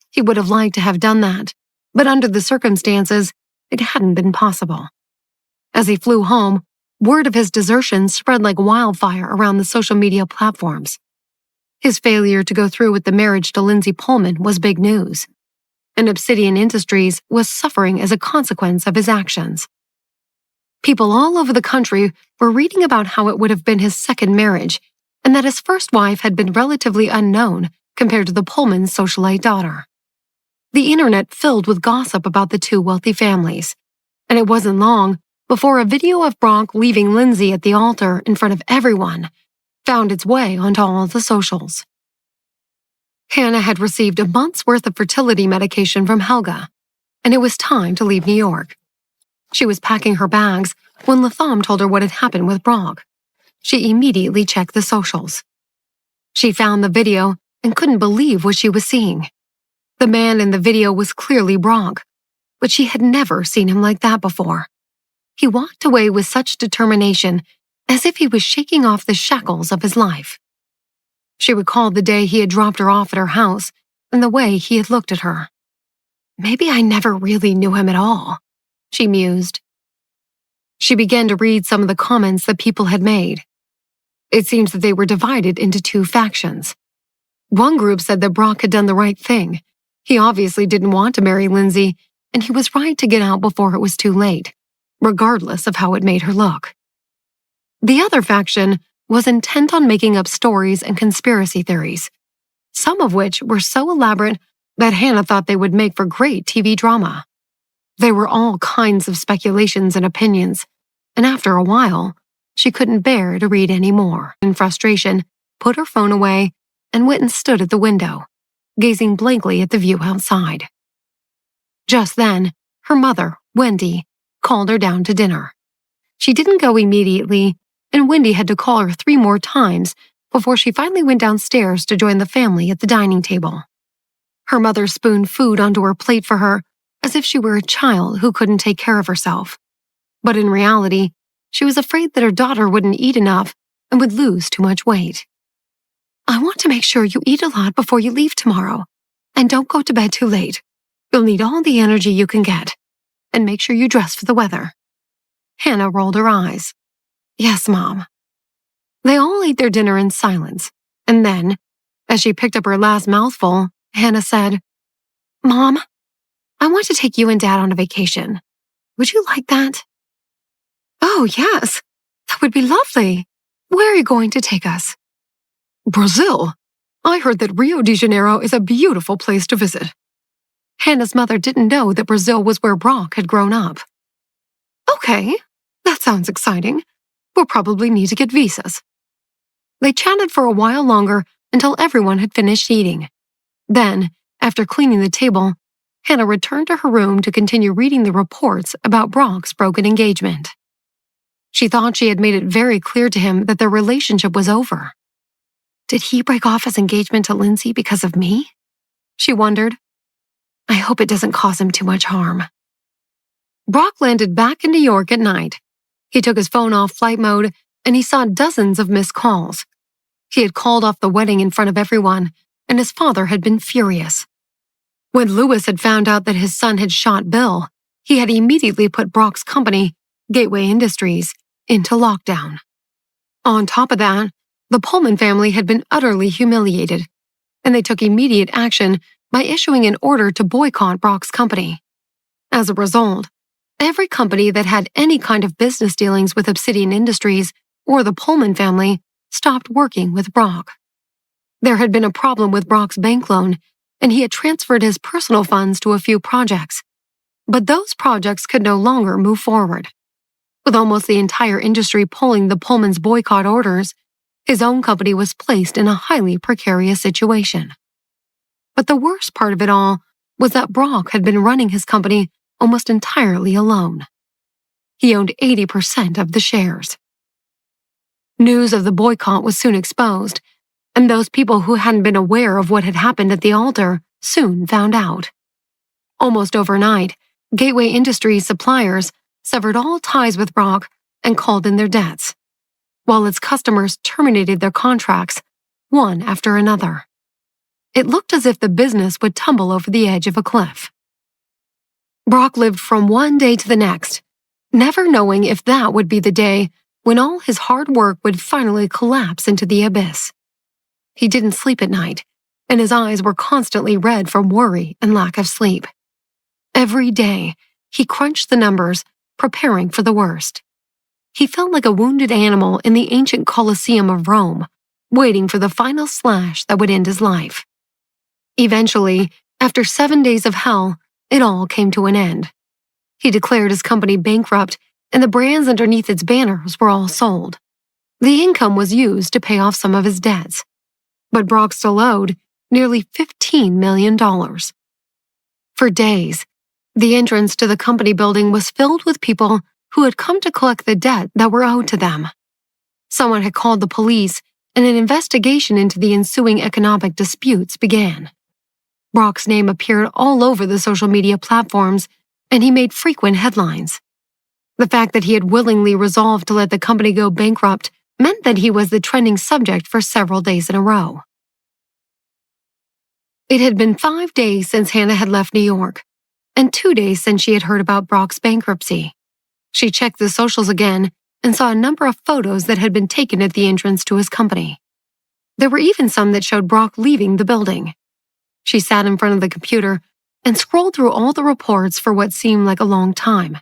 He would have liked to have done that, but under the circumstances, it hadn't been possible. As he flew home, word of his desertion spread like wildfire around the social media platforms. His failure to go through with the marriage to Lindsay Pullman was big news, and Obsidian Industries was suffering as a consequence of his actions. People all over the country were reading about how it would have been his second marriage, and that his first wife had been relatively unknown compared to the Pullman's socialite daughter. The internet filled with gossip about the two wealthy families, and it wasn't long before a video of Brock leaving Lindsay at the altar in front of everyone found its way onto all the socials. Hannah had received a month's worth of fertility medication from Helga, and it was time to leave New York. She was packing her bags when Latham told her what had happened with Brock. She immediately checked the socials. She found the video and couldn't believe what she was seeing. The man in the video was clearly Brock, but she had never seen him like that before. He walked away with such determination, as if he was shaking off the shackles of his life. She recalled the day he had dropped her off at her house and the way he had looked at her. Maybe I never really knew him at all, she mused. She began to read some of the comments that people had made. It seems that they were divided into two factions. One group said that Brock had done the right thing. He obviously didn't want to marry Lindsay, and he was right to get out before it was too late, regardless of how it made her look. The other faction was intent on making up stories and conspiracy theories, some of which were so elaborate that Hannah thought they would make for great TV drama. There were all kinds of speculations and opinions, and after a while, she couldn't bear to read any more. In frustration, put her phone away and went and stood at the window, gazing blankly at the view outside. Just then, her mother, Wendy, called her down to dinner. She didn't go immediately, and Wendy had to call her 3 more times before she finally went downstairs to join the family at the dining table. Her mother spooned food onto her plate for her as if she were a child who couldn't take care of herself. But in reality, she was afraid that her daughter wouldn't eat enough and would lose too much weight. "I want to make sure you eat a lot before you leave tomorrow, and don't go to bed too late. You'll need all the energy you can get, and make sure you dress for the weather." Hannah rolled her eyes. "Yes, Mom." They all ate their dinner in silence, and then, as she picked up her last mouthful, Hannah said, "Mom, I want to take you and Dad on a vacation. Would you like that?" "Oh, yes, that would be lovely. Where are you going to take us?" "Brazil. I heard that Rio de Janeiro is a beautiful place to visit." Hannah's mother didn't know that Brazil was where Brock had grown up. "Okay, that sounds exciting. We'll probably need to get visas." They chatted for a while longer until everyone had finished eating. Then, after cleaning the table, Hannah returned to her room to continue reading the reports about Brock's broken engagement. She thought she had made it very clear to him that their relationship was over. Did he break off his engagement to Lindsay because of me? She wondered. I hope it doesn't cause him too much harm. Brock landed back in New York at night. He took his phone off flight mode and he saw dozens of missed calls. He had called off the wedding in front of everyone, and his father had been furious. When Lewis had found out that his son had shot Bill, he had immediately put Brock's company, Gateway Industries, into lockdown. On top of that, the Pullman family had been utterly humiliated, and they took immediate action by issuing an order to boycott Brock's company. As a result, every company that had any kind of business dealings with Obsidian Industries or the Pullman family stopped working with Brock. There had been a problem with Brock's bank loan, and he had transferred his personal funds to a few projects. But those projects could no longer move forward. With almost the entire industry pulling the Pullman's boycott orders, his own company was placed in a highly precarious situation. But the worst part of it all was that Brock had been running his company almost entirely alone. He owned 80% of the shares. News of the boycott was soon exposed, and those people who hadn't been aware of what had happened at the altar soon found out. Almost overnight, Gateway Industries suppliers severed all ties with Brock and called in their debts, while its customers terminated their contracts, one after another. It looked as if the business would tumble over the edge of a cliff. Brock lived from one day to the next, never knowing if that would be the day when all his hard work would finally collapse into the abyss. He didn't sleep at night, and his eyes were constantly red from worry and lack of sleep. Every day, he crunched the numbers, preparing for the worst. He felt like a wounded animal in the ancient Colosseum of Rome, waiting for the final slash that would end his life. Eventually, after 7 days of hell, it all came to an end. He declared his company bankrupt, and the brands underneath its banners were all sold. The income was used to pay off some of his debts. But Brock still owed nearly $15 million. For days, the entrance to the company building was filled with people who had come to collect the debt that were owed to them. Someone had called the police, and an investigation into the ensuing economic disputes began. Brock's name appeared all over the social media platforms, and he made frequent headlines. The fact that he had willingly resolved to let the company go bankrupt meant that he was the trending subject for several days in a row. It had been 5 days since Hannah had left New York, and 2 days since she had heard about Brock's bankruptcy. She checked the socials again and saw a number of photos that had been taken at the entrance to his company. There were even some that showed Brock leaving the building. She sat in front of the computer and scrolled through all the reports for what seemed like a long time.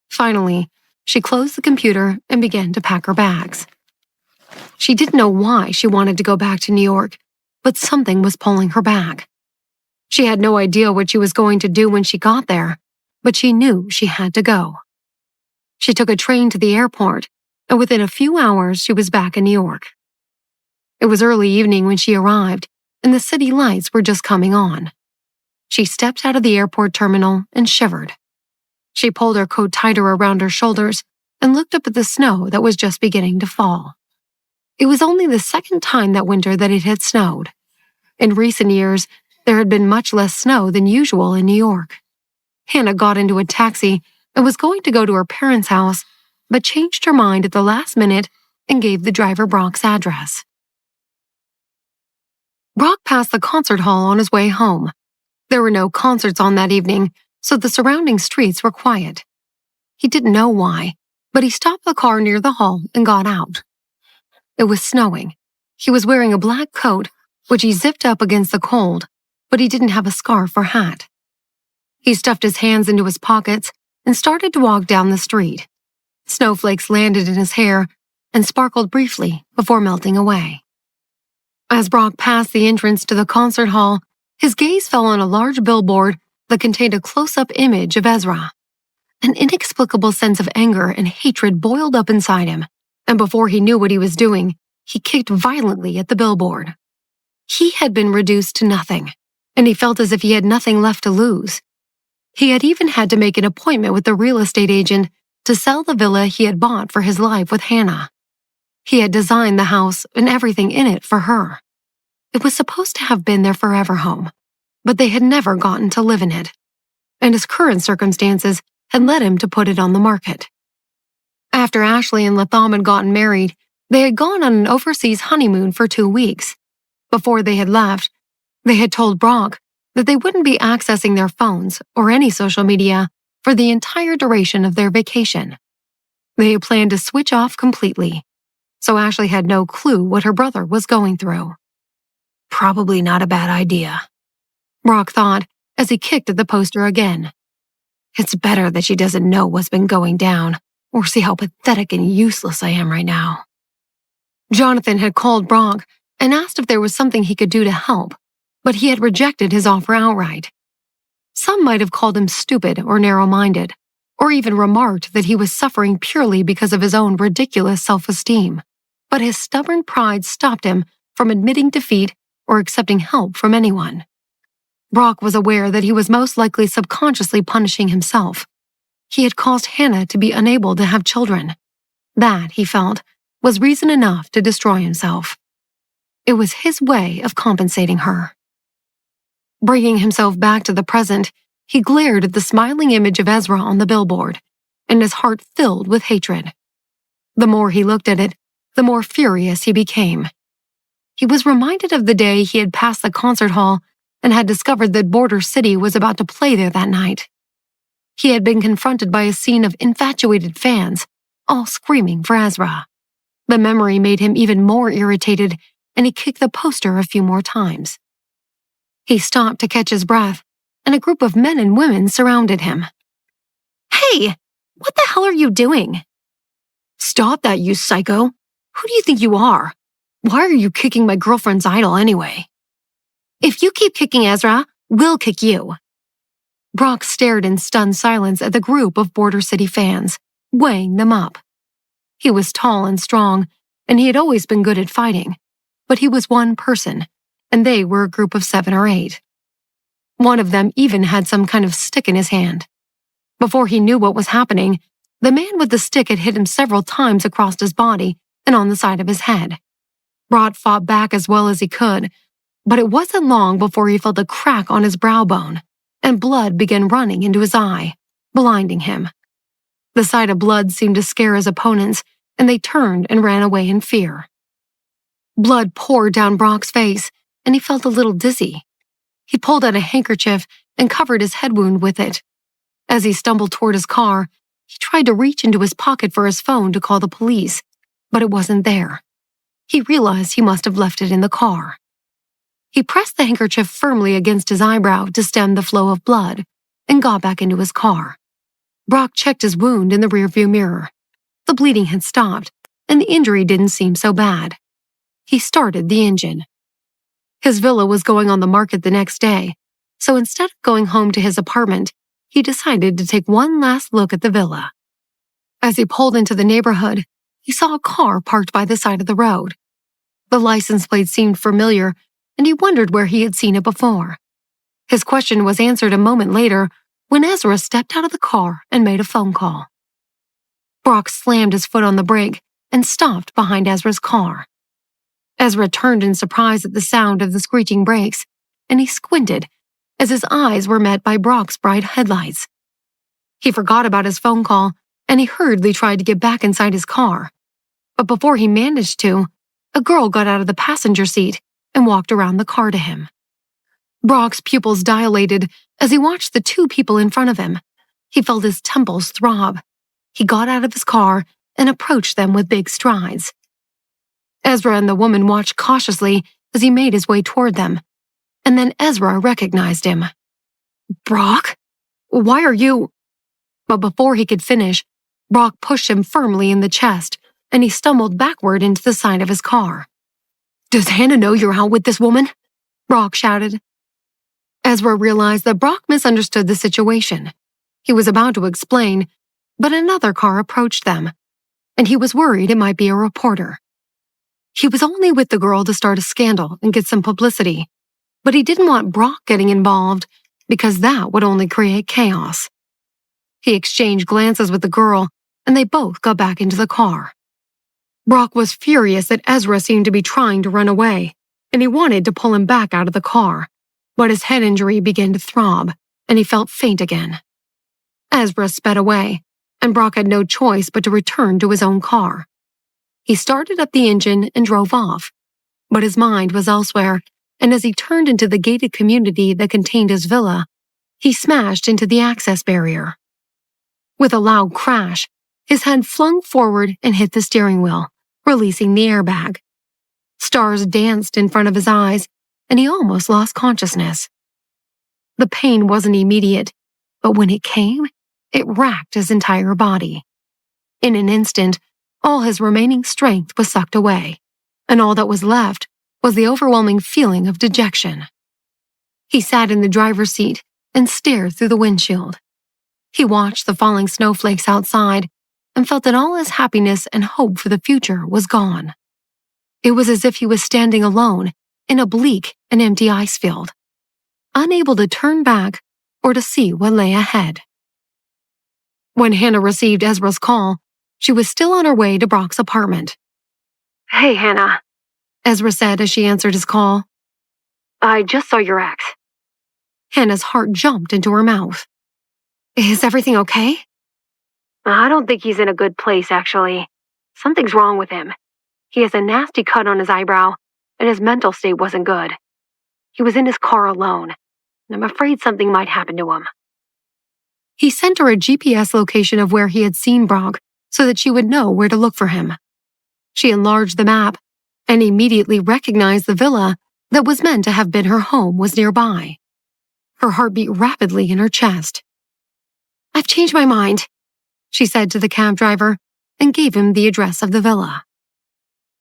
Finally, She closed the computer and began to pack her bags. She didn't know why she wanted to go back to New York, but something was pulling her back. She had no idea what she was going to do when she got there, but she knew she had to go. She took a train to the airport, and within a few hours she was back in New York. It was early evening when she arrived, and the city lights were just coming on. She stepped out of the airport terminal and shivered. She pulled her coat tighter around her shoulders and looked up at the snow that was just beginning to fall. It was only the second time that winter that it had snowed. In recent years, there had been much less snow than usual in New York. Hannah got into a taxi and was going to go to her parents' house, but changed her mind at the last minute and gave the driver Brock's address. Brock passed the concert hall on his way home. There were no concerts on that evening, so the surrounding streets were quiet. He didn't know why, but he stopped the car near the hall and got out. It was snowing. He was wearing a black coat, which he zipped up against the cold, but he didn't have a scarf or hat. He stuffed his hands into his pockets and started to walk down the street. Snowflakes landed in his hair and sparkled briefly before melting away. As Brock passed the entrance to the concert hall, his gaze fell on a large billboard that contained a close-up image of Ezra. An inexplicable sense of anger and hatred boiled up inside him, and before he knew what he was doing, he kicked violently at the billboard. He had been reduced to nothing, and he felt as if he had nothing left to lose. He had even had to make an appointment with the real estate agent to sell the villa he had bought for his life with Hannah. He had designed the house and everything in it for her. It was supposed to have been their forever home, but they had never gotten to live in it, and his current circumstances had led him to put it on the market. After Ashley and Latham had gotten married, they had gone on an overseas honeymoon for 2 weeks. Before they had left, they had told Brock that they wouldn't be accessing their phones or any social media for the entire duration of their vacation. They had planned to switch off completely, so Ashley had no clue what her brother was going through. Probably not a bad idea, Brock thought as he kicked at the poster again. It's better that she doesn't know what's been going down or see how pathetic and useless I am right now. Jonathan had called Brock and asked if there was something he could do to help, but he had rejected his offer outright. Some might have called him stupid or narrow-minded, or even remarked that he was suffering purely because of his own ridiculous self-esteem, but his stubborn pride stopped him from admitting defeat or accepting help from anyone. Brock was aware that he was most likely subconsciously punishing himself. He had caused Hannah to be unable to have children. That, he felt, was reason enough to destroy himself. It was his way of compensating her. Bringing himself back to the present, he glared at the smiling image of Ezra on the billboard, and his heart filled with hatred. The more he looked at it, the more furious he became. He was reminded of the day he had passed the concert hall and had discovered that Border City was about to play there that night. He had been confronted by a scene of infatuated fans, all screaming for Ezra. The memory made him even more irritated, and he kicked the poster a few more times. He stopped to catch his breath, and a group of men and women surrounded him. "Hey, what the hell are you doing?" "Stop that, you psycho! Who do you think you are? Why are you kicking my girlfriend's idol anyway?" "If you keep kicking Ezra, we'll kick you." Brock stared in stunned silence at the group of Border City fans, weighing them up. He was tall and strong, and he had always been good at fighting, but he was one person, and they were a group of 7 or 8. One of them even had some kind of stick in his hand. Before he knew what was happening, the man with the stick had hit him several times across his body and on the side of his head. Brock fought back as well as he could, but it wasn't long before he felt a crack on his brow bone, and blood began running into his eye, blinding him. The sight of blood seemed to scare his opponents, and they turned and ran away in fear. Blood poured down Brock's face, and he felt a little dizzy. He pulled out a handkerchief and covered his head wound with it. As he stumbled toward his car, he tried to reach into his pocket for his phone to call the police, but it wasn't there. He realized he must have left it in the car. He pressed the handkerchief firmly against his eyebrow to stem the flow of blood and got back into his car. Brock checked his wound in the rearview mirror The bleeding had stopped, and the injury didn't seem so bad. He started the engine. His villa was going on the market the next day, so instead of going home to his apartment, he decided to take one last look at the villa. As he pulled into the neighborhood, he saw a car parked by the side of the road. The license plate seemed familiar, and he wondered where he had seen it before. His question was answered a moment later when Ezra stepped out of the car and made a phone call. Brock slammed his foot on the brake and stopped behind Ezra's car. Ezra turned in surprise at the sound of the screeching brakes, and he squinted as his eyes were met by Brock's bright headlights. He forgot about his phone call, and he hurriedly tried to get back inside his car. But before he managed to, a girl got out of the passenger seat and walked around the car to him. Brock's pupils dilated as he watched the two people in front of him. He felt his temples throb. He got out of his car and approached them with big strides. Ezra and the woman watched cautiously as he made his way toward them, and then Ezra recognized him. "Brock? Why are you—" But before he could finish, Brock pushed him firmly in the chest, and he stumbled backward into the side of his car. "Does Hannah know you're out with this woman?" Brock shouted. Ezra realized that Brock misunderstood the situation. He was about to explain, but another car approached them, and he was worried it might be a reporter. He was only with the girl to start a scandal and get some publicity, but he didn't want Brock getting involved because that would only create chaos. He exchanged glances with the girl, and they both got back into the car. Brock was furious that Ezra seemed to be trying to run away, and he wanted to pull him back out of the car, but his head injury began to throb, and he felt faint again. Ezra sped away, and Brock had no choice but to return to his own car. He started up the engine and drove off, but his mind was elsewhere, and as he turned into the gated community that contained his villa, he smashed into the access barrier. With a loud crash, his head flung forward and hit the steering wheel, releasing the airbag. Stars danced in front of his eyes, and he almost lost consciousness. The pain wasn't immediate, but when it came, it racked his entire body. In an instant, all his remaining strength was sucked away, and all that was left was the overwhelming feeling of dejection. He sat in the driver's seat and stared through the windshield. He watched the falling snowflakes outside and felt that all his happiness and hope for the future was gone. It was as if he was standing alone in a bleak and empty ice field, unable to turn back or to see what lay ahead. When Hannah received Ezra's call, she was still on her way to Brock's apartment. "Hey, Hannah," Ezra said as she answered his call. "I just saw your ex." Hannah's heart jumped into her mouth. "Is everything okay?" "I don't think he's in a good place, actually. Something's wrong with him. He has a nasty cut on his eyebrow, and his mental state wasn't good. He was in his car alone, and I'm afraid something might happen to him." He sent her a GPS location of where he had seen Brock so that she would know where to look for him. She enlarged the map and immediately recognized the villa that was meant to have been her home was nearby. Her heart beat rapidly in her chest. "I've changed my mind," she said to the cab driver and gave him the address of the villa.